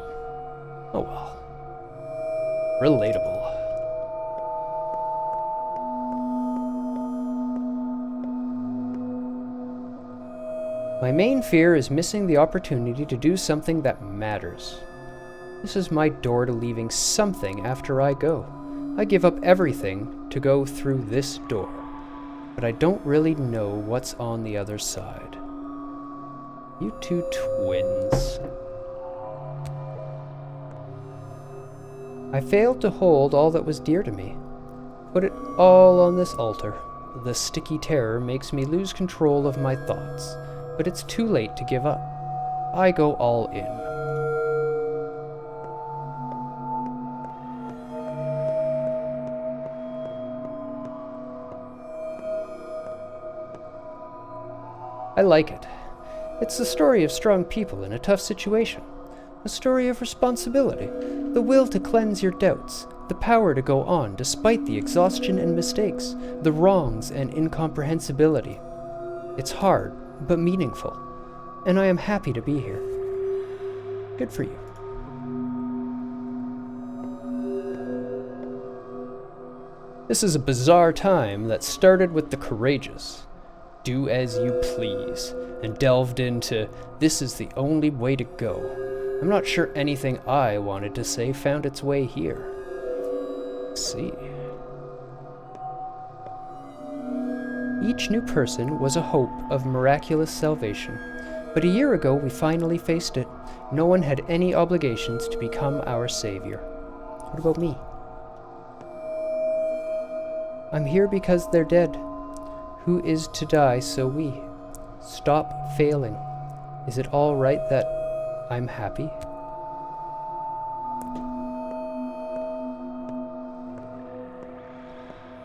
[SPEAKER 1] Oh well. Relatable. My main fear is missing the opportunity to do something that matters. This is my door to leaving something after I go. I give up everything to go through this door, but I don't really know what's on the other side. You two twins. I failed to hold all that was dear to me. Put it all on this altar. The sticky terror makes me lose control of my thoughts. But it's too late to give up. I go all in. I like it. It's the story of strong people in a tough situation. A story of responsibility, the will to cleanse your doubts, the power to go on despite the exhaustion and mistakes, the wrongs and incomprehensibility. It's hard, but meaningful, and I am happy to be here. Good for you. This is a bizarre time that started with the courageous. Do as you please, and delved into this is the only way to go. I'm not sure anything I wanted to say found its way here. Let's see. Each new person was a hope of miraculous salvation, but a year ago we finally faced it. No one had any obligations to become our savior. What about me? I'm here because they're dead. Who is to die so we? Stop failing. Is it all right that I'm happy?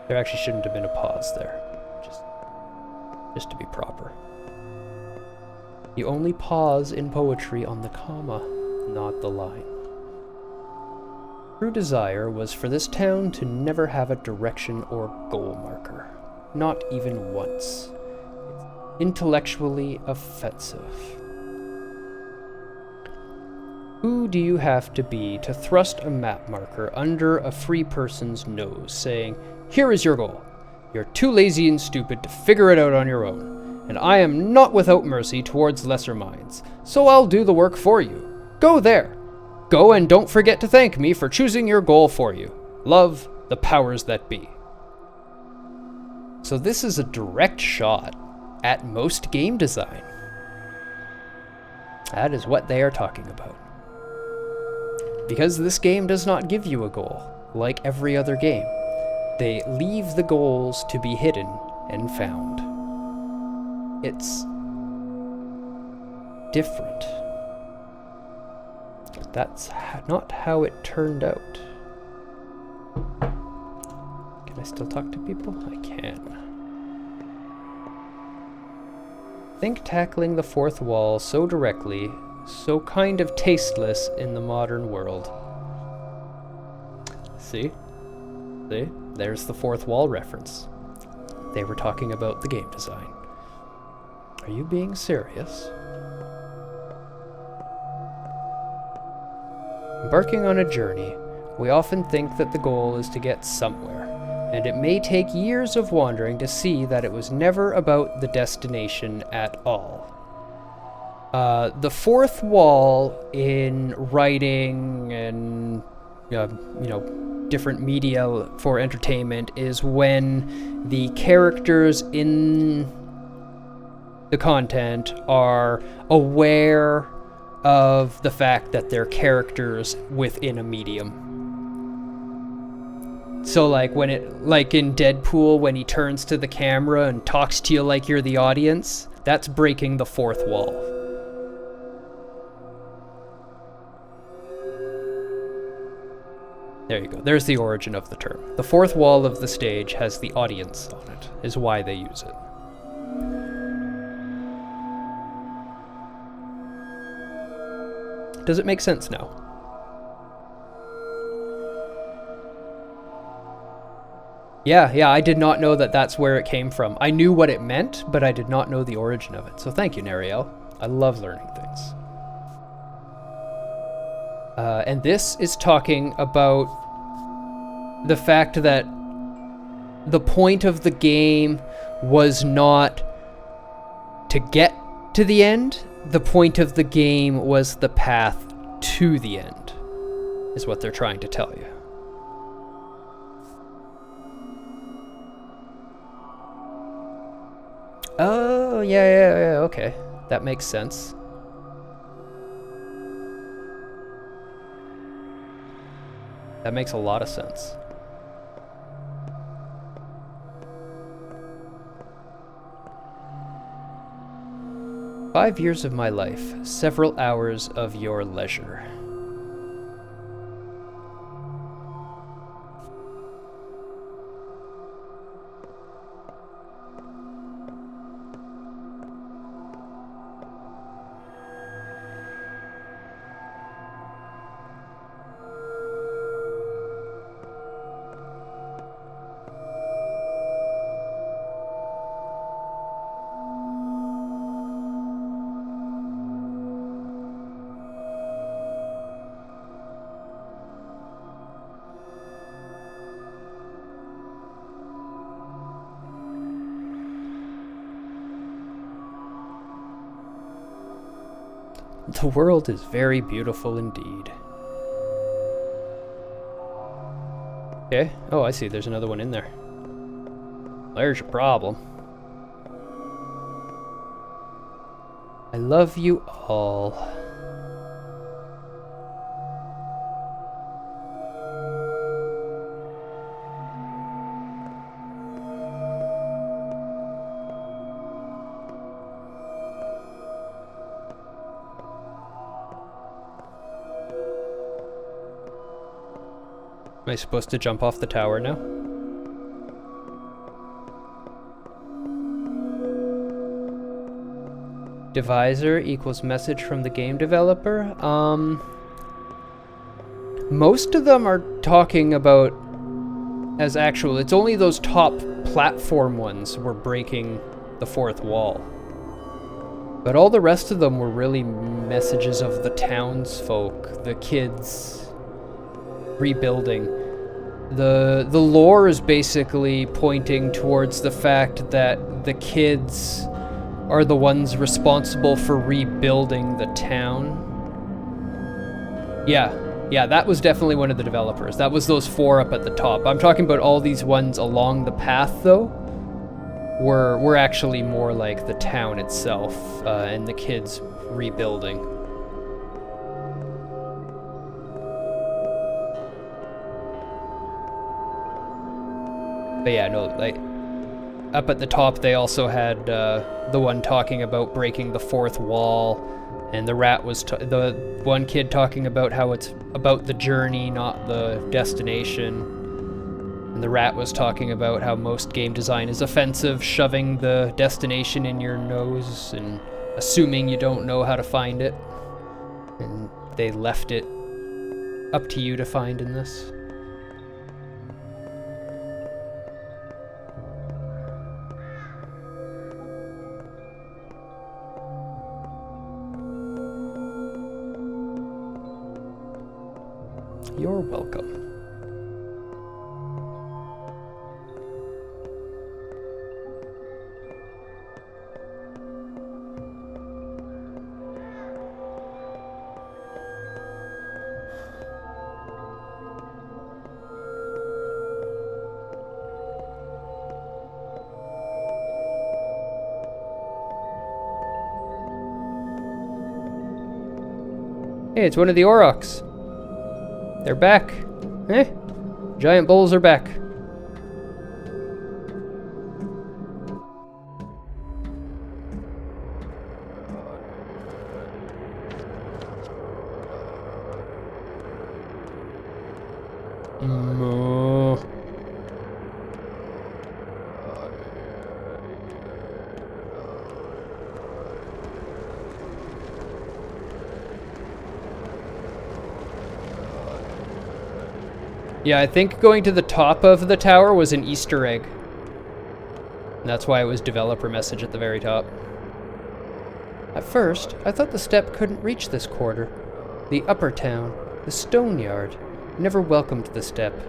[SPEAKER 1] There actually shouldn't have been a pause there. Just to be proper. You only pause in poetry on the comma, not the line. True desire was for this town to never have a direction or goal marker. Not even once. It's intellectually offensive. Who do you have to be to thrust a map marker under a free person's nose, saying, "Here is your goal. You're too lazy and stupid to figure it out on your own, and I am not without mercy towards lesser minds, so I'll do the work for you. Go there. Go and don't forget to thank me for choosing your goal for you. Love, the powers that be." So this is a direct shot at most game design. That is what they are talking about. Because this game does not give you a goal, like every other game. They leave the goals to be hidden and found. It's different. But that's not how it turned out. Can I still talk to people? I can. Think tackling the fourth wall so directly, so kind of tasteless in the modern world. See? See? There's the fourth wall reference. They were talking about the game design. Are you being serious? Embarking on a journey, we often think that the goal is to get somewhere, and it may take years of wandering to see that it was never about the destination at all. The fourth wall in writing and, different media for entertainment is when the characters in the content are aware of the fact that they're characters within a medium. So like in Deadpool, when he turns to the camera and talks to you like you're the audience, that's breaking the fourth wall. There you go. There's the origin of the term. The fourth wall of the stage has the audience on it, is why they use it. Does it make sense now? Yeah, I did not know that that's where it came from. I knew what it meant, but I did not know the origin of it. So thank you, Nariel. I love learning things. And this is talking about the fact that the point of the game was not to get to the end. The point of the game was the path to the end, is what they're trying to tell you. Oh, yeah, okay. That makes sense. That makes a lot of sense. "5 years of my life, several hours of your leisure." The world is very beautiful indeed. Okay. Oh, I see. There's another one in there. There's your problem. I love you all. Am I supposed to jump off the tower now? Divisor equals message from the game developer. Most of them are talking about as actual. It's only those top platform ones were breaking the fourth wall. But all the rest of them were really messages of the townsfolk, the kids rebuilding. The lore is basically pointing towards the fact that the kids are the ones responsible for rebuilding the town. Yeah, that was definitely one of the developers. That was those 4 up at the top. I'm talking about all these ones along the path, though, were actually more like the town itself and the kids rebuilding. But yeah, no, like, up at the top they also had the one talking about breaking the fourth wall, and the rat was the one kid talking about how it's about the journey, not the destination. And the rat was talking about how most game design is offensive, shoving the destination in your nose and assuming you don't know how to find it. And they left it up to you to find in this. You're welcome. Hey, it's one of the Aurochs. They're back. Eh? Giant bulls are back. Moo. Yeah, I think going to the top of the tower was an Easter egg. And that's why it was developer message at the very top. At first, I thought the steppe couldn't reach this quarter. The upper town, the stone yard, never welcomed the steppe.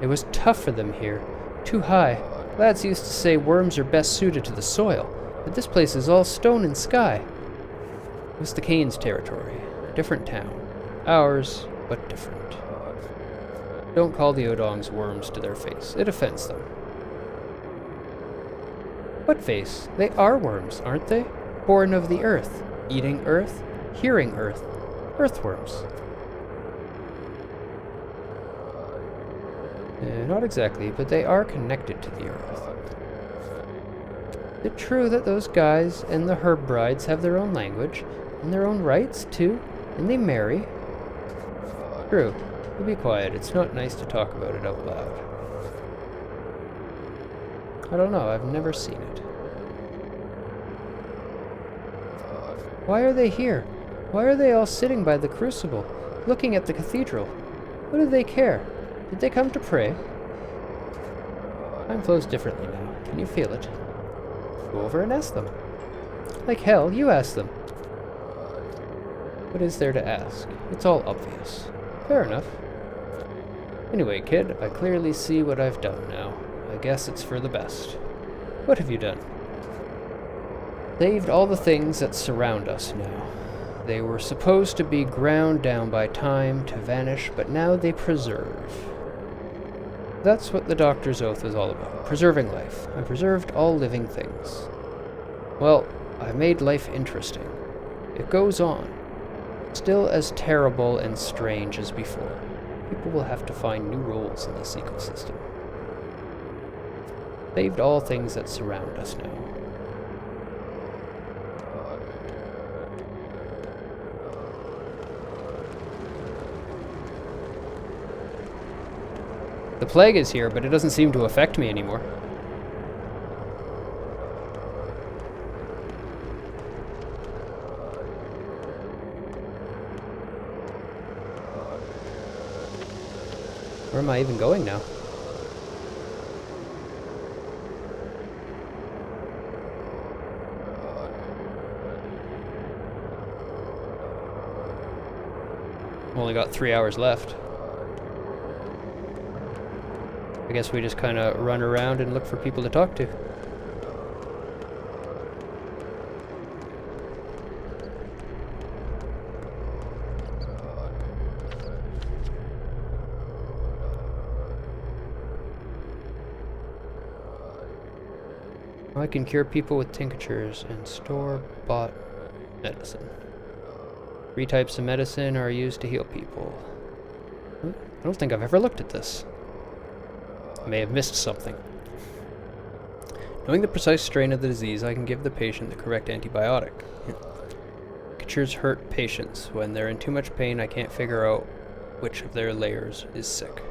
[SPEAKER 1] It was tough for them here, too high. Lads used to say worms are best suited to the soil, but this place is all stone and sky. It was the Cain's territory, a different town. Ours, but different. Don't call the Odongs worms to their face. It offends them. What face? They are worms, aren't they? Born of the earth, eating earth, hearing earth. Earthworms. Not exactly, but they are connected to the earth. Is it true that those guys and the herb brides have their own language, and their own rights, too? And they marry? True. You be quiet. It's not nice to talk about it out loud. I don't know. I've never seen it. Why are they here? Why are they all sitting by the crucible, looking at the cathedral? What do they care? Did they come to pray? Time flows differently now. Can you feel it? Go over and ask them. Like hell, you ask them. What is there to ask? It's all obvious. Fair enough. Anyway, kid, I clearly see what I've done now. I guess it's for the best. What have you done? Saved all the things that surround us now. They were supposed to be ground down by time to vanish, but now they preserve. That's what the Doctor's Oath is all about. Preserving life. I preserved all living things. Well, I made life interesting. It goes on. Still as terrible and strange as before. People will have to find new roles in this ecosystem. Saved all things that surround us now. The plague is here, but it doesn't seem to affect me anymore. Where am I even going now? Only got 3 hours left. I guess we just kind of run around and look for people to talk to. I can cure people with tinctures and store-bought medicine. 3 types of medicine are used to heal people. I don't think I've ever looked at this. I may have missed something. Knowing the precise strain of the disease, I can give the patient the correct antibiotic. Tinctures hurt patients. When they're in too much pain, I can't figure out which of their layers is sick.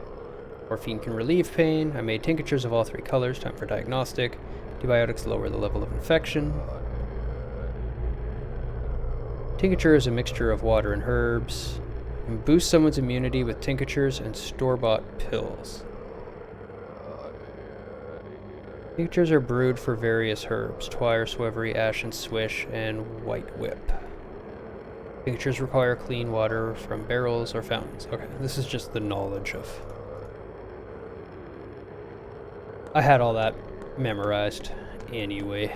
[SPEAKER 1] Morphine can relieve pain. I made tinctures of all 3 colors. Time for diagnostic. Antibiotics lower the level of infection. Tincture is a mixture of water and herbs. You can boost someone's immunity with tinctures and store-bought pills. Tinctures are brewed for various herbs: twire, swevery, ash and swish, and white whip. Pictures require clean water from barrels or fountains. Okay, this is just the knowledge of... I had all that memorized anyway.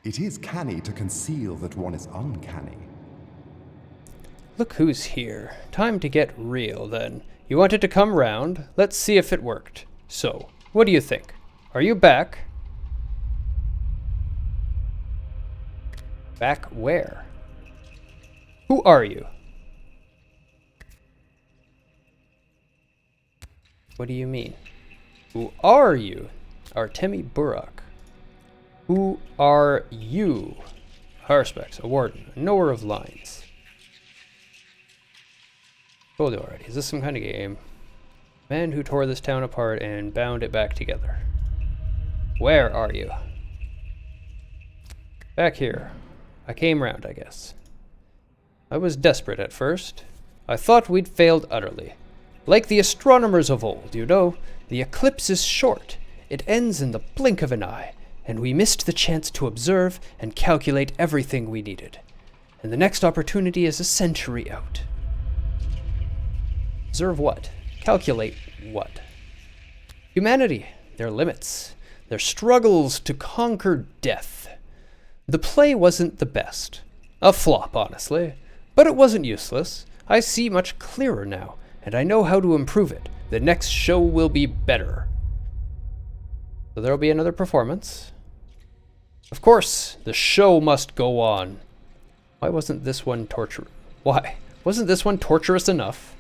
[SPEAKER 11] It is canny to conceal that one is uncanny.
[SPEAKER 1] Look who's here. Time to get real, then. You wanted to come round. Let's see if it worked. So, what do you think? Are you back? Back where? Who are you? What do you mean? Who are you? Artemi Burak. Who are you? Harspex, a warden, a knower of lines. Told you already, is this some kind of game? Man who tore this town apart and bound it back together. Where are you? Back here. I came round, I guess. I was desperate at first. I thought we'd failed utterly. Like the astronomers of old, you know, the eclipse is short. It ends in the blink of an eye. And we missed the chance to observe and calculate everything we needed. And the next opportunity is a century out. Observe what? Calculate what? Humanity, their limits, their struggles to conquer death. The play wasn't the best. A flop, honestly. But it wasn't useless. I see much clearer now, and I know how to improve it. The next show will be better. So there'll be another performance. Of course, the show must go on. Why wasn't this one Why? Wasn't this one torturous enough?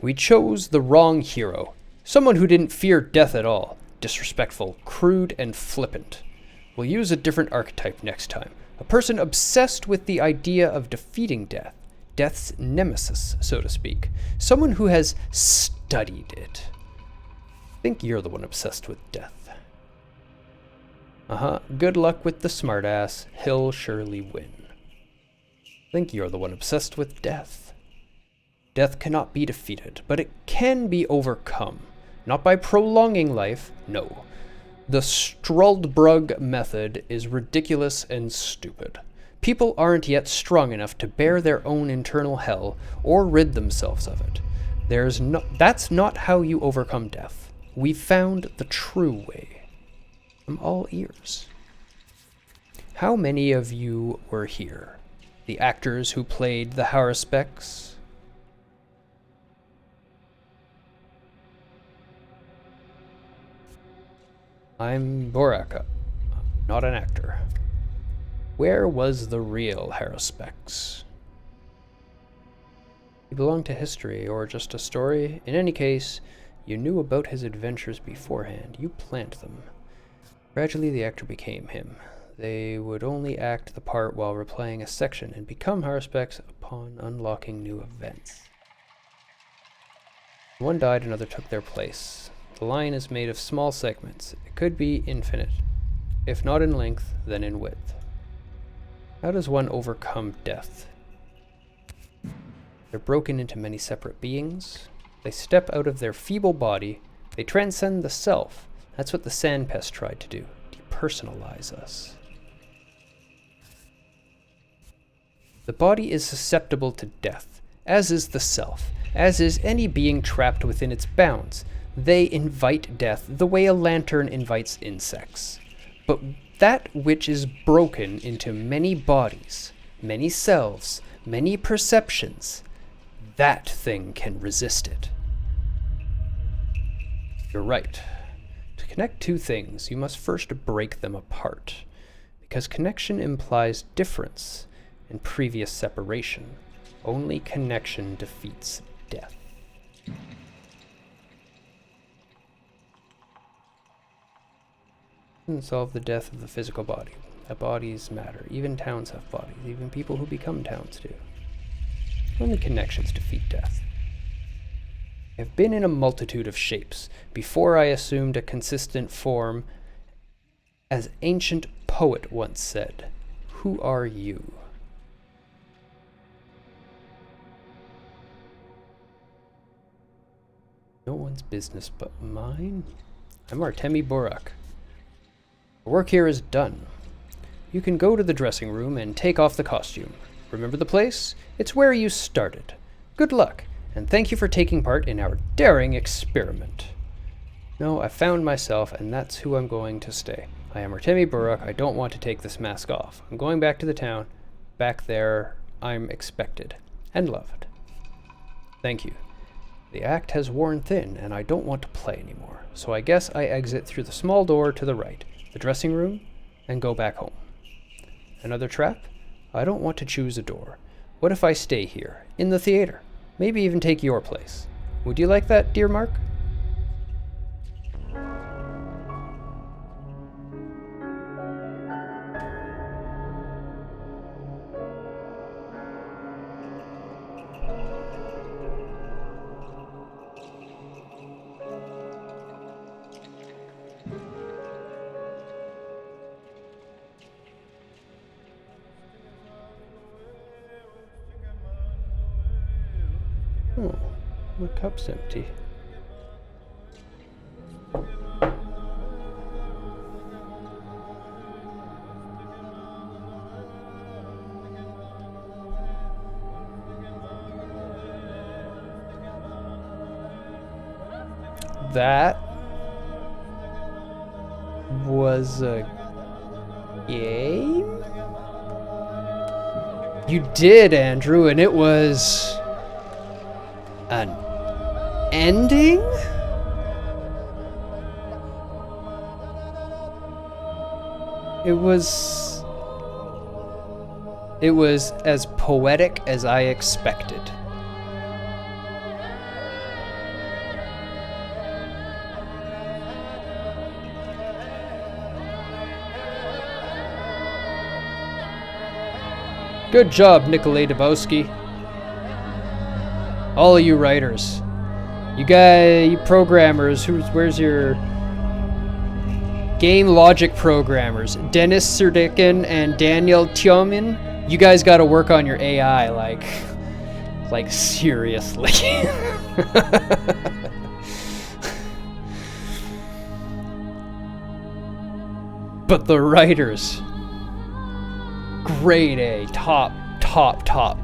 [SPEAKER 1] We chose the wrong hero. Someone who didn't fear death at all. Disrespectful, crude, and flippant. We'll use a different archetype next time. A person obsessed with the idea of defeating death. Death's nemesis, so to speak. Someone who has studied it. I think you're the one obsessed with death. Good luck with the smartass. He'll surely win. I think you're the one obsessed with death. Death cannot be defeated, but it can be overcome. Not by prolonging life, no. The Struldbrug method is ridiculous and stupid. People aren't yet strong enough to bear their own internal hell or rid themselves of it. That's not how you overcome death. We've found the true way. I'm all ears. How many of you were here? The actors who played the Harspecs? I'm Boraka, not an actor. Where was the real Harspecs? He belonged to history, or just a story. In any case, you knew about his adventures beforehand. You planned them. Gradually, the actor became him. They would only act the part while replaying a section and become Harspecs upon unlocking new events. One died, another took their place. The line is made of small segments. It could be infinite. If not in length, then in width. How does one overcome death? They're broken into many separate beings. They step out of their feeble body. They transcend the self. That's what the Sandpest tried to do. Depersonalize us. The body is susceptible to death, as is the self, as is any being trapped within its bounds. They invite death the way a lantern invites insects. But that which is broken into many bodies, many selves, many perceptions, that thing can resist it. You're right. To connect two things, you must first break them apart, because connection implies difference and previous separation. Only connection defeats death. Doesn't solve the death of the physical body. That bodies matter. Even towns have bodies. Even people who become towns do. Only connections defeat death. I have been in a multitude of shapes before I assumed a consistent form. As ancient poet once said, Who are you? No one's business but mine. I'm Artemi Borak. The work here is done. You can go to the dressing room and take off the costume. Remember the place? It's where you started. Good luck, and thank you for taking part in our daring experiment. No, I found myself, and that's who I'm going to stay. I am Artemi Borak. I don't want to take this mask off. I'm going back to the town. Back there, I'm expected and loved. Thank you. The act has worn thin, and I don't want to play anymore. So I guess I exit through the small door to the right, the dressing room, and go back home. Another trap? I don't want to choose a door. What if I stay here, in the theater? Maybe even take your place. Would you like that, dear Mark? Oh, my cup's empty. That was a game? You did, Andrew, and it was an ending? It was as poetic as I expected. Good job, Nikolai Dubowski. All of you writers. You programmers, where's your game logic programmers? Dennis Serdikin and Daniel Tiomin? You guys gotta work on your AI, like seriously. But the writers, grade A, top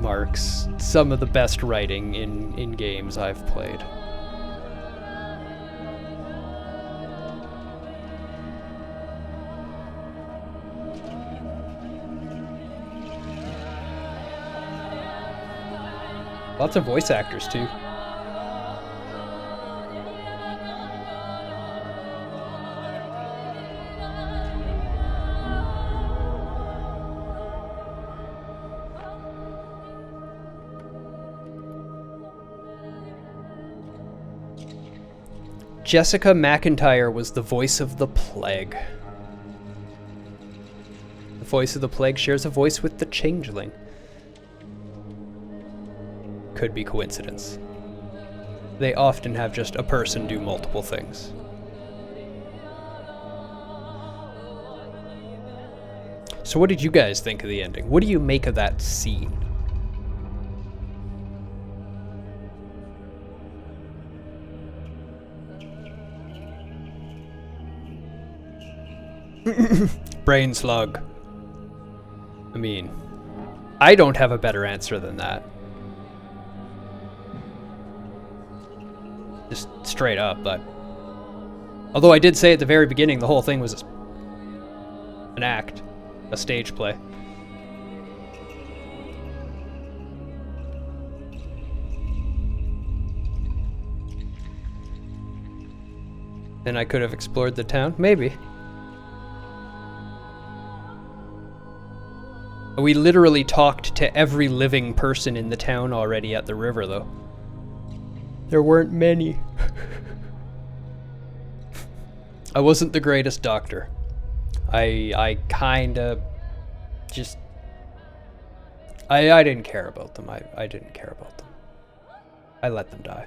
[SPEAKER 1] marks. Some of the best writing in games I've played. Lots of voice actors too. Jessica McIntyre was the voice of the Plague. The voice of the Plague shares a voice with the Changeling. Could be coincidence. They often have just a person do multiple things. So what did you guys think of the ending? What do you make of that scene? Brain slug. I mean, I don't have a better answer than that. Just straight up, but... Although I did say at the very beginning the whole thing was an act. A stage play. And I could have explored the town? Maybe. We literally talked to every living person in the town already at the river, though. There weren't many. I wasn't the greatest doctor. I kinda just... I didn't care about them. I didn't care about them. I let them die.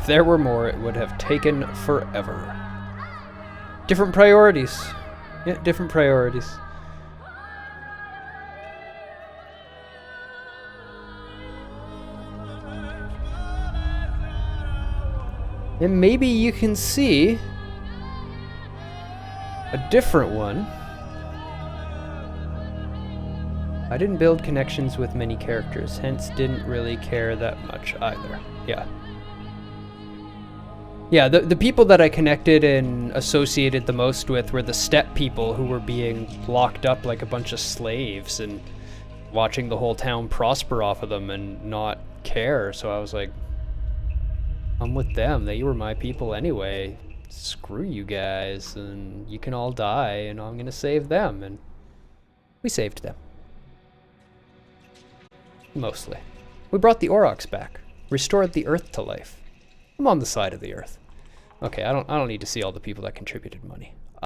[SPEAKER 1] If there were more, it would have taken forever. Different priorities. Yeah, different priorities. And maybe you can see a different one. I didn't build connections with many characters, hence didn't really care that much either. Yeah. Yeah, the people that I connected and associated the most with were the steppe people who were being locked up like a bunch of slaves and watching the whole town prosper off of them and not care. So I was like, I'm with them. They were my people anyway. Screw you guys, and you can all die, and I'm gonna save them. And we saved them. Mostly. We brought the Aurochs back. Restored the Earth to life. I'm on the side of the Earth. Okay, I don't need to see all the people that contributed money.